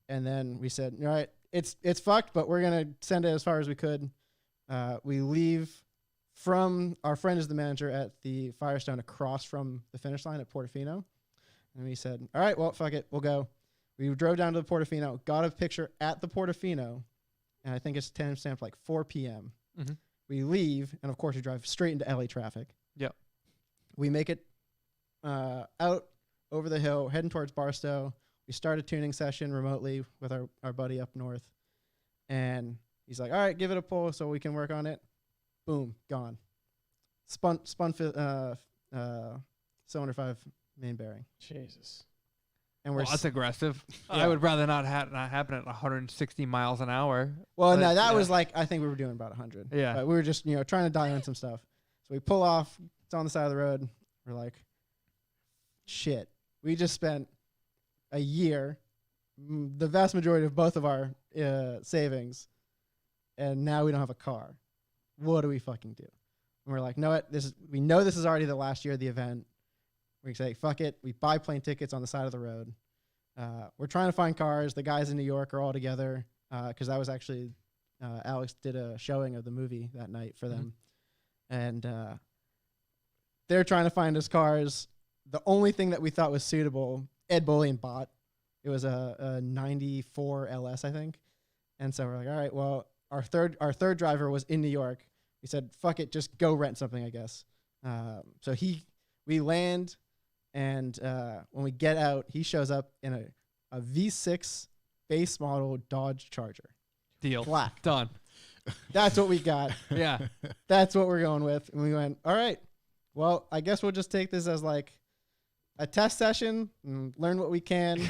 then we said, all right, it's fucked, but we're going to send it as far as we could. We leave from, our friend is the manager at the Firestone across from the finish line at Portofino. And we said, all right, well, fuck it, we'll go. We drove down to the Portofino, got a picture at the Portofino, and I think it's timestamped like 4 p.m. Mm-hmm. We leave, and of course we drive straight into LA traffic. Yep. We make it out over the hill, heading towards Barstow. We start a tuning session remotely with our buddy up north. And he's like, all right, give it a pull so we can work on it. Boom, gone. Spun cylinder 5 main bearing. Jesus. And we're That's aggressive. Yeah. I would rather not happen at 160 miles an hour. well, But, no, that yeah. was like, I think we were doing about 100. Yeah. But we were just, trying to dial in some stuff. So we pull off. It's on the side of the road. We're like, shit. We just spent a year, the vast majority of both of our savings, and now we don't have a car. What do we fucking do? And we're like, no, what? We know this is already the last year of the event. We say, fuck it. We buy plane tickets on the side of the road. We're trying to find cars. The guys in New York are all together because that was actually Alex did a showing of the movie that night for them. And they're trying to find us cars. The only thing that we thought was suitable, Ed Bullion bought. It was a 94 LS, I think. And so we're like, all right, well, our third driver was in New York. We said, fuck it, just go rent something, I guess. So we land, and when we get out, he shows up in a V6 base model Dodge Charger. Deal. Black. Done. That's what we got. Yeah. That's what we're going with. And we went, all right, well, I guess we'll just take this as like a test session and learn what we can.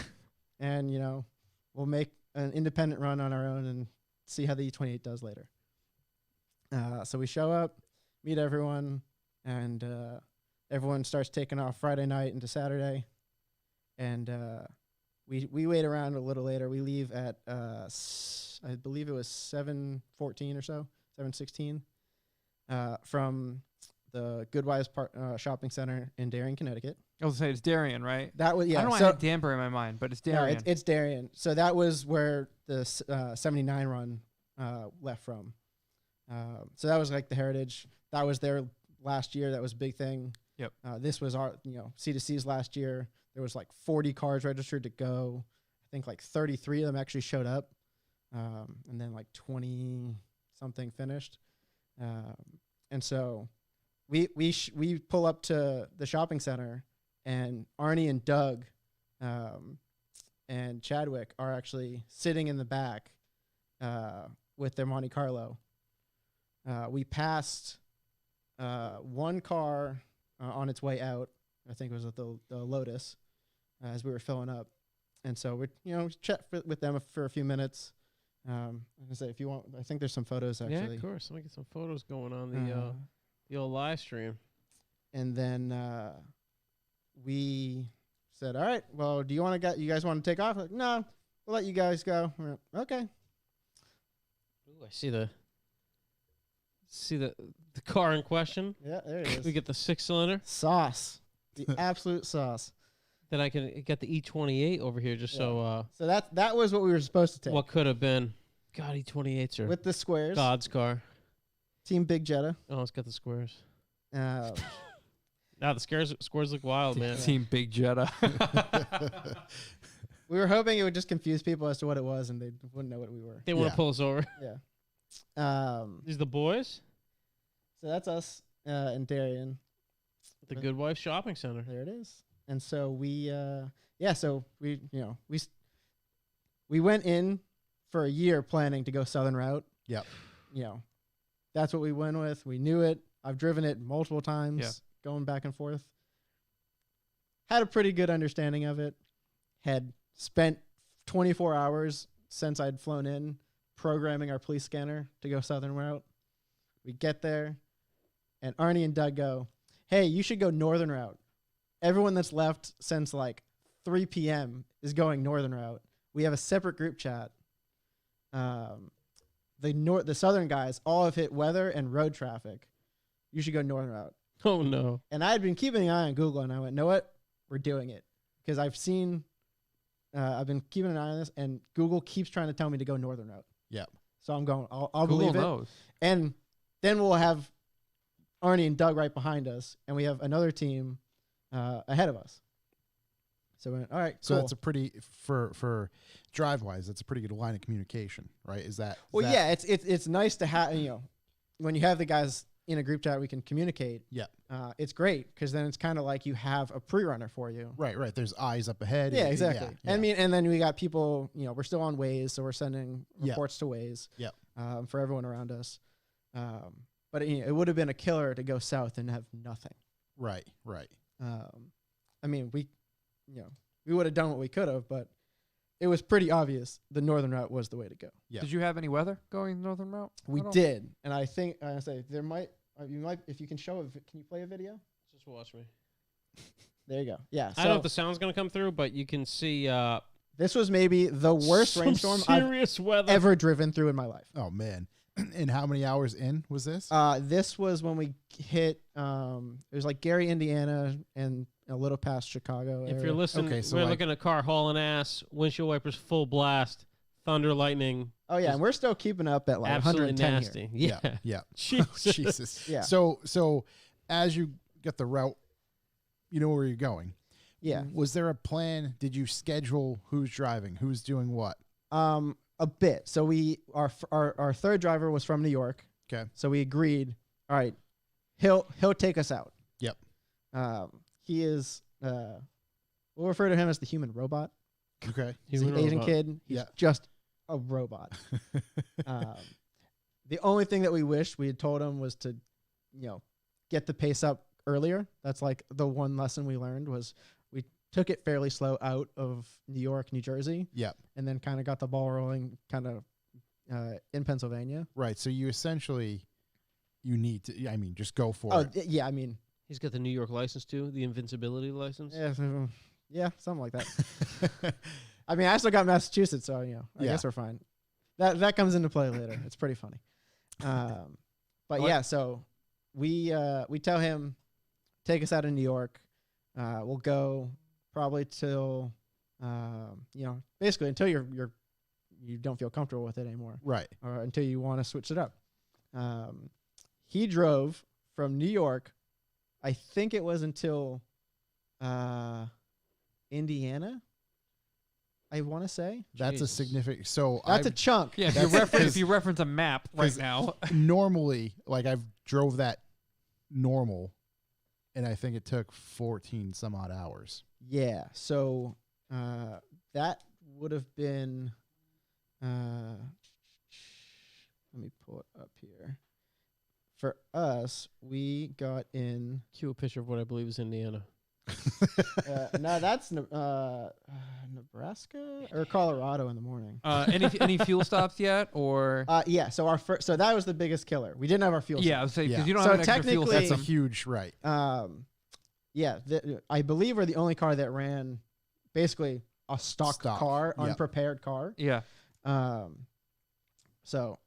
And, you know, we'll make an independent run on our own and see how the E28 does later. So we show up, meet everyone, and everyone starts taking off Friday night into Saturday. And we wait around a little later. We leave at, I believe it was 7:14 or so, 7:16, from the Goodwives Shopping Center in Darien, Connecticut. I was going to say, it's Darien, right? That was, yeah. I don't know why I had Danbury in my mind, but it's Darien. No, it's Darien. So that was where the 79 run left from. So that was like the Heritage. That was their last year. That was a big thing. Yep. This was our, C2C's last year. There was like 40 cars registered to go. I think like 33 of them actually showed up. And then like 20 something finished. And so we pull up to the shopping center, and Arnie and Doug and Chadwick are actually sitting in the back with their Monte Carlo. We passed one car on its way out. I think it was the Lotus as we were filling up. And so we chat with them for a few minutes. I'm gonna say, if you want, I think there's some photos actually. Yeah, of course. Let me get some photos going on the old live stream. And then we said, all right, well, do you guys want to take off? Like, no, we'll let you guys go. We're like, okay. Ooh, I see the car in question. Yeah, there it is. We get the 6-cylinder. Sauce. The absolute sauce. Then I can get the E28 over here just so So that was what we were supposed to take. what could have been. God, E28s are With the squares. God's car. Team Big Jetta. Oh, it's got the squares. Uh, Now the squares look wild, man. Team Big Jetta. we were hoping it would just confuse people as to what it was, and they wouldn't know what we were. They want to pull us over. Yeah. These the boys? So that's us in Darien. The Good Wife Shopping Center. There it is. And so we went in for a year planning to go Southern Route. Yep. That's what we went with. We knew it. I've driven it multiple times, going back and forth. Had a pretty good understanding of it. Had spent 24 hours since I'd flown in programming our police scanner to go Southern Route. We get there, and Arnie and Doug go, hey, you should go Northern Route. Everyone that's left since like 3 p.m. is going Northern Route. We have a separate group chat. The Southern guys all have hit weather and road traffic. You should go Northern Route. Oh, no. And I had been keeping an eye on Google, and I went, know what? We're doing it. Because I've been keeping an eye on this, and Google keeps trying to tell me to go Northern Route. Yep. So I'm going, I'll Google believe it. knows. And then we'll have Arnie and Doug right behind us, and we have another team ahead of us. So we went, all right, So cool. that's a pretty for drive wise. That's a pretty good line of communication, right? Is that Yeah, it's nice to have when you have the guys in a group chat, we can communicate. Yeah. It's great because then it's kind of like you have a pre-runner for you. Right. There's eyes up ahead. Yeah, exactly. Yeah. I mean, and then we got people. We're still on Waze, so we're sending reports to Waze. Yep. For everyone around us. But it would have been a killer to go south and have nothing. Right. I mean, we would have done what we could have, but it was pretty obvious the Northern Route was the way to go. Yeah. Did you have any weather going Northern Route? We did, and I think I say there might if you can show can you play a video? Just watch me. There you go. Yeah. I don't know if the sound's going to come through, but you can see this was maybe the worst some rainstorm serious weather. I've ever driven through in my life. Oh man. And how many hours in was this? This was when we hit. It was like Gary, Indiana, and a little past Chicago. If area. you're listening, Okay, so we're like- looking at a car hauling ass, windshield wipers full blast, thunder, lightning. Oh yeah, and we're still keeping up at like Absolutely 110 nasty. here. Yeah. Yeah. Jesus. Jesus. Yeah. So as you get the route, you know where you're going. Yeah. Was there a plan? Did you schedule who's driving, who's doing what? A bit. So our third driver was from New York. Okay. So we agreed. All right, he'll take us out. Yep. he is. We'll refer to him as the human robot. Okay. He's an Human Asian robot. kid. He's Yeah. just a robot. The only thing that we wished we had told him was to, get the pace up earlier. That's like the one lesson we learned was we took it fairly slow out of New York, New Jersey, Yep. and then kind of got the ball rolling in Pennsylvania. Right. So you essentially, you need to, just go for Oh, it. yeah, I mean, He's got the New York license too, the invincibility license. yeah, something like that. I mean, I still got Massachusetts, so, I Yeah. guess we're fine. That comes into play later. It's pretty funny. But yeah, so we tell him, take us out of New York. We'll go probably till, basically until you don't feel comfortable with it anymore, Right. or until you want to switch it up. He drove from New York. I think it was until Indiana. I want to say That's a Jesus. significant. So that's a chunk. Yeah, That's if you reference a map right 'cause now. normally, like I've drove that normal, and I think it took 14 some odd hours. Yeah. So that would have been. Let me pull it up here. For us, we got in. Cue a picture of what I believe is Indiana. No, that's Nebraska or Colorado in the morning. Any fuel stops yet, or Yeah. So so that was the biggest killer. We didn't have our fuel. yeah, I was saying Yeah. because you don't So have an extra fuel technically- That's a system. huge right. Yeah, I believe we're the only car that ran basically a stock car, Yep. unprepared car. Yeah, So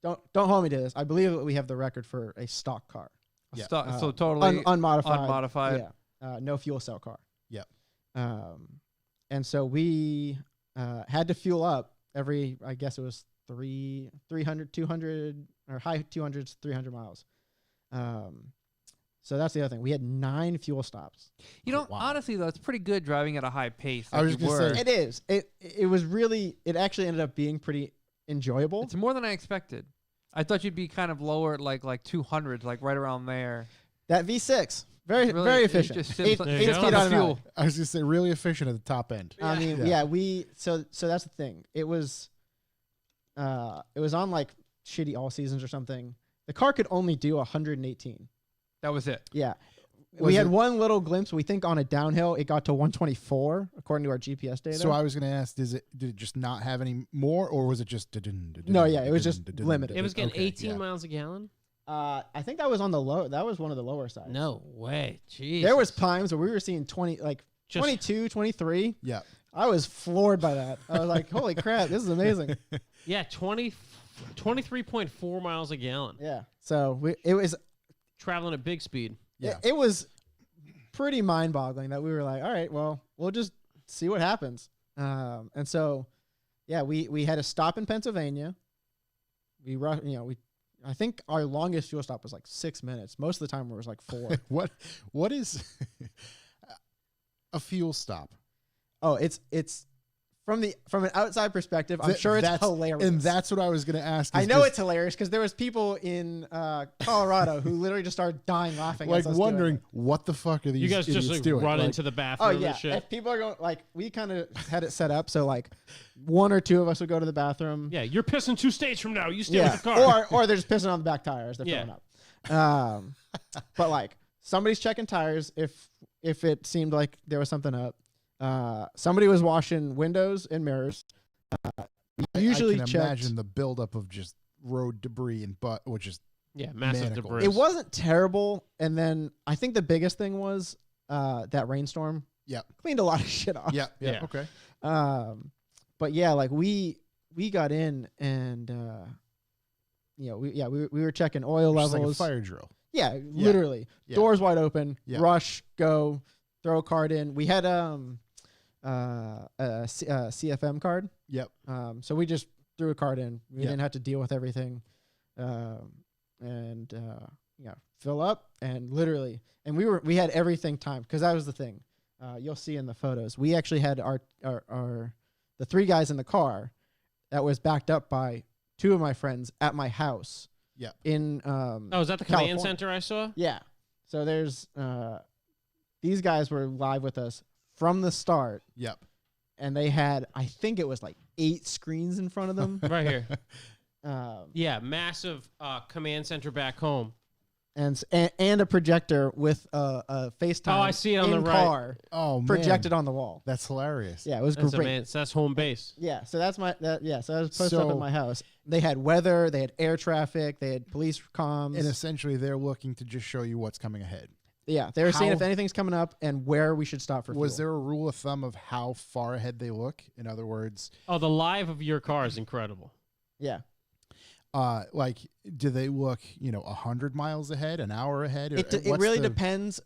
don't hold me to this. I believe that we have the record for a stock car, Yeah. so totally unmodified. unmodified. Yeah, no fuel cell car. Yep. And so we had to fuel up every. I guess it was 300, 200, or high 200s, 300 miles. So that's the other thing. We had 9 fuel stops. You know, Wow. honestly though, it's pretty good driving at a high pace. I like was you just gonna were. say- It is. It was really. It actually ended up being pretty enjoyable. It's more than I expected. I thought you'd be kind of lower at like 200, like right around there. That V6, very Really, very it efficient. just Eight, sims on- There you eight go. speed on the automatic. fuel. I was just say really efficient at the top end. I mean, Yeah. so that's the thing. It was on like shitty all seasons or something. The car could only do 118. That was it. Yeah. Was We had it- one little glimpse. We think on a downhill, it got to 124 according to our GPS data. So I was going to ask, did it just not have any more, or was it just? No, yeah, it was just limited. It was getting Okay, 18 yeah. miles a gallon. I think that was on the low. That was one of the lower sides. No way. Jeez. There was times where we were seeing 20, like Just- 22, 23. Yeah. I was floored by that. I was like, holy crap, this is amazing. Yeah, 23.4 miles a gallon. Yeah. So it was Traveling at big speed. Yeah. it was pretty mind-boggling that we were like, all right, well, we'll just see what happens. And so, yeah, we had a stop in Pennsylvania. I think our longest fuel stop was like 6 minutes. Most of the time it was like 4. What is a fuel stop? Oh, it's from an outside perspective, I'm sure it's hilarious. And that's what I was going to ask. I is know this- it's hilarious because there was people in Colorado who literally just started dying laughing. like as us doing wondering it. what the fuck are these You guys just idiots like doing? run Like, into the bathroom Oh yeah, and shit. if people are going, like, we kind of had it set up so like 1 or 2 of us would go to the bathroom. Yeah, you're pissing 2 states from now. You stay Yeah, with the car. or they're just pissing on the back tires. They're Yeah. filling up. But like somebody's checking tires if it seemed like there was something up. Somebody was washing windows and mirrors. Usually I can checked. imagine the buildup of just road debris and which is Yeah, massive Manical. debris. It wasn't terrible, and then I think the biggest thing was that rainstorm. Yeah. Cleaned a lot of shit off. yeah. Yeah. Okay. But yeah, like we got in and we were checking oil Just like a levels. fire drill. Yeah, literally. Yeah. Doors wide open. Yeah. Rush, go, throw a card in. We had a CFM card. Yep. So we just threw a card in. We Yeah. didn't have to deal with everything. Fill up and literally, and we had everything timed because that was the thing. You'll see in the photos. We actually had the 3 guys in the car that was backed up by 2 of my friends at my house. Yeah. In Oh, is that the command California. center I saw? Yeah. So there's these guys were live with us from the start, Yep. and they had, I think it was like 8 screens in front of them. Right here. um, Yeah, massive command center back home. and a projector with a FaceTime. Oh, I see it on in the right. car Oh, man. projected on the wall. That's hilarious. Yeah, it was That's, great. so that's home base. Yeah, so that's my so I was posted up So- in my house. They had weather, they had air traffic, they had police comms. And essentially, they're looking to just show you what's coming ahead. Yeah, they were saying How- if anything's coming up and where we should stop for Was fuel. there a rule of thumb of how far ahead they look? In other words, Oh, the live of your car is incredible. Yeah, like, do they look, 100 miles ahead, an hour ahead? Or, it what's really the- depends.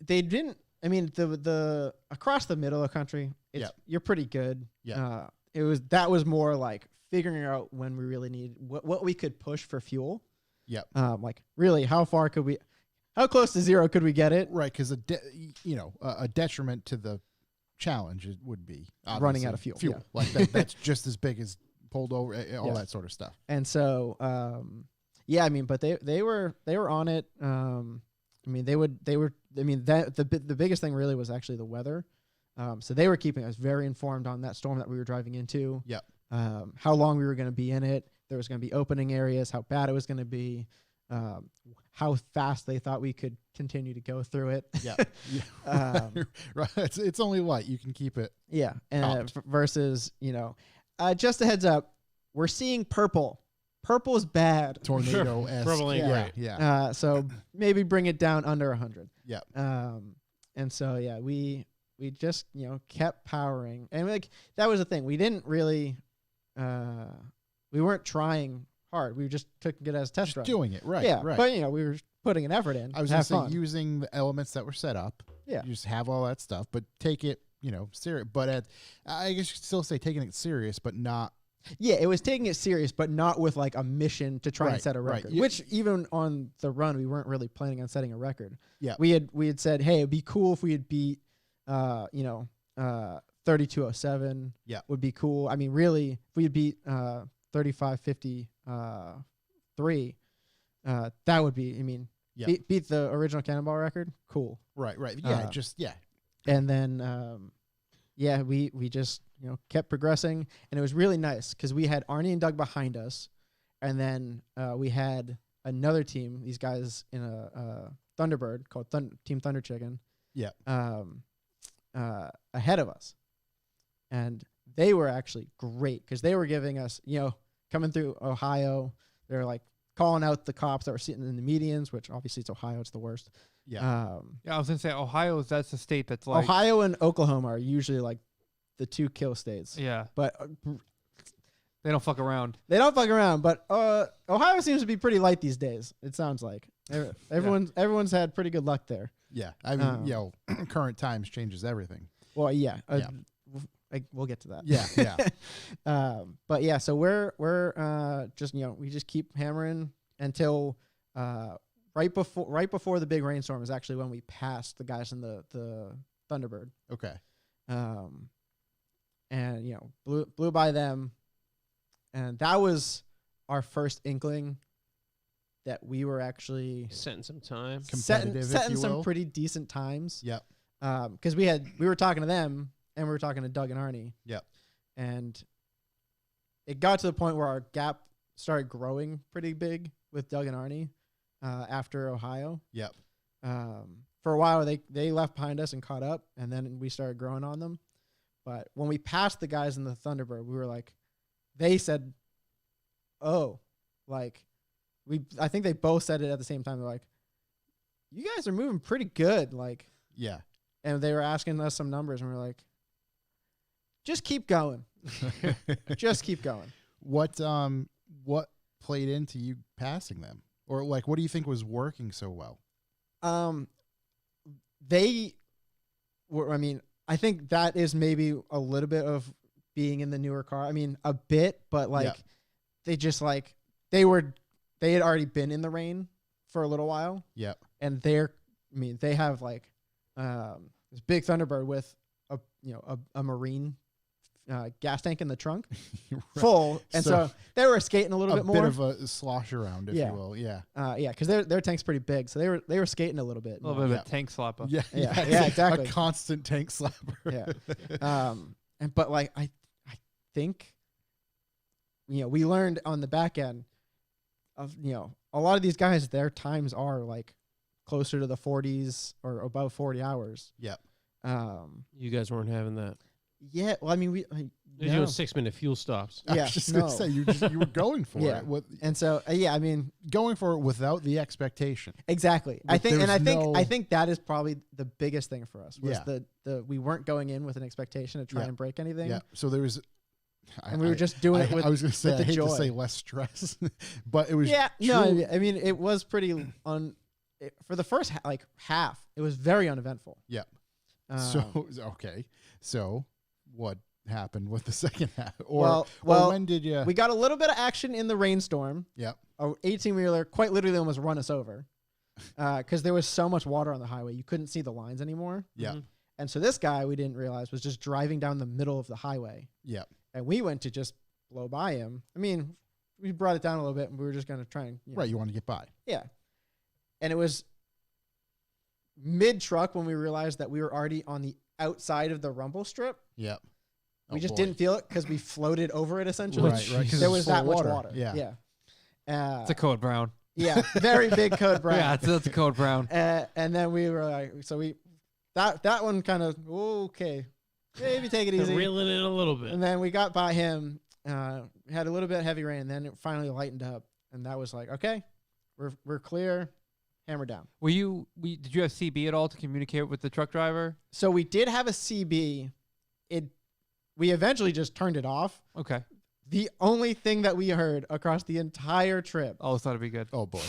They didn't. I mean, the across the middle of the country, Yeah. you're pretty good. Yeah. That was more like figuring out when we really need what we could push for fuel. Yep. Like really, how close to zero could we get it? Right, because a detriment to the challenge it would be Running obviously out of fuel, yeah. Like that's just as big as pulled over, all Yeah. that sort of stuff. And so, I mean, but they were on it. I mean, the biggest thing really was actually the weather. So they were keeping us very informed on that storm that we were driving into. Yep. How long we were going to be in it. There was going to be opening areas, how bad it was going to be, how fast they thought we could continue to go through it. Yeah. Um, Right. It's only light. You can keep it. Yeah. And Topped. versus, just a heads up, we're seeing purple. Purple is bad. Tornado Purple ain't Yeah. great. Yeah. So maybe bring it down under 100. Yeah. And so yeah, we just kept powering, and like that was the thing. We didn't really, we weren't trying hard. We just took it as a test run. Just doing it. Right. Yeah, Right. but we were putting an effort in. I was to going have to say fun. using the elements that were set up. Yeah. You just have all that stuff, but take it, serious. But I guess you could still say taking it serious, but not. Yeah, it was taking it serious, but not with like a mission to try and Right, set a right. record. You- Which even on the run, we weren't really planning on setting a record. Yeah. we had said, hey, it'd be cool if we had beat, 3207. Yeah. would be cool. I mean, really, if we had beat 3553, that would be. I mean, Yeah. beat the original Cannonball record. Cool. Right. Right. Yeah. Uh, And then, we just, kept progressing, and it was really nice because we had Arnie and Doug behind us, and then we had another team, these guys in a Thunderbird called Team Thunder Chicken. Yeah. Ahead of us, and they were actually great because they were giving us, coming through Ohio, they're like calling out the cops that were sitting in the medians, which obviously it's Ohio, it's the worst. Yeah. Yeah, I was gonna say Ohio that's the state that's like Ohio and Oklahoma are usually like the 2 kill states. yeah, But they don't fuck around. they don't fuck around. But Ohio seems to be pretty light these days. It sounds like everyone's had pretty good luck there. Yeah. I mean, current times changes everything. Well, yeah, Yeah. we'll get to that. Yeah. Yeah. But yeah, so we're just we just keep hammering until right before the big rainstorm is actually when we passed the guys in the Thunderbird. Okay. And blew by them, and that was our first inkling that we were actually Setting some time. Competitive, if setting you some will. pretty decent times. Yep. Because we were talking to them, and we were talking to Doug and Arnie. Yep. And it got to the point where our gap started growing pretty big with Doug and Arnie after Ohio. Yep. For a while, they left behind us and caught up, and then we started growing on them. But when we passed the guys in the Thunderbird, we were like, they said, "Oh, like I think they both said it at the same time. They're like, you guys are moving pretty good, like." Yeah. And they were asking us some numbers, and we were like, just keep going. Just keep going. What played into you passing them? Or like what do you think was working so well? They were, I think that is maybe a little bit of being in the newer car. I mean, a bit, but like Yeah. they just like they had already been in the rain for a little while, Yep. and they have like this big Thunderbird with a Marine gas tank in the trunk, Right. full, and so they were skating a little a bit more. bit of a slosh around, if Yeah. you will. Yeah. Yeah, because their tank's pretty big, so they were skating a little bit. A little more. bit of Yeah. a tank slapper. Yeah. Yeah, exactly. A constant tank slapper. Yeah. But like I think, we learned on the back end of a lot of these guys, their times are like closer to the 40s or above 40 hours. Yep. You guys weren't having that. Yeah. Well, I mean, They're doing 6-minute fuel stops. I Yeah, was just gonna no. say you were going for Yeah. it. With, and so I mean, going for it without the expectation. exactly. But I think there's I think that is probably the biggest thing for us was Yeah. the we weren't going in with an expectation to try Yeah. and break anything. Yeah. So there was. And we were just doing it with I was going to say, with the I hate joy. to say less stress, but it was. Yeah, no, true- I mean it was pretty for the first half. It was very uneventful. Yep. Um, So okay. So what happened with the second half? Or, well, or when did you? we got a little bit of action in the rainstorm. Yep. A 18-wheeler quite literally almost run us over because there was so much water on the highway you couldn't see the lines anymore. Yeah. And so this guy we didn't realize was just driving down the middle of the highway, Yep. and we went to just blow by him. I mean, we brought it down a little bit, and we were just gonna try and Right. You want to get by. Yeah. And it was mid truck when we realized that we were already on the outside of the rumble strip. Yep. We Oh, just boy. didn't feel it because we floated over it essentially. Right. Right. 'cause There it's was full that of much water. Yeah. Yeah. It's a code brown. Yeah. Very big code brown. Yeah, it's a code brown. And then we were like, so that one kind of, okay, maybe take it easy. Reeling in a little bit. And then we got by him, had a little bit of heavy rain, and then it finally lightened up. And that was like, okay, we're clear, hammer down. Did you have CB at all to communicate with the truck driver? So we did have a CB. We eventually just turned it off. Okay. The only thing that we heard across the entire trip. Always thought it'd be good. Oh boy.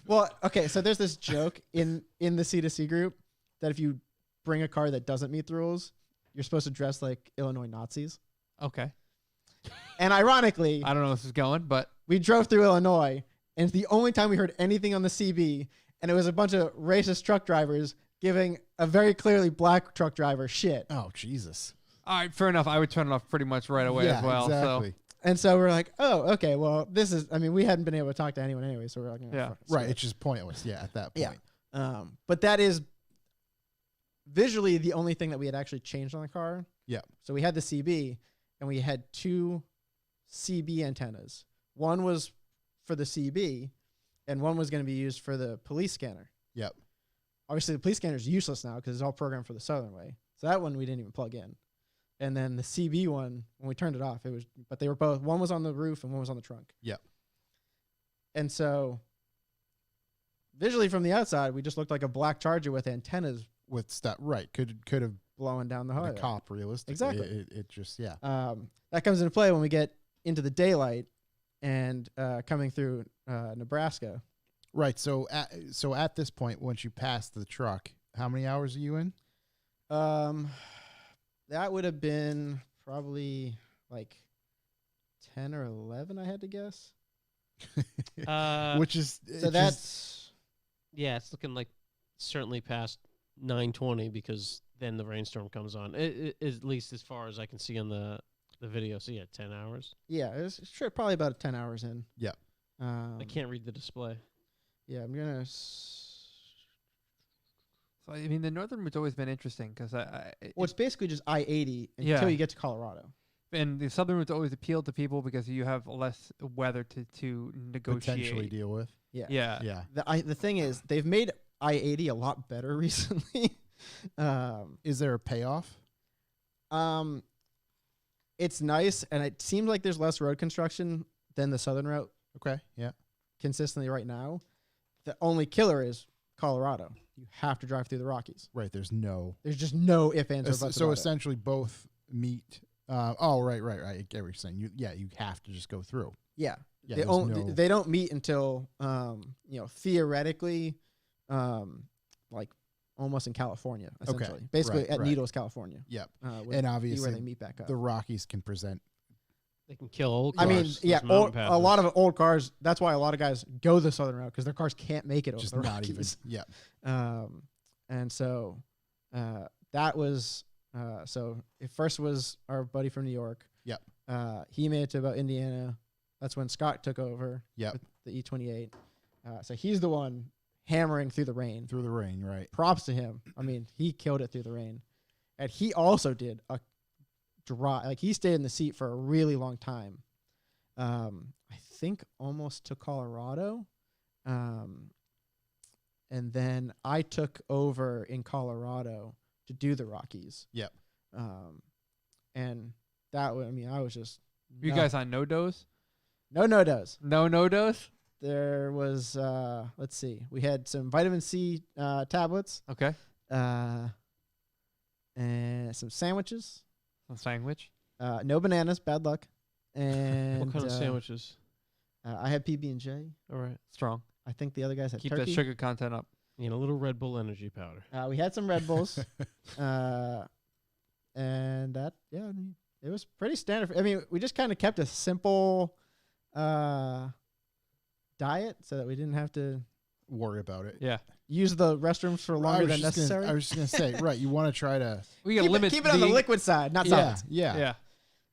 Well, okay, so there's this joke in the C2C group that if you bring a car that doesn't meet the rules, you're supposed to dress like Illinois Nazis. Okay. And ironically, I don't know where this is going, but we drove through Illinois, and it's the only time we heard anything on the CB, and it was a bunch of racist truck drivers giving a very clearly black truck driver shit. Oh Jesus. all right, fair enough. I would turn it off pretty much right away Yeah, as well. Exactly. And so we're like, oh, okay, well, this is, I mean, we hadn't been able to talk to anyone anyway, so we're like, Yeah. fuck it, Right. screw it. It's just pointless. Yeah. At that point. Yeah. But that is visually the only thing that we had actually changed on the car. Yeah. So we had the CB, and we had two CB antennas. One was for the CB, and one was going to be used for the police scanner. Yep. Obviously, the police scanner is useless now because it's all programmed for the Southern way. So that one we didn't even plug in. And then the CB one, when we turned it off, but they were both, one was on the roof and one was on the trunk. Yep. And so visually from the outside, we just looked like a black Charger with antennas With stuff. Right. Could have blowing down the been highway. a cop realistically. Exactly. It just yeah. That comes into play when we get into the daylight and coming through Nebraska. Right. So at this point, once you pass the truck, how many hours are you in? That would have been probably like 10 or 11, I had to guess. Which is So that's yeah, it's looking like certainly past 9:20 because then the rainstorm comes on. It, at least as far as I can see on the video. So yeah, 10 hours. yeah, it was sure probably about 10 hours in. Yeah. I can't read the display. Yeah, I'm gonna. so, I mean, the northern route's always been interesting because Well, it's basically just I-80 until Yeah. you get to Colorado. and the southern route's always appealed to people because you have less weather to negotiate. potentially deal with. Yeah. Yeah. Yeah. The thing is, they've made I-80 a lot better recently. Is there a payoff? It's nice, and it seems like there's less road construction than the southern route Okay. Yeah. consistently right now. The only killer is Colorado. You have to drive through the Rockies. Right. There's There's just no ifs, ands, or buts so about it. essentially both meet. Right. I get what you're saying. You have to just go through. Yeah. Yeah. They, there's only, they don't meet until, theoretically, like almost in California, essentially. Basically Right, at right. Needles, California. Yep. Would And be obviously where they meet back up. the Rockies can present. They can kill old I cars. mean, those yeah, mountain paths. a lot of old cars. That's why a lot of guys go the southern route because their cars can't make it over Just the not even. Rockies. Yeah. And so that was So it first was our buddy from New York. Yep. He made it to about Indiana. That's when Scott took over. Yep. With the E28. So he's the one hammering through the rain. Through the rain, right? Props to him. I mean, he killed it through the rain. And he also did a drive. Like, he stayed in the seat for a really long time. I think almost to Colorado. And then I took over in Colorado to do the Rockies. Yep. And that, I mean, I was just. You guys on no dose? No dose. No dose? There was, let's see, we had some vitamin C tablets. Okay. And some sandwiches. A sandwich? No bananas, bad luck. And What kind of sandwiches? I had PB&J. All right. Strong. I think the other guys had Keep turkey. that sugar content up. You know, a little Red Bull energy powder. We had some Red Bulls. And that, yeah, I mean, it was pretty standard. I mean, we just kind of kept a simple diet so that we didn't have to Worry about it. Yeah. use the restrooms for longer than necessary. I was just gonna say, right? You want to try to We got to limit keep it on the liquid side, not solids. yeah, Yeah.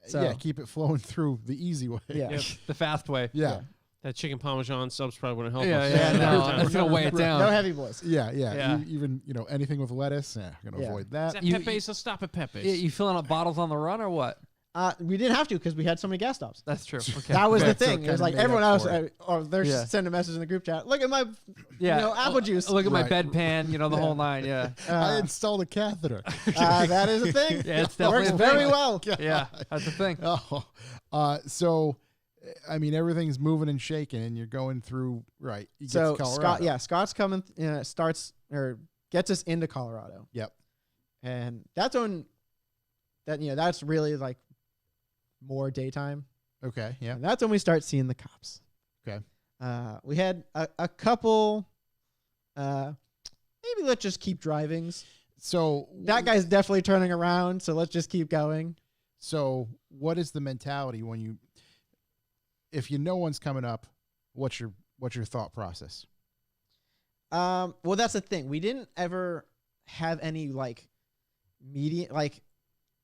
So- keep it flowing through the easy way. Yeah. Yep. The fast way. yeah, That chicken parmesan subs probably wouldn't help Yeah, us. yeah, no, no, that's going to weigh it down. No heavy boys. yeah. Yeah. Even anything with lettuce, gonna Yeah. avoid Is that. that You- Pepe's? Let's stop at Pepe's. You filling up bottles on the run or what? We didn't have to because we had so many gas stops. That's true. Okay. That was Okay. the thing. So It was kinda like made everyone up else, for it. or they're Yeah. sending a message in the group chat. Look at my, Yeah. apple juice. Look at my Right. bedpan, the whole nine. Yeah. I installed a catheter. That is a thing. Yeah, it's It works definitely a very thing. well. Yeah. That's the thing. So, I mean, everything's moving and shaking, and you're going through right. You So get to Colorado. Scott's coming. Starts or gets us into Colorado, Yep. and that's when that's really like more daytime, Okay. Yeah. and that's when we start seeing the cops. Okay. We had a couple. Maybe let's just keep drivings. So That guy's definitely turning around, so let's just keep going. So, what is the mentality when if you know one's coming up? What's your thought process? Well, that's the thing. We didn't ever have any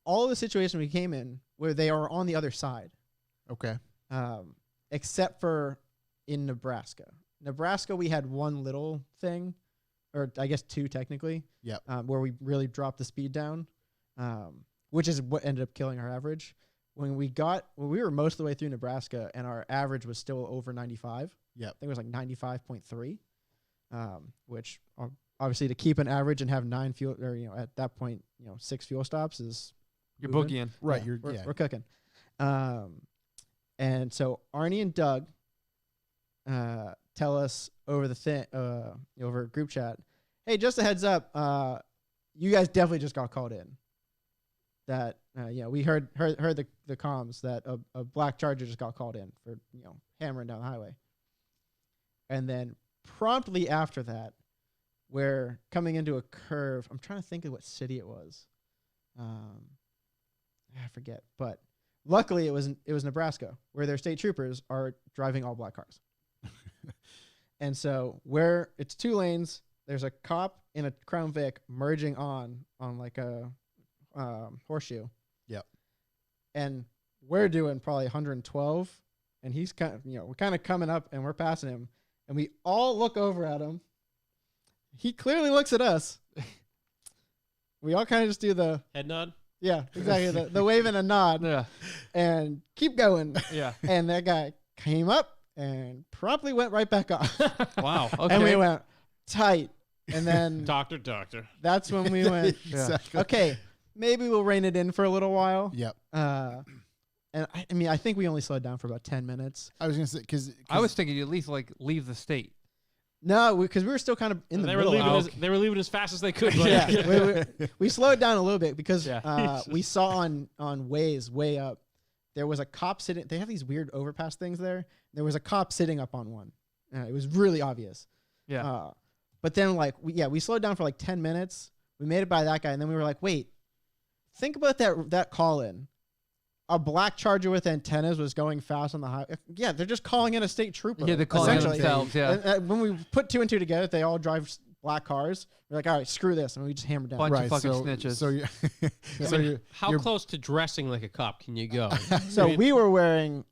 all of the situations we came in where they are on the other side, Okay. except for in Nebraska. Nebraska, we had one little thing, or I guess two technically. Yep. Where we really dropped the speed down, which is what ended up killing our average. When we were most of the way through Nebraska, and our average was still over 95. Yep. I think it was like 95.3, which obviously to keep an average and have 9 fuel, or at that point 6 fuel stops is You're moving. boogieing. Right. Yeah, we're cooking. And so Arnie and Doug tell us over the over group chat, hey, just a heads up, you guys definitely just got called in. That we heard the comms that a black Charger just got called in for hammering down the highway. And then promptly after that, we're coming into a curve. I'm trying to think of what city it was. I forget, but luckily it was Nebraska, where their state troopers are driving all black cars. And so where it's 2 lanes, there's a cop in a Crown Vic merging on like a horseshoe. Yep. And we're doing probably 112, and he's kind of we're kind of coming up, and we're passing him, and we all look over at him. He clearly looks at us. We all kind of just do the Head nod. yeah, exactly the wave and a nod, Yeah. and keep going. Yeah. And that guy came up and promptly went right back off. Wow. Okay. And we went tight. And then Doctor. that's when we went, Exactly. okay, maybe we'll rein it in for a little while. Yep. And I mean, I think we only slowed down for about 10 minutes. I was gonna say because I was thinking you at least leave the state. No, because we were still kind of in the They were middle. leaving. They were leaving as fast as they could. Yeah, we slowed down a little bit because Yeah. we saw on Waze way up, there was a cop sitting. They have these weird overpass things there. There was a cop sitting up on one. It was really obvious. Yeah. But then we slowed down for like 10 minutes. We made it by that guy, and then we were like, wait, think about that call in. A black Charger with antennas was going fast on the highway. Yeah, they're just calling in a state trooper. Yeah, they're calling it essentially. themselves. Yeah. And, when we put 2 and 2 together, they all drive black cars. We're like, all right, screw this, and we just hammered down. Bunch of Right, fucking so, snitches. So you, I mean, how close to dressing like a cop can you go? So we were wearing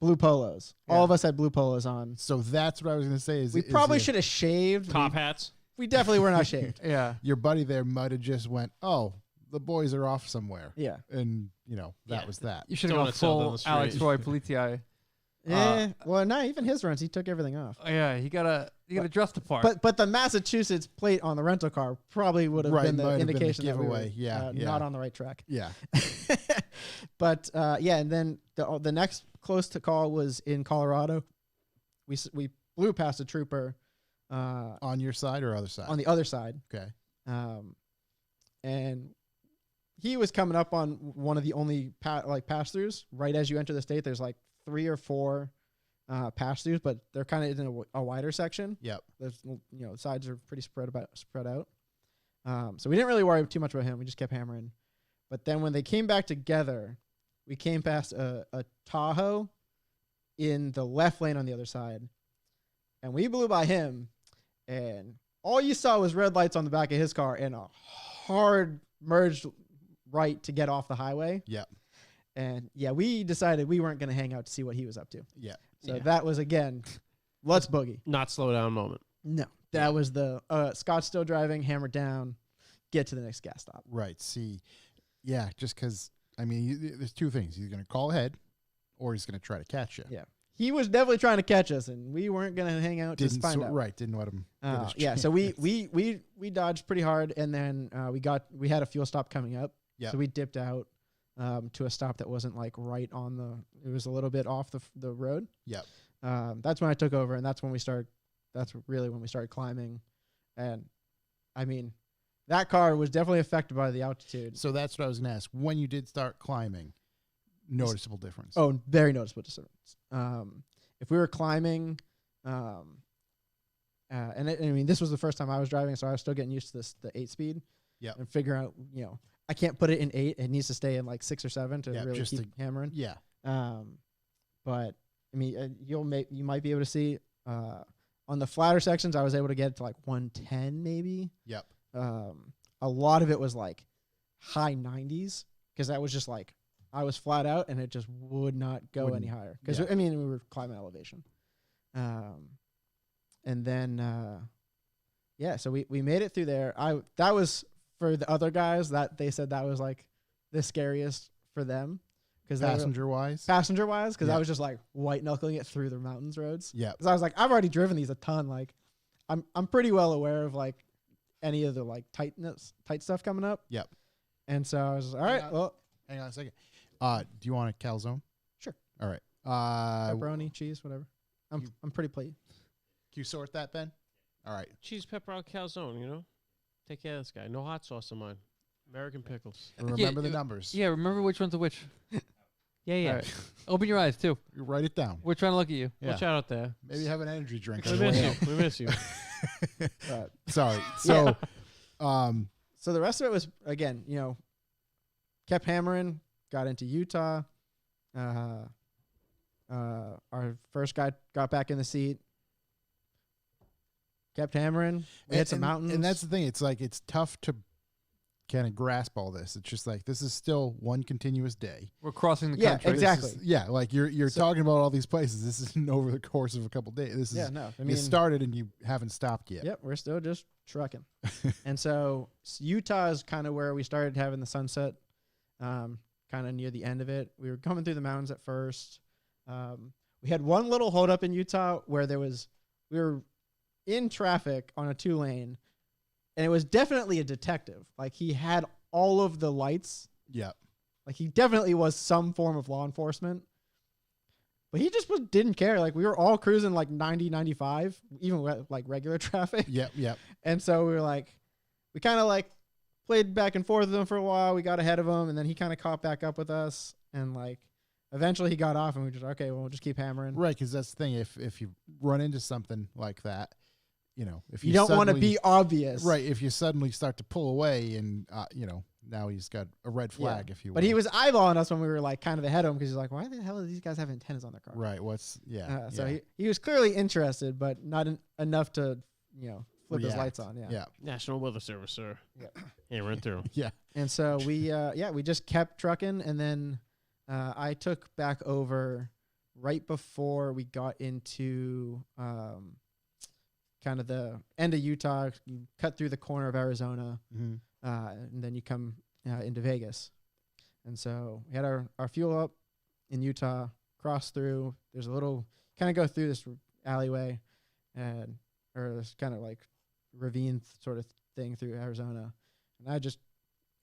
blue polos. All Yeah. of us had blue polos on. so that's what I was gonna say. Is We is probably your- should have shaved. Cop hats. We definitely were not shaved. Yeah. Your buddy there might have just went, oh, the boys are off somewhere, Yeah. and that Yeah. was that. You should have gone Donuts out down full the Alex street. Roy Polizei. Yeah. Well, not even his runs. He took everything off. Oh, yeah, you gotta dress the part. But the Massachusetts plate on the rental car probably would have Right, been might the have been the indication that we were giveaway. Yeah, yeah. not on the right track. Yeah. But yeah, and then the next close to call was in Colorado. We blew past a trooper On your side or other side? on the other side, Okay. and he was coming up on one of the only pass-throughs. Right as you enter the state, there's like 3 or 4 pass-throughs, but they're kind of in a wider section. Yep. There's the sides are pretty spread out. So we didn't really worry too much about him. We just kept hammering. But then when they came back together, we came past a Tahoe in the left lane on the other side, and we blew by him, and all you saw was red lights on the back of his car and a hard merged right to get off the highway. Yep. And yeah, we decided we weren't going to hang out to see what he was up to. Yeah. So Yeah. that was, again, let's boogie. Not slow down moment. No, that was the Scott's still driving, hammer down, get to the next gas stop. Right. See, yeah, just because, I mean, there's 2 things. He's going to call ahead or he's going to try to catch you. Yeah. He was definitely trying to catch us, and we weren't going to hang out to Didn't find out. Right. Didn't let him. get his Yeah, so chance. we dodged pretty hard, and then we had a fuel stop coming up. Yep. So we dipped out to a stop that wasn't like right on it was a little bit off the road. Yep. That's when I took over, and that's really when we started climbing. And I mean, that car was definitely affected by the altitude. So that's what I was going to ask. When you did start climbing, noticeable difference. Oh, very noticeable difference. If we were climbing, I mean, this was the first time I was driving, so I was still getting used to the 8-speed. Yep. And figuring out, I can't put it in 8. It needs to stay in like 6 or 7 to Yeah, really just keep hammering. Yeah. But I mean, you might be able to see on the flatter sections, I was able to get it to like 110 maybe. Yep. A lot of it was like high 90s because that was just like I was flat out and it just would not go any higher because yeah. I mean we were climbing elevation. And then yeah, so we made it through there. That was for the other guys that they said that was like the scariest for them because Passenger wise. because Yeah. I was just like white knuckling it through the mountains roads. Yeah. Because I was like, I've already driven these a ton. Like, I'm pretty well aware of like any of the like tight stuff coming up. Yep. And so I was all right. Yeah. Well, Hang on a second. Do you want a calzone? Sure. All right. pepperoni, cheese, whatever. I'm pretty plate. Can you sort that, Ben? All right. Cheese, pepper, calzone, Take care of this guy. No hot sauce on mine. American pickles. Remember the numbers. Yeah, remember which one's a which. Yeah. All right. Open your eyes too. You write it down. We're trying to look at you. Yeah. Watch out there. Maybe have an energy drink. We on the way miss out. you. We miss you. Sorry. So, So the rest of it was again, kept hammering. Got into Utah. Our first guy got back in the seat. Kept hammering. We hit some mountains. And that's the thing. It's like it's tough to kind of grasp all this. It's just like this is still one continuous day. We're crossing the Yeah, country. This exactly. is- yeah, like you're talking about all these places. This isn't over the course of a couple days. This is yeah, no. I you mean, started and you haven't stopped yet. Yep, we're still just trucking. And so Utah is kind of where we started having the sunset, kind of near the end of it. We were coming through the mountains at first. We had one little holdup in Utah where we were in traffic on a 2-lane, and it was definitely a detective. Like he had all of the lights. Yeah. Like he definitely was some form of law enforcement. But he just didn't care. Like we were all cruising like 90, 95, even with like regular traffic. Yep. Yep. And so we kind of like played back and forth with him for a while. We got ahead of him, and then he kind of caught back up with us. And like eventually he got off, and we just, okay, well, we'll just keep hammering. Right, because that's the thing. If you run into something like that, if You don't want to be obvious. right, if you suddenly start to pull away and now he's got a red flag, if you will. But he was eyeballing us when we were like kind of ahead of him because he's like, why the hell do these guys have antennas on their car? right. So he was clearly interested, but not enough to flip his react. lights on. Yeah. National Weather Service, sir. Yep. Hammering through. Yeah. And so we just kept trucking, and then I took back over right before we got into kind of the end of Utah. You cut through the corner of Arizona, Mhm. and then you come into Vegas. And so we had our fuel up in Utah, cross through. There's a little kind of go through this alleyway, or this kind of like ravine sort of thing through Arizona. And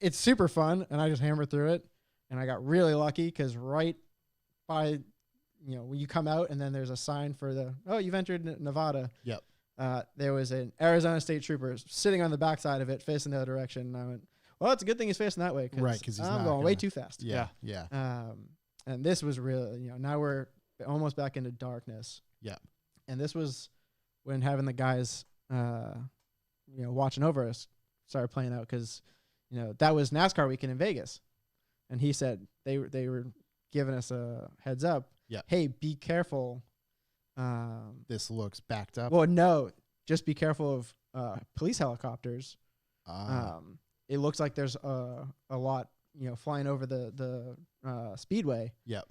it's super fun, and I just hammered through it. And I got really lucky because right by, when you come out and then there's a sign for you've entered Nevada. Yep. There was an Arizona state trooper sitting on the backside of it facing the other direction. And I went, well, it's a good thing he's facing that way. Right, 'cause he's I'm not going way gonna- too fast. Yeah. Yeah. And this was really, now we're almost back into darkness. Yep. And this was when having the guys, watching over us started playing out because, that was NASCAR weekend in Vegas. And he said they were giving us a heads up. Yeah. Hey, be careful. This looks backed up. Well, no, just be careful of police helicopters. Ah. It looks like there's a lot, flying over the speedway. Yep.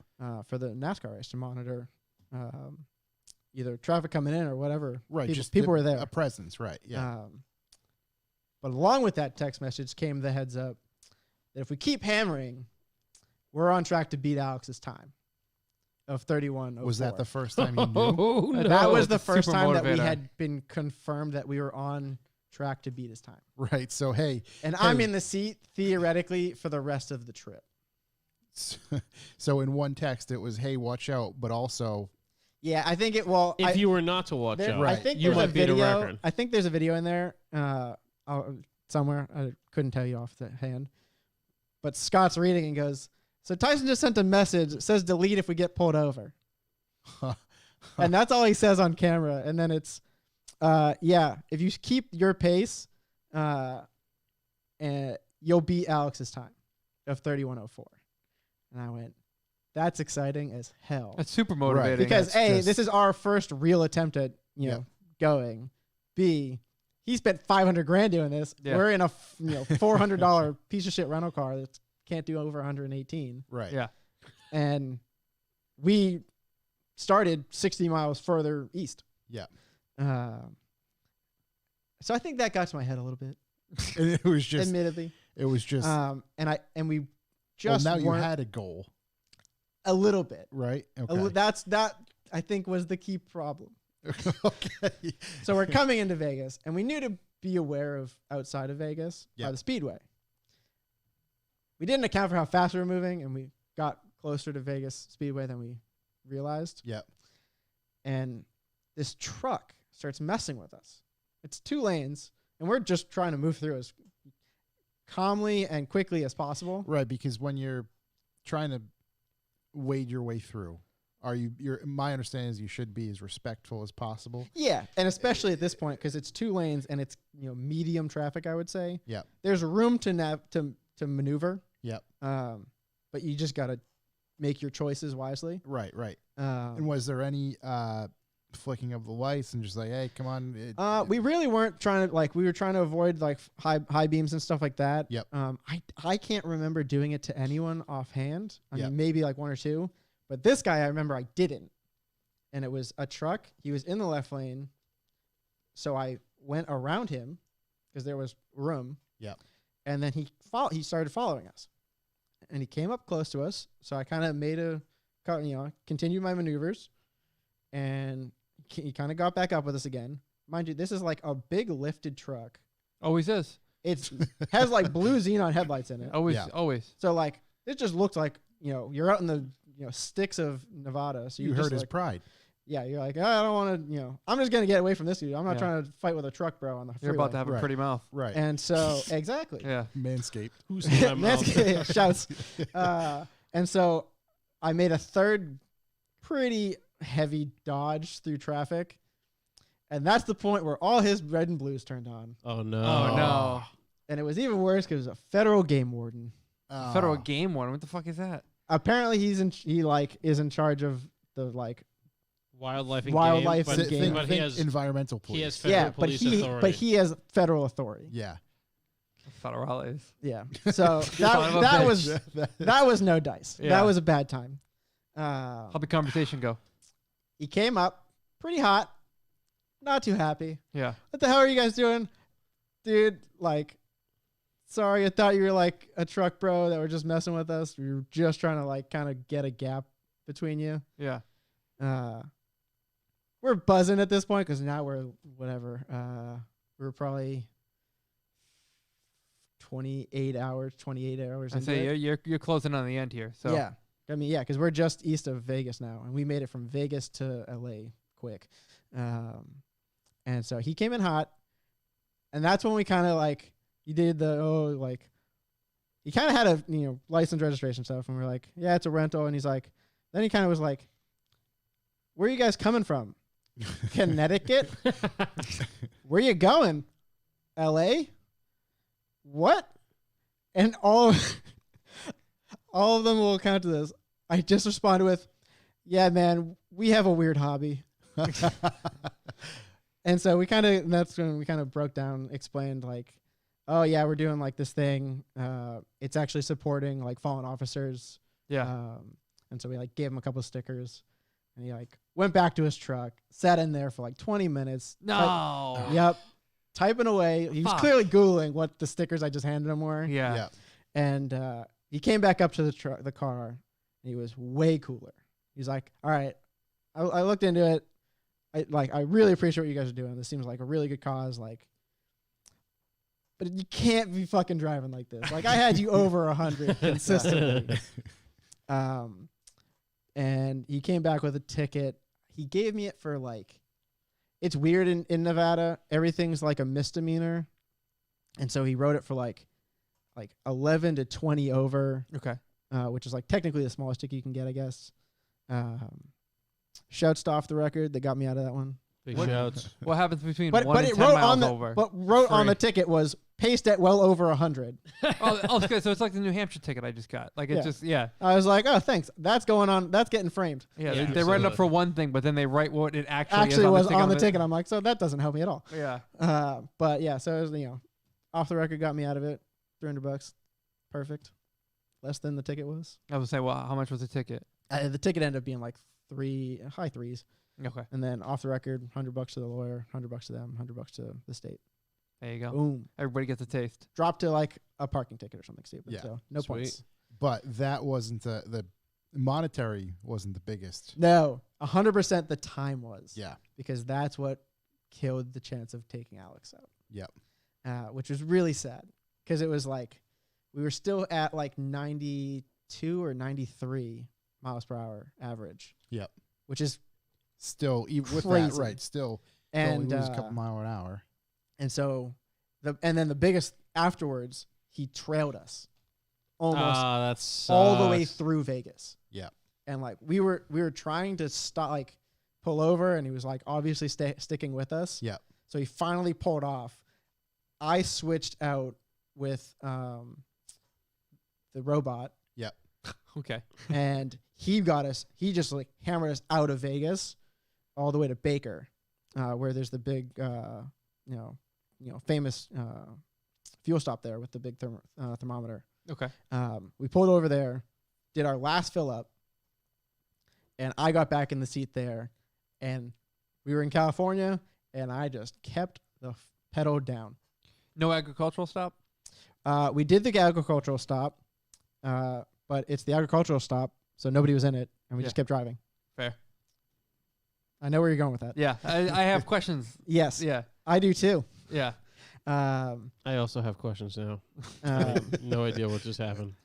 For the NASCAR race to monitor either traffic coming in or whatever. Right. People were there. A presence. Right. Yeah. But along with that text message came the heads up that if we keep hammering, we're on track to beat Alex's time of 31:04. Was that the first time you knew? Oh, no. That was the It's a first super time that we motivator. had been confirmed that we were on track to beat his time. Right. So, hey. And I'm in the seat theoretically for the rest of the trip. So in one text, it was, hey, watch out. But also, Yeah, I think If you were not to watch out, I think you there's a might beat a video. record. I think there's a video in there somewhere. I couldn't tell you off the hand. But Scott's reading and goes, so Tyson just sent a message. It says delete if we get pulled over. And that's all he says on camera. And then it's, if you keep your pace, you'll beat Alex's time of 31:04. And I went, that's exciting as hell. That's super motivating. Because That's A, just- this is our first real attempt at, going. B, he spent $500,000 doing this. Yeah. We're in a $400 piece of shit rental car that can't do over 118. right. Yeah. And we started 60 miles further east. Yeah. So I think that got to my head a little bit, And it was just, admittedly. it was just, And we well, just now you weren't had a goal, a little bit. right? That I think was the key problem. Okay. So we're coming into Vegas, and we knew to be aware of outside of Vegas by Yep. the speedway. We didn't account for how fast we were moving, and we got closer to Vegas Speedway than we realized. Yep. And this truck starts messing with us. It's 2 lanes, and we're just trying to move through as calmly and quickly as possible. Right. Because when you're trying to wade your way through, my understanding is you should be as respectful as possible. Yeah, and especially at this point because it's 2 lanes and it's medium traffic, I would say. Yep. There's room to maneuver. Yep. But you just got to make your choices wisely. Right. Right. And was there any flicking of the lights and just like, hey, come on? We really weren't trying to we were trying to avoid high beams and stuff like that. Yep. I can't remember doing it to anyone offhand. I Yep. mean, maybe 1 or 2, but this guy I remember I didn't. And it was a truck. He was in the left lane, so I went around him because there was room. Yep. And then he started following us, and he came up close to us. So I kind of continued my maneuvers, and he kind of got back up with us again. Mind you, this is a big lifted truck. Always is. It has blue xenon headlights in it. Always. Yeah. Always. So it just looks like you're out in the sticks of Nevada. So you you're hurt just his pride. Yeah, you're like, I don't want to, I'm just going to get away from this dude. I'm not Yeah. trying to fight with a truck, bro, on the freeway. You're about to have a Right. pretty mouth. Right. And so, exactly. Yeah. Manscaped. Who's in my mouth? Shouts. And so I made a third pretty heavy dodge through traffic. And that's the point where all his red and blues turned on. Oh no! Oh no. And it was even worse because it was a federal game warden. Federal game warden. What the fuck is that? Apparently he is in charge of the Wildlife and Wildlife game, and but, game. but he Think has environmental police. he has federal police authority. but he has federal authority. Yeah. Federales. Yeah. So Son of a that bitch. was no dice. Yeah. That was a bad time. How'd the conversation go? He came up pretty hot, not too happy. Yeah. What the hell are you guys doing, dude? Like, sorry, I thought you were like a truck bro that were just messing with us. We were just trying to like kind of get a gap between you. Yeah. We're buzzing at this point because now we're whatever. We're probably 28 hours I into say it. you're closing on the end here. So Yeah. I mean, yeah, because we're just east of Vegas now, and we made it from Vegas to LA quick. And so he came in hot, and that's when we kind of like, he did the, he kind of had a, license registration stuff, and we're like, yeah, it's a rental. And he's like, then he kind of was like, where are you guys coming from? Connecticut? Where you going? LA? What? And all of them will count to this. I just responded with, yeah, man, we have a weird hobby. And so that's when we kind of broke down, explained like, oh yeah, we're doing like this thing. It's actually supporting like fallen officers. yeah. And so we like gave him a couple of stickers, and he like went back to his truck, sat in there for like 20 minutes. No. Yep. Typing away. He was Fuck. clearly Googling what the stickers I just handed him were. Yeah. Yeah. And he came back up to the car, and he was way cooler. He's like, all right, I looked into it. I really appreciate what you guys are doing. This seems like a really good cause. Like, but you can't be fucking driving like this. Like, I had you over 100 consistently. And he came back with a ticket. He gave me it for like, it's weird in Nevada. Everything's like a misdemeanor. And so he wrote it for like 11 to 20 over, Okay. which is like technically the smallest ticket you can get, I guess. Shouts to Off the Record. They got me out of that one. Big What- shouts. What happens between But 1 and it 10 wrote miles on the over? on the Free. ticket was paced at well over 100. Okay. So it's like the New Hampshire ticket I just got. Like it's Yeah. just yeah. I was like, oh, thanks. That's going on. That's getting framed. Yeah. Yeah, They write it up so- for one thing, but then they write what it actually Actually, is was on the ticket. ticket. I'm like, so that doesn't help me at all. Yeah. But yeah, so it was, Off the Record got me out of it. $300. Perfect. Less than the ticket was. I would say, well, how much was the ticket? The ticket ended up being like high threes. Okay. And then Off the Record, $100 to the lawyer, $100 to them, $100 to the state. There you go. Boom. Everybody gets a taste. Dropped to like a parking ticket or something stupid. Yeah. So no Sweet. points. But that wasn't the monetary wasn't the biggest. No, 100% the time was. Yeah. Because that's what killed the chance of taking Alex out. Yep. Which was really sad because it was like we were still at like 92 or 93 miles per hour average. Yep. Which is Still, even with that, Crazy. right? Still, and lose a couple mile an hour. and so then the biggest afterwards, he trailed us almost That's all the way through Vegas. Yeah. And like we were trying to stop, like pull over, and he was like obviously sticking with us. Yeah. So he finally pulled off. I switched out with the robot, Okay. and he got us. He just like hammered us out of Vegas, all the way to Baker, where there's the big, famous fuel stop there with the big thermometer. Okay. We pulled over there, did our last fill up, and I got back in the seat there, and we were in California, and I just kept the pedal down. No agricultural stop? We did the agricultural stop, but it's the agricultural stop, so nobody was in it, and we Yeah. just kept driving. Fair. I know where you're going with that. Yeah. I have questions. Yes, Yeah. I do too. Yeah. I also have questions now. Um, No idea what just happened.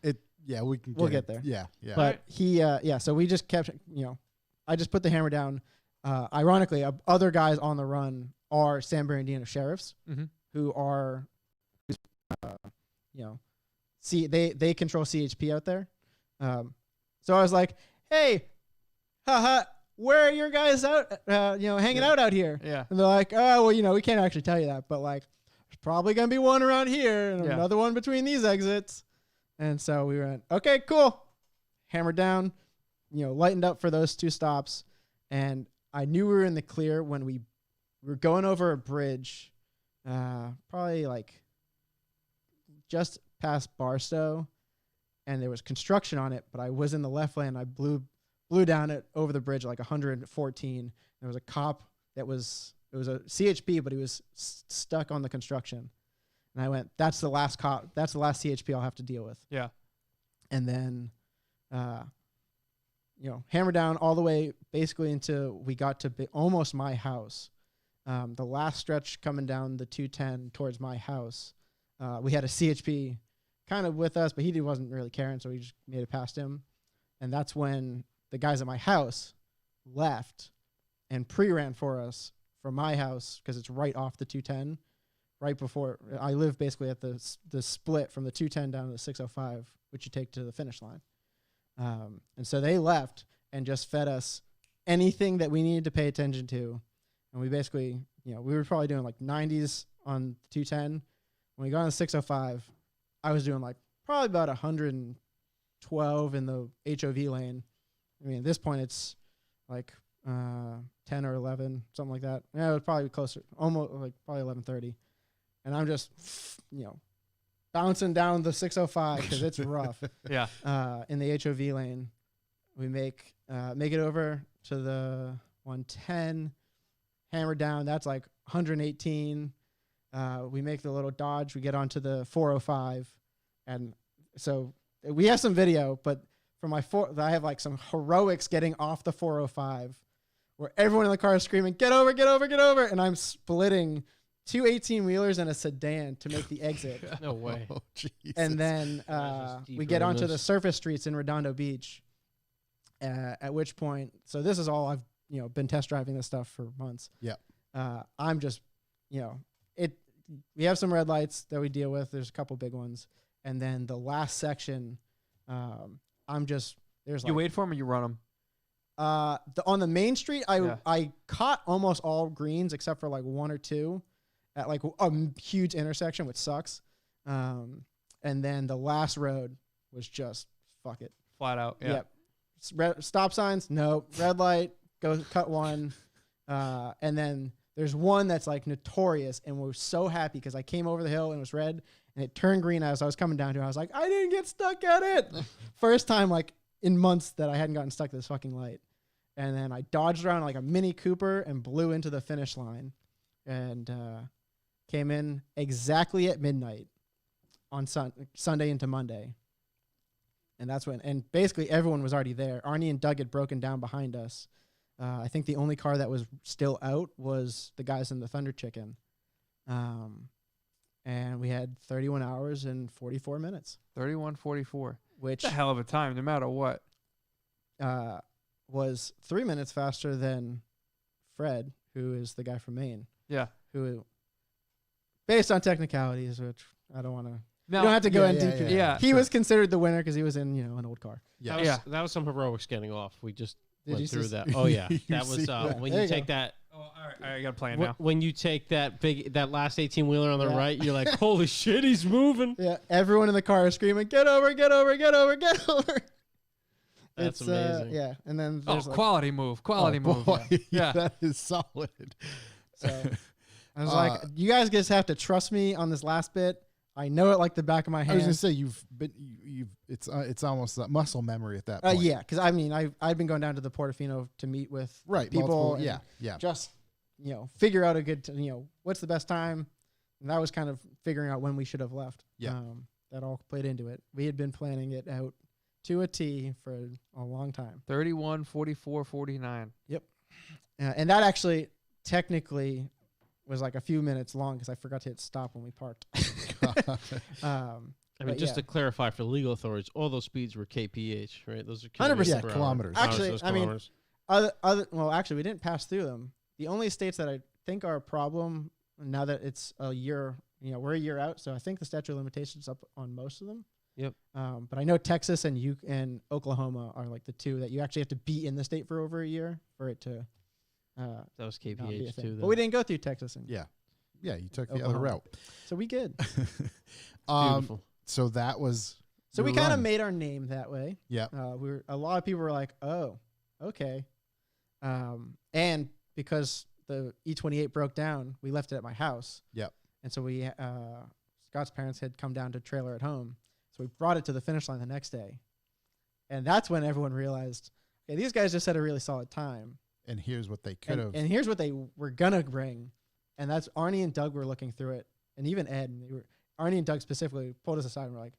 Yeah, we can. We'll it. get there. Yeah, yeah. But he, so we just kept, I just put the hammer down. Ironically, other guys on the run are San Bernardino sheriffs Mhm. who are, they control CHP out there. So I was like, hey, haha, where are your guys out, hanging out here? Yeah. And they're like, oh, well, we can't actually tell you that, but like, there's probably going to be one around here and Yeah. another one between these exits. And so we went, okay, cool. Hammered down, lightened up for those two stops. And I knew we were in the clear when we were going over a bridge, probably like just past Barstow, and there was construction on it, but I was in the left lane. I blew down it over the bridge like 114. There was a cop it was a CHP, but he was stuck on the construction. And I went, that's the last cop. That's the last CHP I'll have to deal with. Yeah. And then, hammer down all the way basically until we got to almost my house. The last stretch coming down the 210 towards my house, we had a CHP kind of with us, but he wasn't really caring, so we just made it past him. And that's when the guys at my house left and pre-ran for us from my house because it's right off the 210, right before I live basically at the split from the 210 down to the 605, which you take to the finish line. And so they left and just fed us anything that we needed to pay attention to. And we basically, we were probably doing like 90s on 210. When we got on the 605, I was doing like probably about 112 in the HOV lane. I mean, at this point, it's like 10 or 11, something like that. Yeah, it was probably closer, almost like probably 11:30. And I'm just, bouncing down the 605 because it's rough. Yeah. In the HOV lane, we make it over to the 110, hammer down. That's like 118. We make the little dodge. We get onto the 405, and so we have some video. But for I have like some heroics getting off the 405, where everyone in the car is screaming, "Get over, get over, get over!" And I'm splitting 2 18-wheelers and a sedan to make the exit. No way. Oh, Jesus. And then we get onto the surface streets in Redondo Beach. At which point, so this is all I've been test driving this stuff for months. Yeah. I'm just we have some red lights that we deal with. There's a couple big ones, and then the last section, You wait for them or you run them? On the main street, I caught almost all greens except for like one or two at like a huge intersection, which sucks. And then the last road was just fuck it. Flat out. Yeah. Yep. Stop signs, no. Red light, go cut one. And then there's one that's like notorious, and we're so happy because I came over the hill and it was red, and it turned green as I was coming down to it. I was like, I didn't get stuck at it. First time like in months that I hadn't gotten stuck to this fucking light. And then I dodged around like a Mini Cooper and blew into the finish line, and came in exactly at midnight on Sunday into Monday. And that's when, and basically everyone was already there. Arnie and Doug had broken down behind us. I think the only car that was still out was the guys in the Thunder Chicken. And we had 31 hours and 44 minutes. 31:44. Which It's a hell of a time, no matter what. was 3 minutes faster than Fred, who is the guy from Maine. Yeah. Who, based on technicalities, which I don't want to... No, you don't have to go in deep. yeah. He was considered the winner because he was in, an old car. Yeah. That was some heroics getting off. We just Did you went through see- that. Oh yeah, You that was see when There you you take go. that. Oh, all right, I got a plan now. When you take that last 18-wheeler on the Yeah. right, you're like, holy shit, he's moving. Yeah, everyone in the car is screaming, "Get over, get over, get over, get over." That's It's, amazing. yeah, and then Oh, there's quality move. Quality move. Boy, Yeah. that is solid. So I was like, you guys just have to trust me on this last bit. I know it like the back of my I was hand. gonna say it's almost muscle memory at that point. Yeah, because I mean, I've been going down to the Portofino to meet with Right. people. multiple- and yeah. Just figure out a good, what's the best time, and that was kind of figuring out when we should have left. Yeah. That all played into it. We had been planning it out to a T for a long time. 31, 44, 49. And that actually technically was like a few minutes long because I forgot to hit stop when we parked. I mean, But just yeah. to clarify for legal authorities, all those speeds were kph, right? Those are 100%. per hour. Kilometers. Actually, Those I mean, kilometers. Actually, we didn't pass through them. The only states that I think are a problem now that it's a year, we're a year out, so I think the statute of limitations is up on most of them. Yep. But I know Texas and Oklahoma are like the two that you actually have to be in the state for over a year for it to That was not be a kph thing. too. But we didn't go through Texas, Yeah. Yeah. You took the other Oklahoma. route. so we good. Beautiful. So that was. So we your kind of run. made our name that way. Yeah. A lot of people were like, "Oh, okay." And because the E28 broke down, we left it at my house. Yep. And so Scott's parents had come down to trailer at home. So we brought it to the finish line the next day. And that's when everyone realized, okay, these guys just had a really solid time. And here's what they could have. And here's what they were going to bring. And that's Arnie and Doug were looking through it. And even Ed, and Arnie and Doug specifically pulled us aside and were like,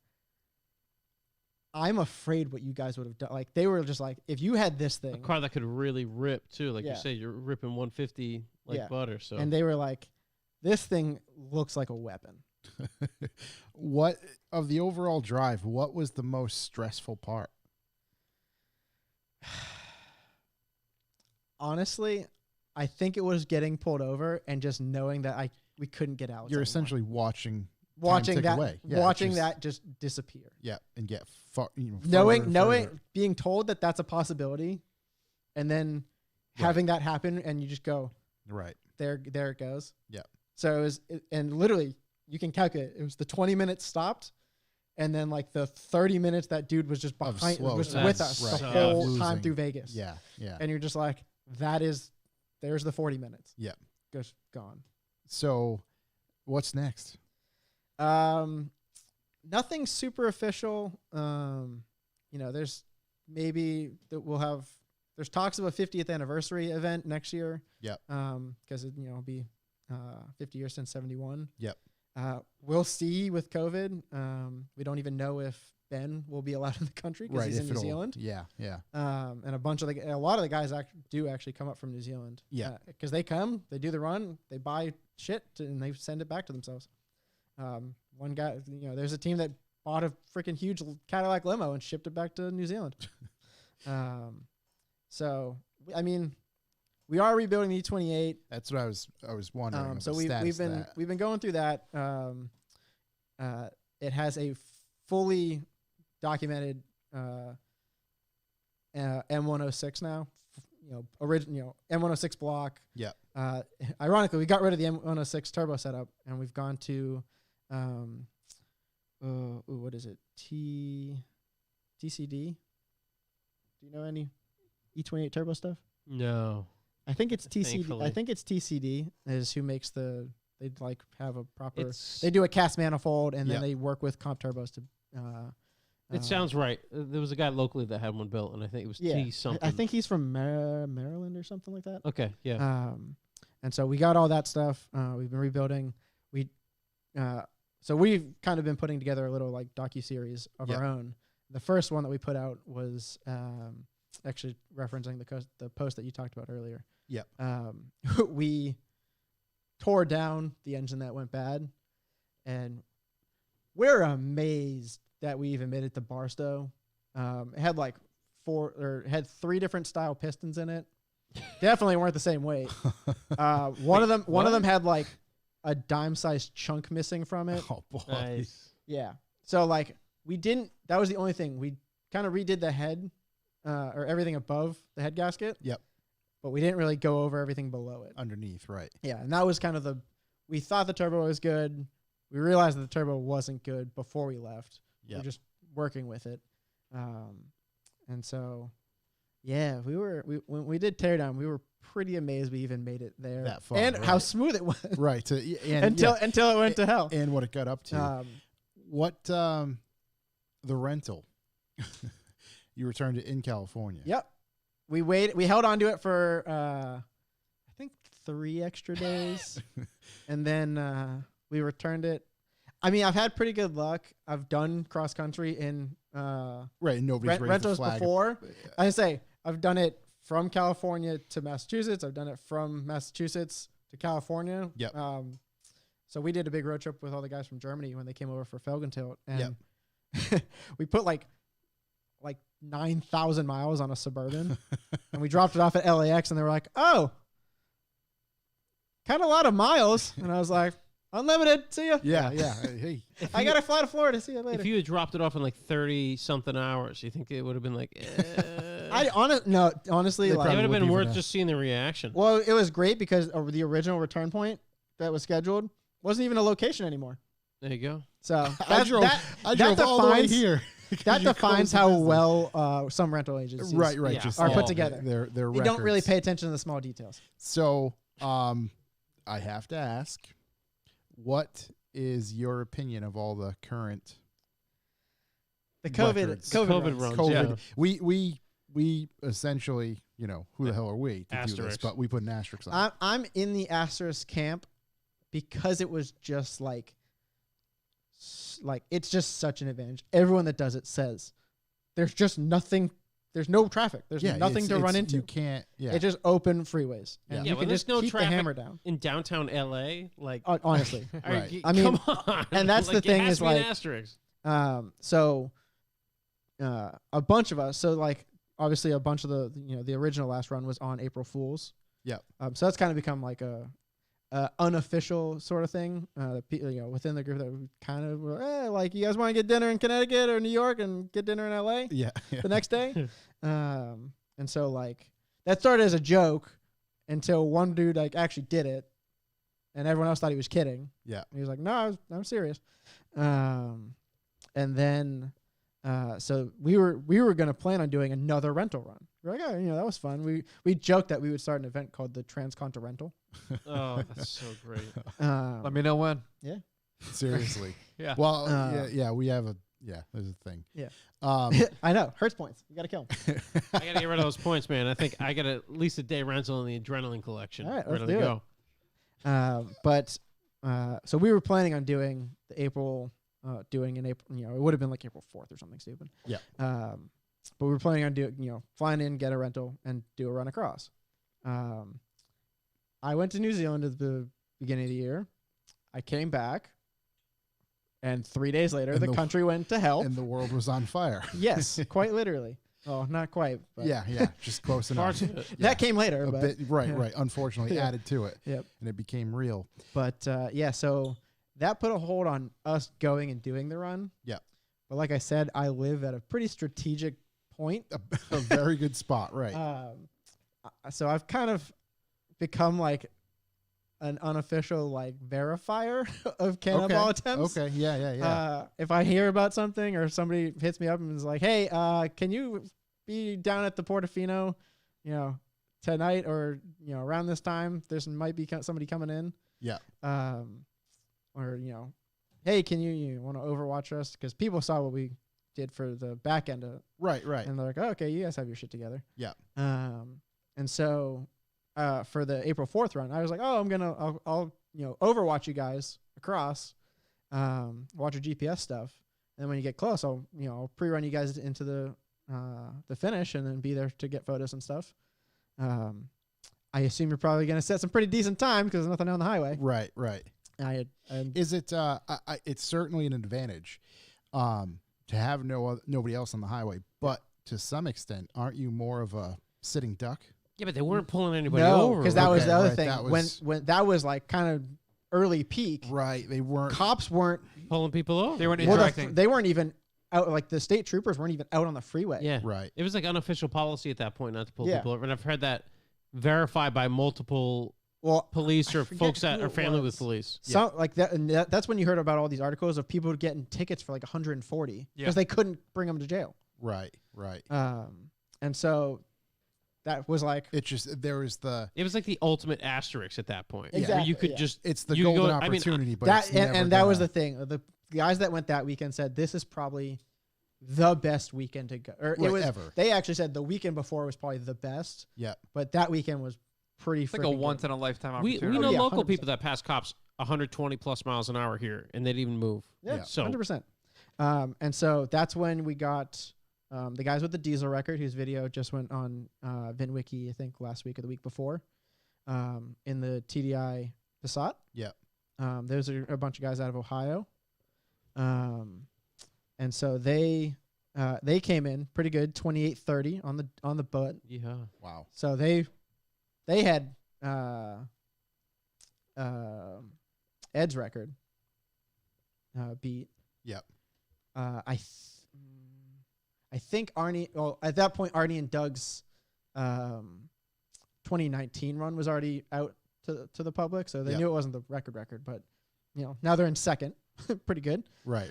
I'm afraid what you guys would have done. Like, they were just like, if you had this thing. A car that could really rip, too. Like Yeah. you say, you're ripping 150 like Yeah. butter. So And they were like, this thing looks like a weapon. What of the overall drive? What was the most stressful part? Honestly, I think it was getting pulled over and just knowing that we couldn't get out. You're essentially watching watching that away. Yeah, watching just, that just disappear. Yeah, and get far, Knowing, being told that that's a possibility, and then Right. having that happen, and you just go, right. there it goes. Yeah. So and literally you can calculate. It was the 20 minutes stopped, and then like the 30 minutes that dude was just behind, slow was time. with us Right. the Yeah. whole Losing. time through Vegas. Yeah, yeah. And you're just like, there's the 40 minutes. Yeah. Just gone. So, what's next? Nothing super official. There's maybe that we'll have. There's talks of a 50th anniversary event next year. Yep. Because it'll be 50 years since 71. Yep. We'll see with COVID. We don't even know if Ben will be allowed in the country because he's in New Zealand. Yeah, yeah. And a lot of the guys do actually come up from New Zealand. Yeah. Because they come, they do the run, they buy shit, and they send it back to themselves. One guy, there's a team that bought a freaking huge Cadillac limo and shipped it back to New Zealand. So, I mean, we are rebuilding the E28. That's what I was wondering. So we've been going through that. It has a fully documented M106 now. Original M106 block. Yeah. Ironically, we got rid of the M106 turbo setup, and we've gone to what is it? TCD. Do you know any E28 turbo stuff? no. I think it's TCD. Thankfully. I think it's TCD is who makes they like have a proper. It's, They do a cast manifold, and Yeah. then they work with comp turbos to. it sounds right. There was a guy locally that had one built, and I think it was T something. I think he's from Maryland or something like that. Okay, yeah. And so we got all that stuff. We've been rebuilding. So we've kind of been putting together a little like docu-series of our own. The first one that we put out was actually referencing the post that you talked about earlier. Yep. We tore down the engine that went bad, and we're amazed that we even made it to Barstow. It had like had 3 different style pistons in it. Definitely weren't the same weight. One of them had like a dime-sized chunk missing from it. Oh boy. Nice. Yeah. So like that was the only thing. We kind of redid the head or everything above the head gasket. Yep. But we didn't really go over everything below it. Underneath, right? Yeah, and that was kind of we thought the turbo was good. We realized that the turbo wasn't good before we left. Yeah. We're just working with it. And so yeah, when we did teardown, we were pretty amazed we even made it there. That far, and how right. smooth it was. Right. until it went to hell. And what it got up to. What the rental? You returned it in California. Yep. We held on to it for I think 3 extra days. And then we returned it. I mean, I've had pretty good luck. I've done cross country in Right. And nobody's raised the rentals flag. before. I say I've done it from California to Massachusetts. I've done it from Massachusetts to California. Yep. So we did a big road trip with all the guys from Germany when they came over for Felgentilt, and Yep. we put like 9,000 miles on a Suburban, and we dropped it off at LAX, and they were like, "Oh, kind of a lot of miles," and I was like, "Unlimited, see ya." Yeah. Yeah. Hey. I gotta fly to Florida. See you later. If you had dropped it off in like 30-something hours, you think it would have been like, honestly, it like, would have would been be for worth that. just seeing the reaction. well, it was great because the original return point that was scheduled wasn't even a location anymore. There you go. So I drove all the way here. that You defines close the how business. well some rental agencies Right. Yeah. Just are put all together. Their They don't really records. pay attention to the small details. So, I have to ask, what is your opinion of all the current The COVID records? COVID runs. COVID? Yeah. We essentially, who the hell are we to do this? Asterisk. But we put an asterisk on it. I'm in the asterisk camp because it was just like it's just such an advantage. Everyone that does it says there's just nothing. There's no traffic. There's nothing to run into. You can't. Yeah. It's just open freeways, and Yeah. you well, can there's just no keep the traffic hammer down. in downtown LA. Like, Honestly, Right. I mean, come on. and that's the Like, thing it has is to be an like- asterisk. so a bunch of us. So like obviously a bunch of the original last run was on April Fools. Yep. So that's kind of become like a unofficial sort of thing. Within the group that we kind of were, like, you guys want to get dinner in Connecticut or New York and get dinner in LA yeah. the next day. And so like that started as a joke until one dude like actually did it, and everyone else thought he was kidding. Yeah. He was like, "No, I'm serious." And then so we were gonna plan on doing another rental run. We're like, oh, that was fun. We joked that we would start an event called the Transcontinental. Oh, that's so great. Let me know when. Seriously. Yeah. Well, yeah. We have there's a thing. Yeah. Um, I know, hurts points. You gotta kill 'em. I gotta get rid of those points, man. I think I got at least a day rental in the adrenaline collection. All right, ready let's to do go. But so we were planning on doing the April, doing in April. It would have been like April 4th or something stupid. Yeah. But we were planning on doing, flying in, get a rental, and do a run across. I went to New Zealand at the beginning of the year. I came back, and 3 days later, And the the- country went to hell. and the world was on fire. Yes, quite literally. Oh, not quite. But Yeah. Just close enough. Parts of it. that came later. A but bit, right. yeah. Unfortunately, Yeah. added to it. Yep. And it became real. But so that put a hold on us going and doing the run. Yep. But like I said, I live at a pretty strategic point. A very good spot, right? So I've kind of become like an unofficial like verifier of cannonball attempts. Okay. Yeah. If I hear about something or somebody hits me up and is like, "Hey, can you be down at the Portofino, tonight or around this time? There might be somebody coming in." Yeah. Or hey, can you want to overwatch us? Because people saw what we did for the back end of, Right. and they're like, "Oh, okay, you guys have your shit together." Yeah. And so for the April 4th run, I was like, "Oh, I'll overwatch you guys across, watch your GPS stuff, and then when you get close, I'll pre-run you guys into the finish, and then be there to get photos and stuff." I assume you're probably gonna set some pretty decent time because there's nothing on the highway. Right. Is it? It's certainly an advantage to have nobody else on the highway, but to some extent, aren't you more of a sitting duck? Yeah, but they weren't pulling anybody No, over. because that was Okay, the other right, thing. that was- When that was like kind of early peak, Right. They weren't. cops weren't. pulling people over. They weren't Well, interacting. they weren't even out. Like the state troopers weren't even out on the freeway. Yeah. Right. It was like unofficial policy at that point not to pull Yeah. people over. And I've heard that verified by multiple Well, police or forget folks that who are it family was. with police. some like that, and that's when you heard about all these articles of people getting tickets for like 140 because Yeah. they couldn't bring them to jail. Right. And so that was like It's just there was the. It was like the ultimate asterisk at that point. Exactly, Where you could yeah. just It's the you golden go- I mean, opportunity, but that, it's never and that was gonna- the thing. The guys that went that weekend said this is probably the best weekend to go. Or it Right, was. ever. They actually said the weekend before was probably the best, Yeah. but that weekend was pretty. It's like a freaking once good. in a lifetime we opportunity. know yeah, local 100%. people that pass cops 120 plus miles an hour here and they didn't even move. Yeah, So 100%. And so that's when we got the guys with the diesel record, whose video just went on VinWiki, I think last week or the week before, in the TDI Passat. Yeah. Those are a bunch of guys out of Ohio. And so they came in pretty good, 28:30 on the butt. yeah. Wow. So they had Ed's record beat. Yep. I think Arnie. Well, at that point, Arnie and Doug's 2019 run was already out to the public, so they Yep. knew it wasn't the record. But now they're in second, pretty good. Right.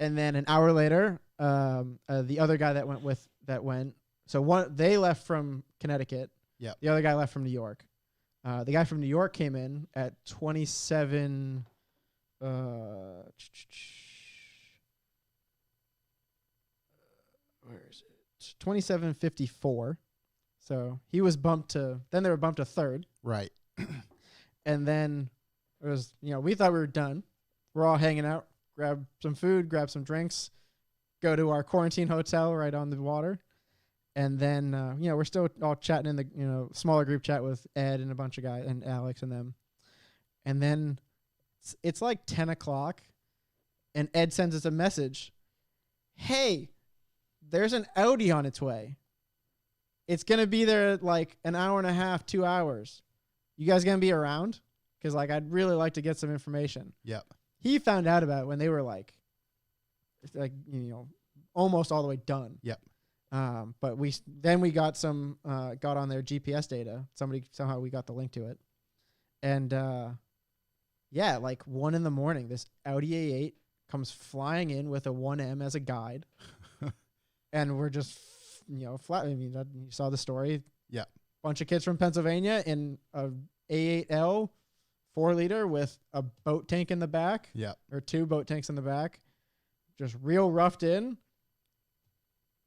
And then an hour later, the other guy that went. So they left from Connecticut. Yep. The other guy left from New York. The guy from New York came in at 27. Where is it? 27.54. So he was bumped to. Then they were bumped to third. Right. And then it was, we thought we were done. We're all hanging out. Grab some food. Grab some drinks. Go to our quarantine hotel right on the water. And then, we're still all chatting in the, smaller group chat with Ed and a bunch of guys and Alex and them. And then it's like 10 o'clock and Ed sends us a message. Hey, there's an Audi on its way. It's going to be there like an hour and a half, 2 hours. You guys going to be around? Because I'd really like to get some information. Yep. He found out about it when they were almost all the way done. Yep. But we got got on their GPS data. Somehow we got the link to it. And, 1 a.m, this Audi A8 comes flying in with a 1M as a guide. And we're just, flat. I mean, you saw the story. Yeah. Bunch of kids from Pennsylvania in a A8L 4-liter with a boat tank in the back. Yeah. Or 2 boat tanks in the back. Just real roughed in.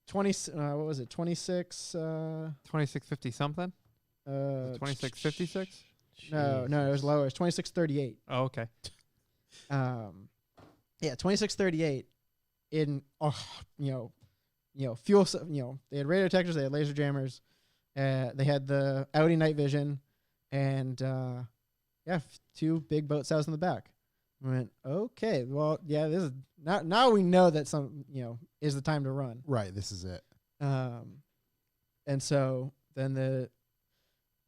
26 2650 something? 2656? No, it was lower. It's 2638. Oh, okay. 2638 in fuel, they had radio detectors, they had laser jammers, they had the Audi night vision, and 2 big boat sails in the back. I went, okay, well, yeah, this is now we know that is the time to run. Right, this is it. And so then there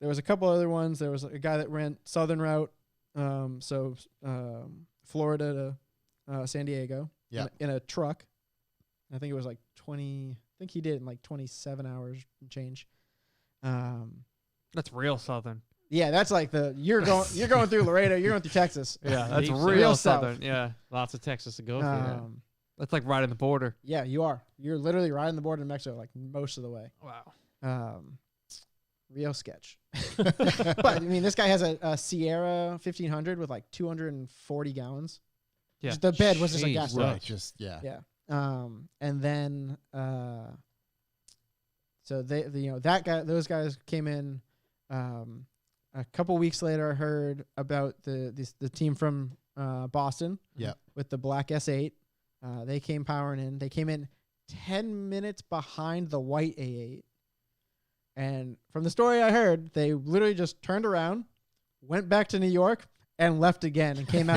was a couple other ones. There was a guy that ran Southern route, Florida to San Diego, in a truck. I think it was like 20. I think he did it in like 27 hours and change. That's real Southern. Yeah, that's like you're going through Laredo, you're going through Texas. Yeah, that's Deep real south. Southern. Yeah. Lots of Texas to go through. That's like riding the border. Yeah, you are. You're literally riding the border in Mexico like most of the way. Wow. Real sketch. But I mean, this guy has a Sierra 1500 with like 240 gallons. Yeah. Just the bed was just a Jeez, gas Right, tank. just, yeah. Yeah. And then, so those guys came in. A couple weeks later, I heard about the team from Boston. Yeah. With the black S8. They came powering in. They came in 10 minutes behind the white A8. And from the story I heard, they literally just turned around, went back to New York, and left again, and came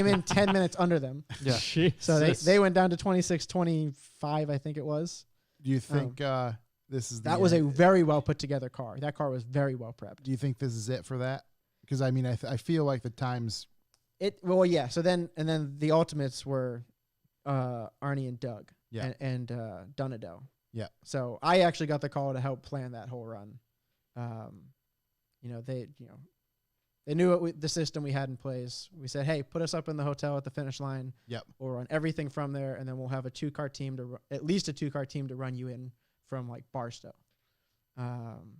in 10 minutes under them. Yeah. So they went down to 26.25, I think it was. Do you think this is that was a very well put together car. That car was very well prepped. Do you think this is it for that? Because I mean, I feel like the times. Yeah. So then the ultimates were Arnie and Doug. Yeah. And Dunado. Yeah. So I actually got the call to help plan that whole run. They knew the system we had in place. We said, hey, put us up in the hotel at the finish line. Yep. We'll run everything from there, and then we'll have a 2-car team at least a 2-car team to run you in from like Barstow. And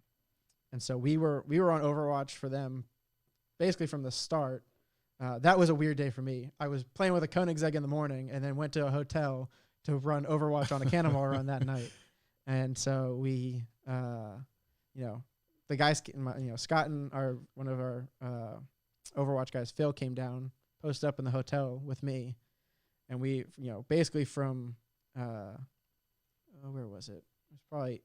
so we were on Overwatch for them basically from the start. That was a weird day for me. I was playing with a Koenigsegg in the morning and then went to a hotel to run Overwatch on a Cannonball run that night. And so we, the guys, Scott and one of our Overwatch guys, Phil, came down, posted up in the hotel with me. And we, basically from, where was it? It was probably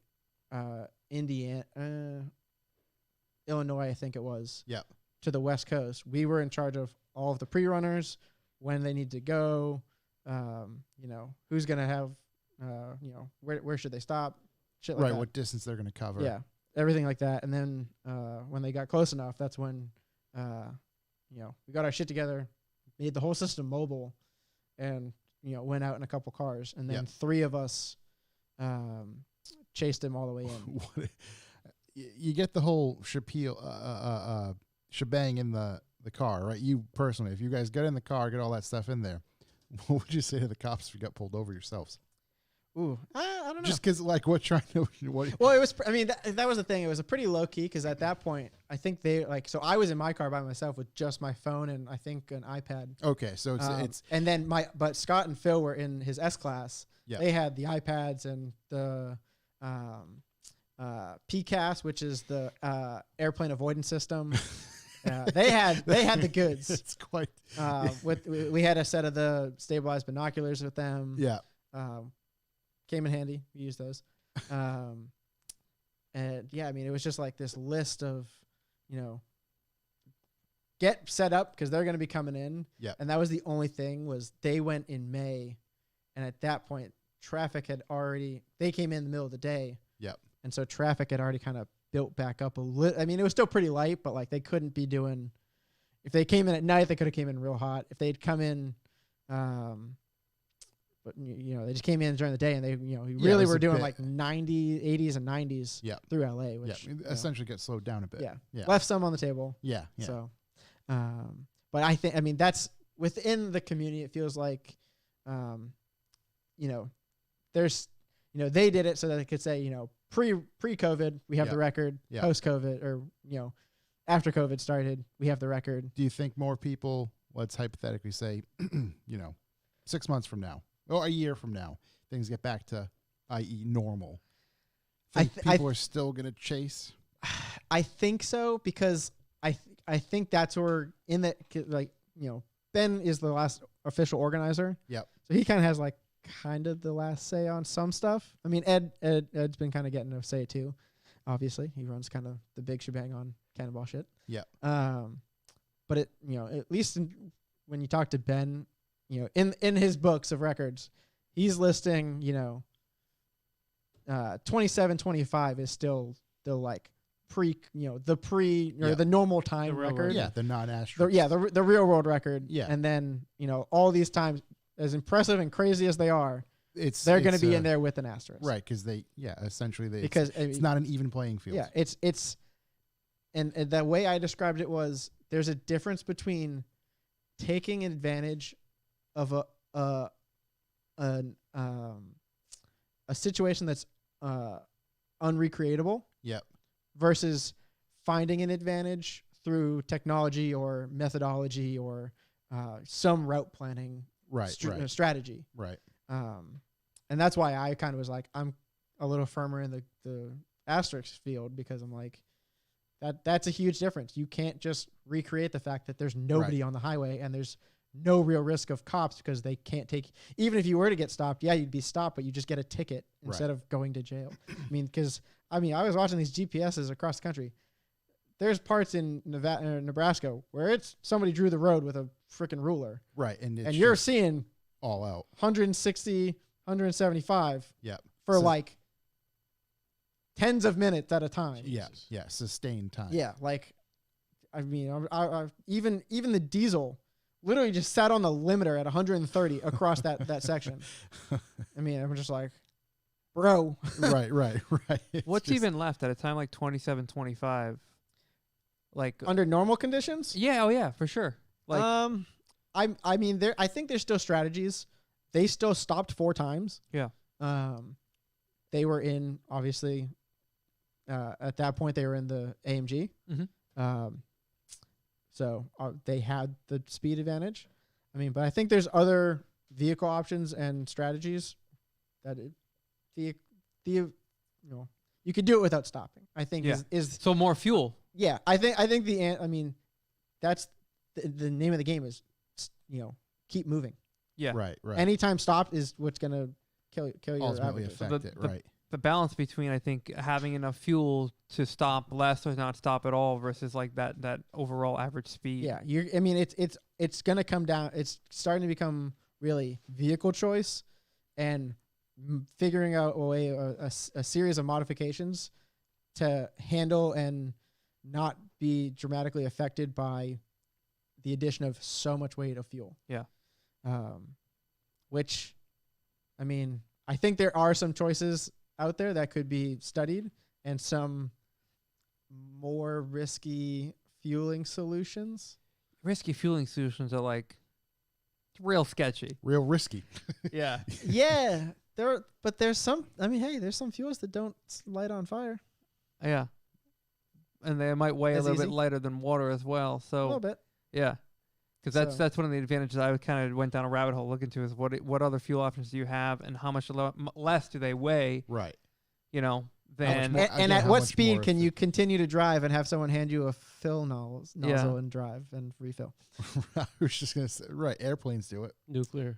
Illinois, I think it was. Yep. To the West Coast. We were in charge of all of the pre-runners, when they need to go, who's going to have, where should they stop, shit like Right, that. what distance they're going to cover. Yeah, everything like that. And then when they got close enough, that's when, we got our shit together, made the whole system mobile, and, went out in a couple cars. And then 3 of us chased him all the way in. You get the whole shebang in the car, right? You personally, if you guys get in the car, get all that stuff in there, what would you say to the cops if you got pulled over yourselves? Ooh, I don't know. Just because, like, what trying to what? Well, it was. I mean, that was the thing. It was a pretty low key because at that point, I think they like. So I was in my car by myself with just my phone and I think an iPad. Okay, so it's And then but Scott and Phil were in his S class. Yeah. They had the iPads and the PCAS, which is the airplane avoidance system. They had the goods. it's quite. We had a set of the stabilized binoculars with them. Yeah. Came in handy. We used those. And yeah, I mean, it was just like this list of, get set up because they're going to be coming in. Yeah. And that was the only thing was they went in May. And at that point, traffic had already, they came in the middle of the day. Yep. And so traffic had already kind of built back up a little. I mean, it was still pretty light, but like they couldn't be doing, if they came in at night, they could have came in real hot. If they'd come in, but they just came in during the day and they, really were doing like 80s and 90s through LA, which essentially gets slowed down a bit. Yeah. Left some on the table. Yeah. So, but I think, I mean, that's within the community. It feels like, there's, they did it so that they could say, pre-COVID, we have the record, post-COVID or, after COVID started, we have the record. Do you think more people, let's hypothetically say, 6 months from now or a year from now, things get back to, i.e. normal? People are still going to chase? I think so because I think that's where in the, Ben is the last official organizer. Yep. So he kind of has like the last say on some stuff. I mean, Ed's been kind of getting a say too. Obviously, he runs kind of the big shebang on Cannonball shit. Yeah. But it, at least when you talk to Ben, in his books of records, he's listing, 27-25 is still like the normal time record. Yeah, the non-asterisk. The real world record. Yeah. And then, all these times, as impressive and crazy as they are, they're going to be in there with an asterisk. Right, because essentially it's not an even playing field. Yeah, it's and the way I described it was there's a difference between taking advantage of a situation that's unrecreatable. Yep. Versus finding an advantage through technology or methodology or some route planning strategy. Right. And that's why I kind of was like, I'm a little firmer in the asterisk field because I'm like, that's a huge difference. You can't just recreate the fact that there's nobody on the highway and there's no real risk of cops because they can't take, even if you were to get stopped, you'd be stopped, but you just get a ticket instead of going to jail. I was watching these GPSs across the country. There's parts in Nebraska where it's somebody drew the road with a freaking ruler. Right. And you're seeing all out 160, 175 Yep. for like tens of minutes at a time. Yeah. Yeah. Sustained time. Yeah. Like, I even the diesel literally just sat on the limiter at 130 across that section. I mean, I'm just like, bro. Right. What's even left at a time like 27-25? Like under normal conditions? Yeah, oh yeah, for sure. Like I think there's still strategies. They still stopped 4 times. Yeah. They were in obviously at that point they were in the AMG. Mm-hmm. So they had the speed advantage. I mean, but I think there's other vehicle options and strategies that you could do it without stopping. I think is so more fuel. Yeah, I think that's the name of the game is keep moving. Yeah, right. Anytime stopped is what's gonna kill your ultimately averages. affect it. Right. The balance between I think having enough fuel to stop less or not stop at all versus like that overall average speed. Yeah, it's gonna come down. It's starting to become really vehicle choice and figuring out a series of modifications to handle and not be dramatically affected by the addition of so much weight of fuel. Yeah. Which, I mean, I think there are some choices out there that could be studied and some more risky fueling solutions. Risky fueling solutions are like real sketchy. Real risky. Yeah. Yeah. there's some. I mean, hey, there's some fuels that don't light on fire. Yeah. And they might weigh a As little bit easy? lighter than water as well. A So little bit. yeah, because So- that's one of the advantages I kind of went down a rabbit hole looking to is what other fuel options do you have and how much less do they weigh? Right. You know, much than more- And Again, at how what much speed more can if you it- continue to drive and have someone hand you a fill nozzle Yeah. and drive and refill? I was just gonna say, right? Airplanes do it. Nuclear.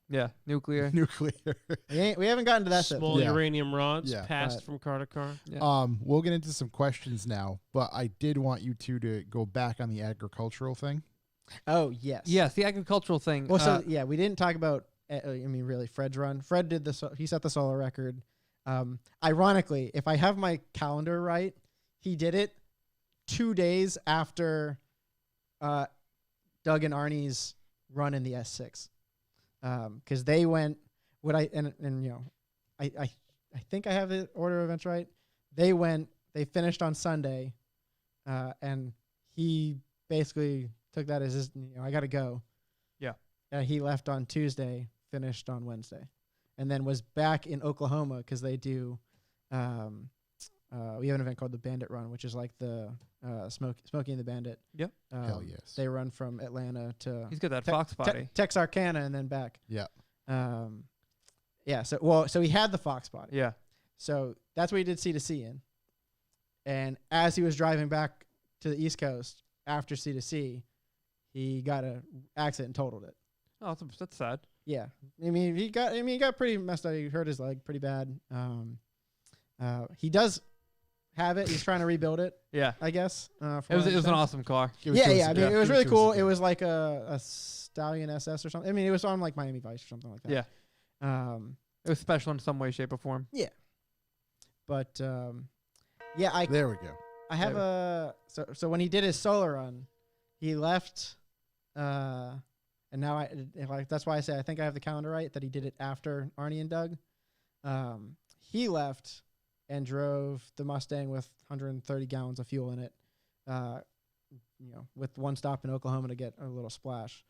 yeah, nuclear. Nuclear. We haven't gotten to that step. Small Yeah. uranium rods Yeah. passed But- from car to car. Yeah. We'll get into some questions now, but I did want you two to go back on the agricultural thing. Oh yes. Yes, the agricultural thing. Well, so yeah, we didn't talk about. I mean, really, Fred's run. Fred did he set the solo record. Ironically, if I have my calendar right, he did it 2 days after Doug and Arnie's run in the S6, because they went. I think I have the order of events right. They finished on Sunday, and he basically took that as his, I got to go. Yeah. He left on Tuesday, finished on Wednesday, and then was back in Oklahoma because they do. We have an event called the Bandit Run, which is like the Smokey and the Bandit. Yep. Hell yes. They run from Atlanta to He's got that Fox body. Texarkana and then back. Yeah. Yeah. So he had the Fox body. Yeah. So that's what he did C2C in. And as he was driving back to the East Coast after C2C, he got an accident and totaled it. Oh, that's sad. Yeah. He got pretty messed up. He hurt his leg pretty bad. He does have it. He's trying to rebuild it, Yeah. I guess. It was an awesome car. Give it Yeah, to us yeah. I mean, again. it was Give really to us cool. again. It was like a Stallion SS or something. I mean, it was on like Miami Vice or something like that. Yeah. It was special in some way, shape, or form. But yeah, There we go. I have so when he did his solo run, he left, and now that's why I say I think I have the calendar right that he did it after Arnie and Doug. He left and drove the Mustang with 130 gallons of fuel in it, with one stop in Oklahoma to get a little splash.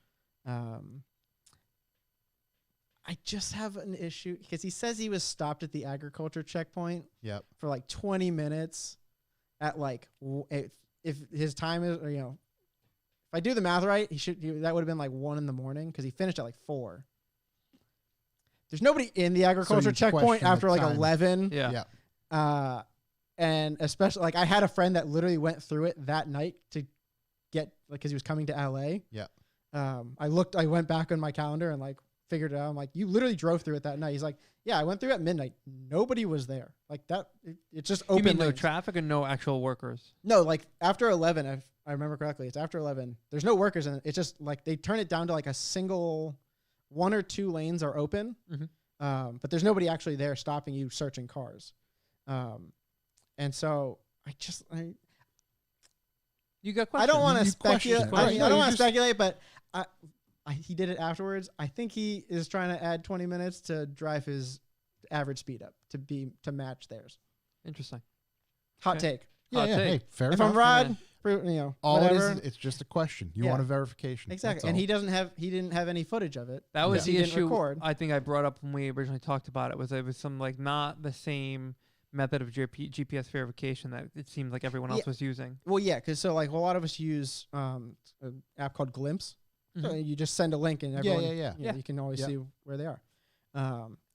I just have an issue because he says he was stopped at the agriculture checkpoint Yep. for like 20 minutes at like if his time is, if I do the math right, that would have been like 1 a.m. because he finished at like 4. There's nobody in the agriculture you checkpoint question the after like time. 11. Yeah. Yeah. And especially like I had a friend that literally went through it that night to get because he was coming to LA. Yeah. I went back on my calendar and like figured it out. I'm like, you literally drove through it that night. He's like, yeah, I went through at midnight. Nobody was there. Like that. It's just open. You mean no lanes. traffic and no actual workers? No, like after 11, if I remember correctly, it's after 11. There's no workers in it. It's just like they turn it down to like a single 1 or 2 lanes are open. Mhm. But there's nobody actually there stopping you searching cars. And so You got I questions. don't want to You question speculate. it. I No, don't you want to just- speculate, but he did it afterwards. I think he is trying to add 20 minutes to drive his average speed up to match theirs. Interesting. Hot Okay. take. Yeah. Hot Yeah. take. Hey, fair If enough. I'm Rod, Yeah. All it whatever. is, it's just a question. You Yeah. want a verification. Exactly. That's And all. he didn't have any footage of it. That was He the didn't issue record. I think I brought up when we originally talked about it. It was some like not the same method of GPS verification that it seemed like everyone else Yeah. was using. Well, yeah, because so like a lot of us use an app called Glimpse. So Mhm. you just send a link and everyone, yeah. Yeah. you can always Yeah. see where they are.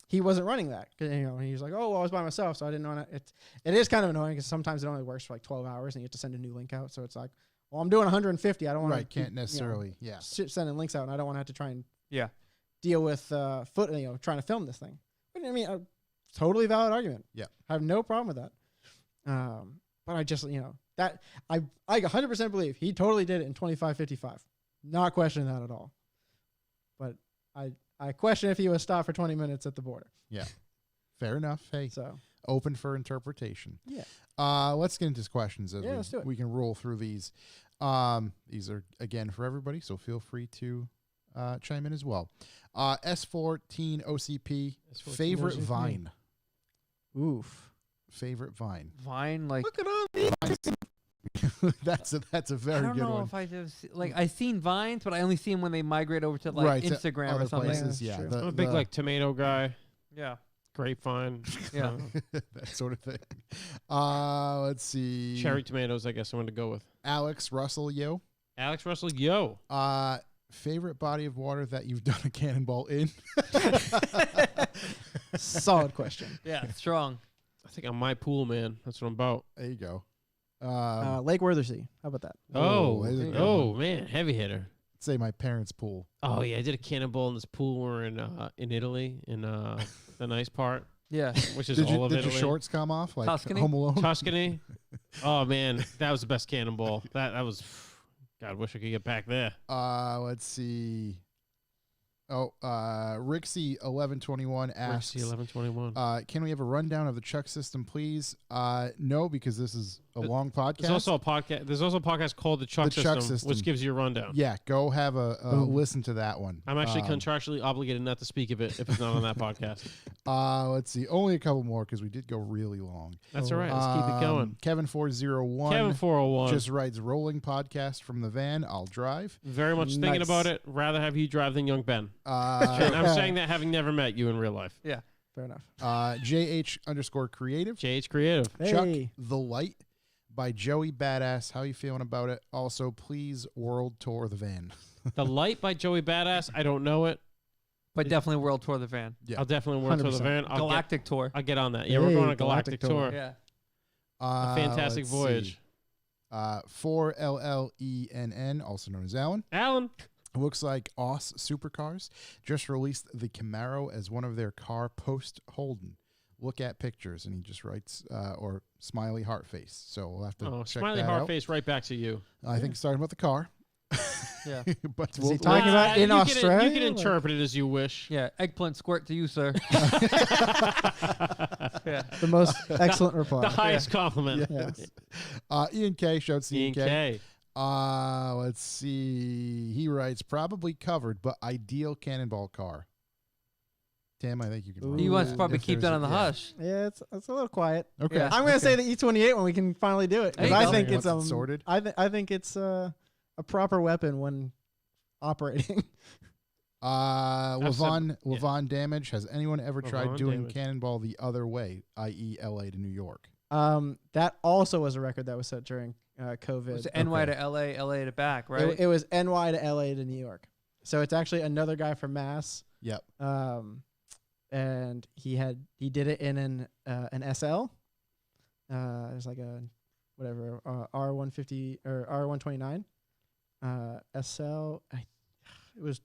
He wasn't running that because he was like, oh, well, I was by myself, so I didn't know. It is kind of annoying because sometimes it only works for like 12 hours and you have to send a new link out. So it's like, well, I'm doing 150. I don't want Right. Can't necessarily. Yeah. sending links out, and I don't want to have to try and Yeah. deal with trying to film this thing. But I mean, a totally valid argument. Yeah. I have no problem with that. But I just that I 100% believe he totally did it in 25:55. Not questioning that at all. But I question if he was stopped for 20 minutes at the border. Fair enough. Hey, So open for interpretation. Yeah. Let's get into his questions as Yeah, let's do it. we can roll through these. These are again for everybody, so feel free to chime in as well. S14 OCP S14 favorite OCP. Vine. oof. Favorite Vine. Vine, like Look at all these. that's a very I don't good know one. if I just I seen Vines, but I only see them when they migrate over to like Right, to Instagram or other something. places, Yeah, yeah. that's I'm a big like tomato guy. Yeah. grapevine. Yeah. that sort of thing. Let's see. Cherry tomatoes, I guess I'm going to go with. Alex Russell, yo. Alex Russell, yo. Favorite body of water that you've done a cannonball in? Solid question. Yeah. Strong. I think I'm my pool, man. That's what I'm about. There you go. Lake Worthersea. How about that? there's a good one. Man, heavy hitter. Say my parents' pool. Oh yeah, I did a cannonball in this pool. We're in Italy, in the nice part, Yeah. which is Did, all of your Italy. shorts come off like Tuscany? Home Alone? Tuscany. Oh man, that was the best cannonball. That was. God, wish I could get back there. Let's see. Rixie 1121 asks, Rixie 1121. can we have a rundown of the Chuck system, please? No, because this is a long podcast. There's also a podcast. There's also a podcast called the Chuck, Chuck system, System. which gives you a rundown. Yeah, go have a listen to that one. I'm actually contractually obligated not to speak of it if it's not on that podcast. Let's see. Only a couple more because we did go really long. That's all right. Let's keep it going. Kevin 401. Kevin 401 just writes rolling podcast from the van. I'll drive. very much thinking Nice. about it. Rather have you drive than young Ben. And I'm saying that having never met you in real life. Yeah. Fair enough. JH_creative. JH Creative. Chuck Hey. the Light by Joey Badass. How you feeling about it? Also, please world tour the van. The Light by Joey Badass. I don't know it. But definitely World Tour the van. Yeah. I'll definitely work to the 100%. van. Galactic Tour. I'll get on that. Yeah, we're Hey, going on a Galactic galactic tour. Tour. Yeah. A fantastic let's voyage. see. 4LLENN, also known as Alan. Alan. Looks like Oss Supercars just released the Camaro as one of their car post Holden. Look at pictures, and he just writes or smiley heart face. So we'll have to check smiley that heart out. face right back to you. I think starting about the car. Yeah. But Is he talking about in Australia? You can Like- interpret it as you wish. Yeah. Eggplant squirt to you, sir. Yeah. The most excellent reply. The highest compliment. Yes. Ian K. Shouts to Ian K. Let's see. He writes, probably covered, but ideal cannonball car. Tim, I think you can. He wants to Ooh, probably if keep there's that on the yeah. hush. Yeah, it's a little quiet. Okay. Yeah. I'm gonna okay. say the E28 when we can finally do it There because you I go. think Once it's it's sorted. I think it's a proper weapon when operating. Levon Damage. Has anyone ever tried Levon doing Damage. Cannonball the other way, i.e., LA to New York? That also was a record that was set during COVID. It was NY to LA, LA to back, right? It was NY to LA to New York. So it's actually another guy from Mass. Yep. And he did it in an SL. It's like a whatever R150 or R129. SL. He was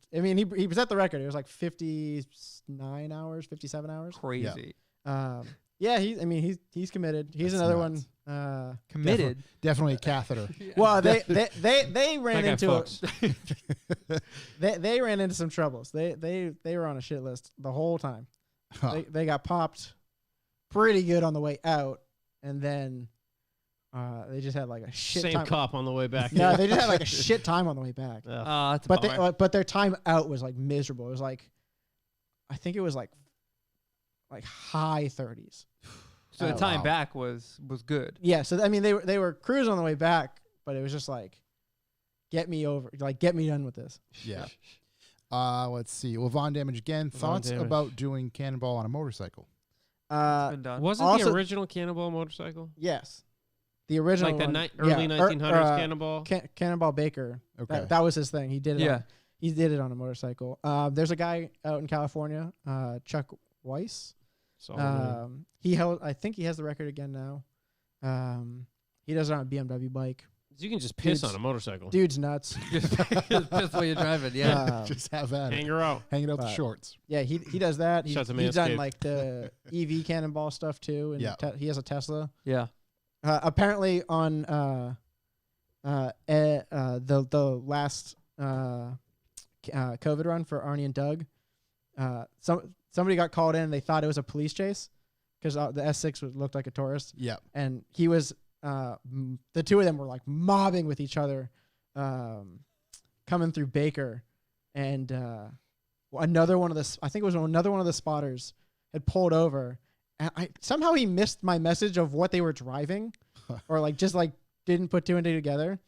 at the record. It was like 59 hours, 57 hours. Crazy. Yeah, he's committed. He's That's another nuts. one. Committed. Definitely a catheter. Well, they ran That guy into fucks. they ran into some troubles. They were on a shit list the whole time. Huh. They got popped pretty good on the way out, and then they just had like a shit Same time. cop on the way back. No, they just had like a shit time on the way back. Yeah. That's a bummer. But their time out was like miserable. It was like, I think it was like high 30s. So the Oh, time wow. back was good. Yeah, so they were cruising on the way back, but it was just like, get me done with this. Yeah. Let's see. Levon Damage again. Thoughts Damage. about about doing Cannonball on a motorcycle? It's been done. Was it Also- the original Cannonball motorcycle? Yes, the original Like the one. early Yeah, 1900s Cannonball? Cannonball Baker. Okay. That was his thing. He did it. Yeah. He did it on a motorcycle. There's a guy out in California, Chuck Weiss. Solid. I think he has the record again now. He does it on a BMW bike. You can just piss dude's- on a motorcycle. Dude's nuts. Just piss while you're driving. Yeah. Just have at Hang it. her out. Hang it out the But- shorts. Yeah, he does that. Shout out to He's done Manscaped. like the EV Cannonball stuff too, and Yeah. he has a Tesla. Yeah. Apparently on the last COVID run for Arnie and Doug, somebody got called in. They thought it was a police chase because the S6 looked like a tourist, Yep. and he was the two of them were like mobbing with each other, coming through Baker, and another one of the spotters had pulled over, and somehow he missed my message of what they were driving, or like just like didn't put two and two together,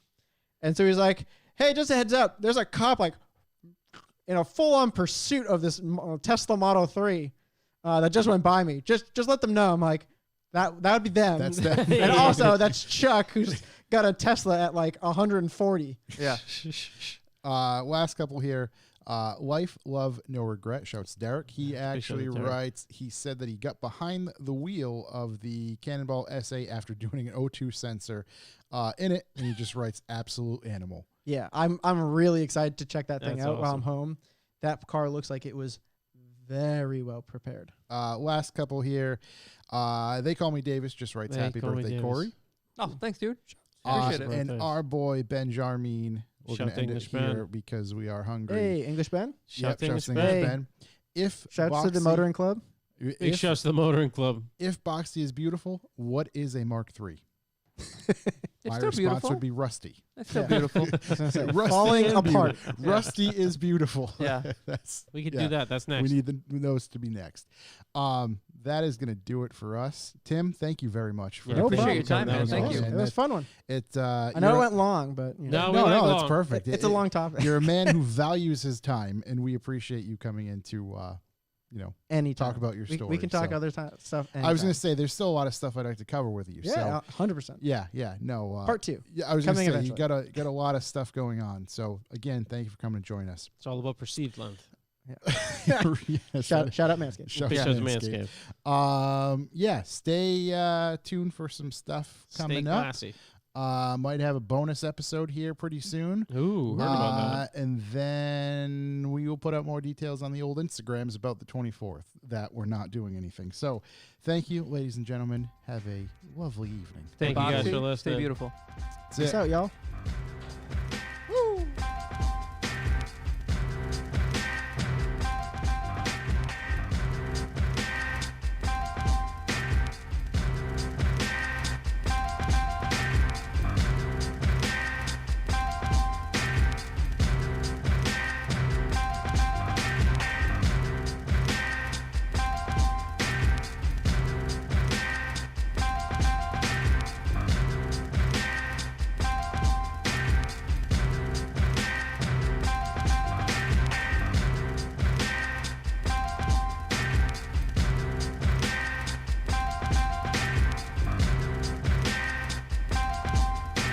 and so he's like, "Hey, just a heads up, there's a cop like in a full on pursuit of this Tesla Model 3. that just went by me. Just let them know. I'm like, that would be them. That's them. And also, that's Chuck, who's got a Tesla at like 140. Yeah. Last couple here. Life, love, no regret. Shouts Derek. He actually Derek. writes, he said that he got behind the wheel of the Cannonball SA after doing an O2 sensor in it, and he just writes absolute animal. Yeah, I'm really excited to check that thing That's out while I'm awesome. home. That car looks like it was very well prepared. Last couple here. They call me Davis. Just writes Hey, happy call me birthday, Davis. Corey. Oh, thanks, dude. Appreciate it. And Birthday. our boy Ben Jarmin. We're Shout going to end it English Ben. here because we are hungry. Hey, English Ben. Shout to shouts English to Ben. Hey. Ben. If Shouts to the Boxy- motoring club. Big if, shouts to the motoring club. if Boxy is beautiful, what is a Mark III? It's My still response beautiful. would be rusty. It's still Yeah. beautiful. I was gonna say, Rusty falling is apart. Rusty is beautiful. Yeah. That's We could yeah. do that. That's next. We need those to be next. That is going to do it for us. Tim, thank you very much. For No Appreciate problem. your time, That man. was Thank awesome. you. It was a fun one. I I know it went long, but you know, No, we went that's long. perfect. it's a long topic. You're a man who values his time, and we appreciate you coming in to, Anytime. talk about your we story. can talk so. other stuff. I was going anytime. to say, there's still a lot of stuff I'd like to cover with you. Yeah, So, 100%. yeah. No. Part 2. Yeah, I was going to coming say, you eventually. got a lot of stuff going on. So, again, thank you for coming to join us. It's all about perceived length. Yeah, Shout out Manscaped. Shout Big out shouts to Manscaped. Manscaped. Stay tuned for some stuff coming Stay up. classy. Might have a bonus episode here pretty soon. Ooh, heard about that. And then we will put out more details on the old Instagrams about the 24th that we're not doing anything. So thank you, ladies and gentlemen. Have a lovely evening. Thank you guys Boxy, for listening. Stay beautiful. That's Peace it. out, y'all.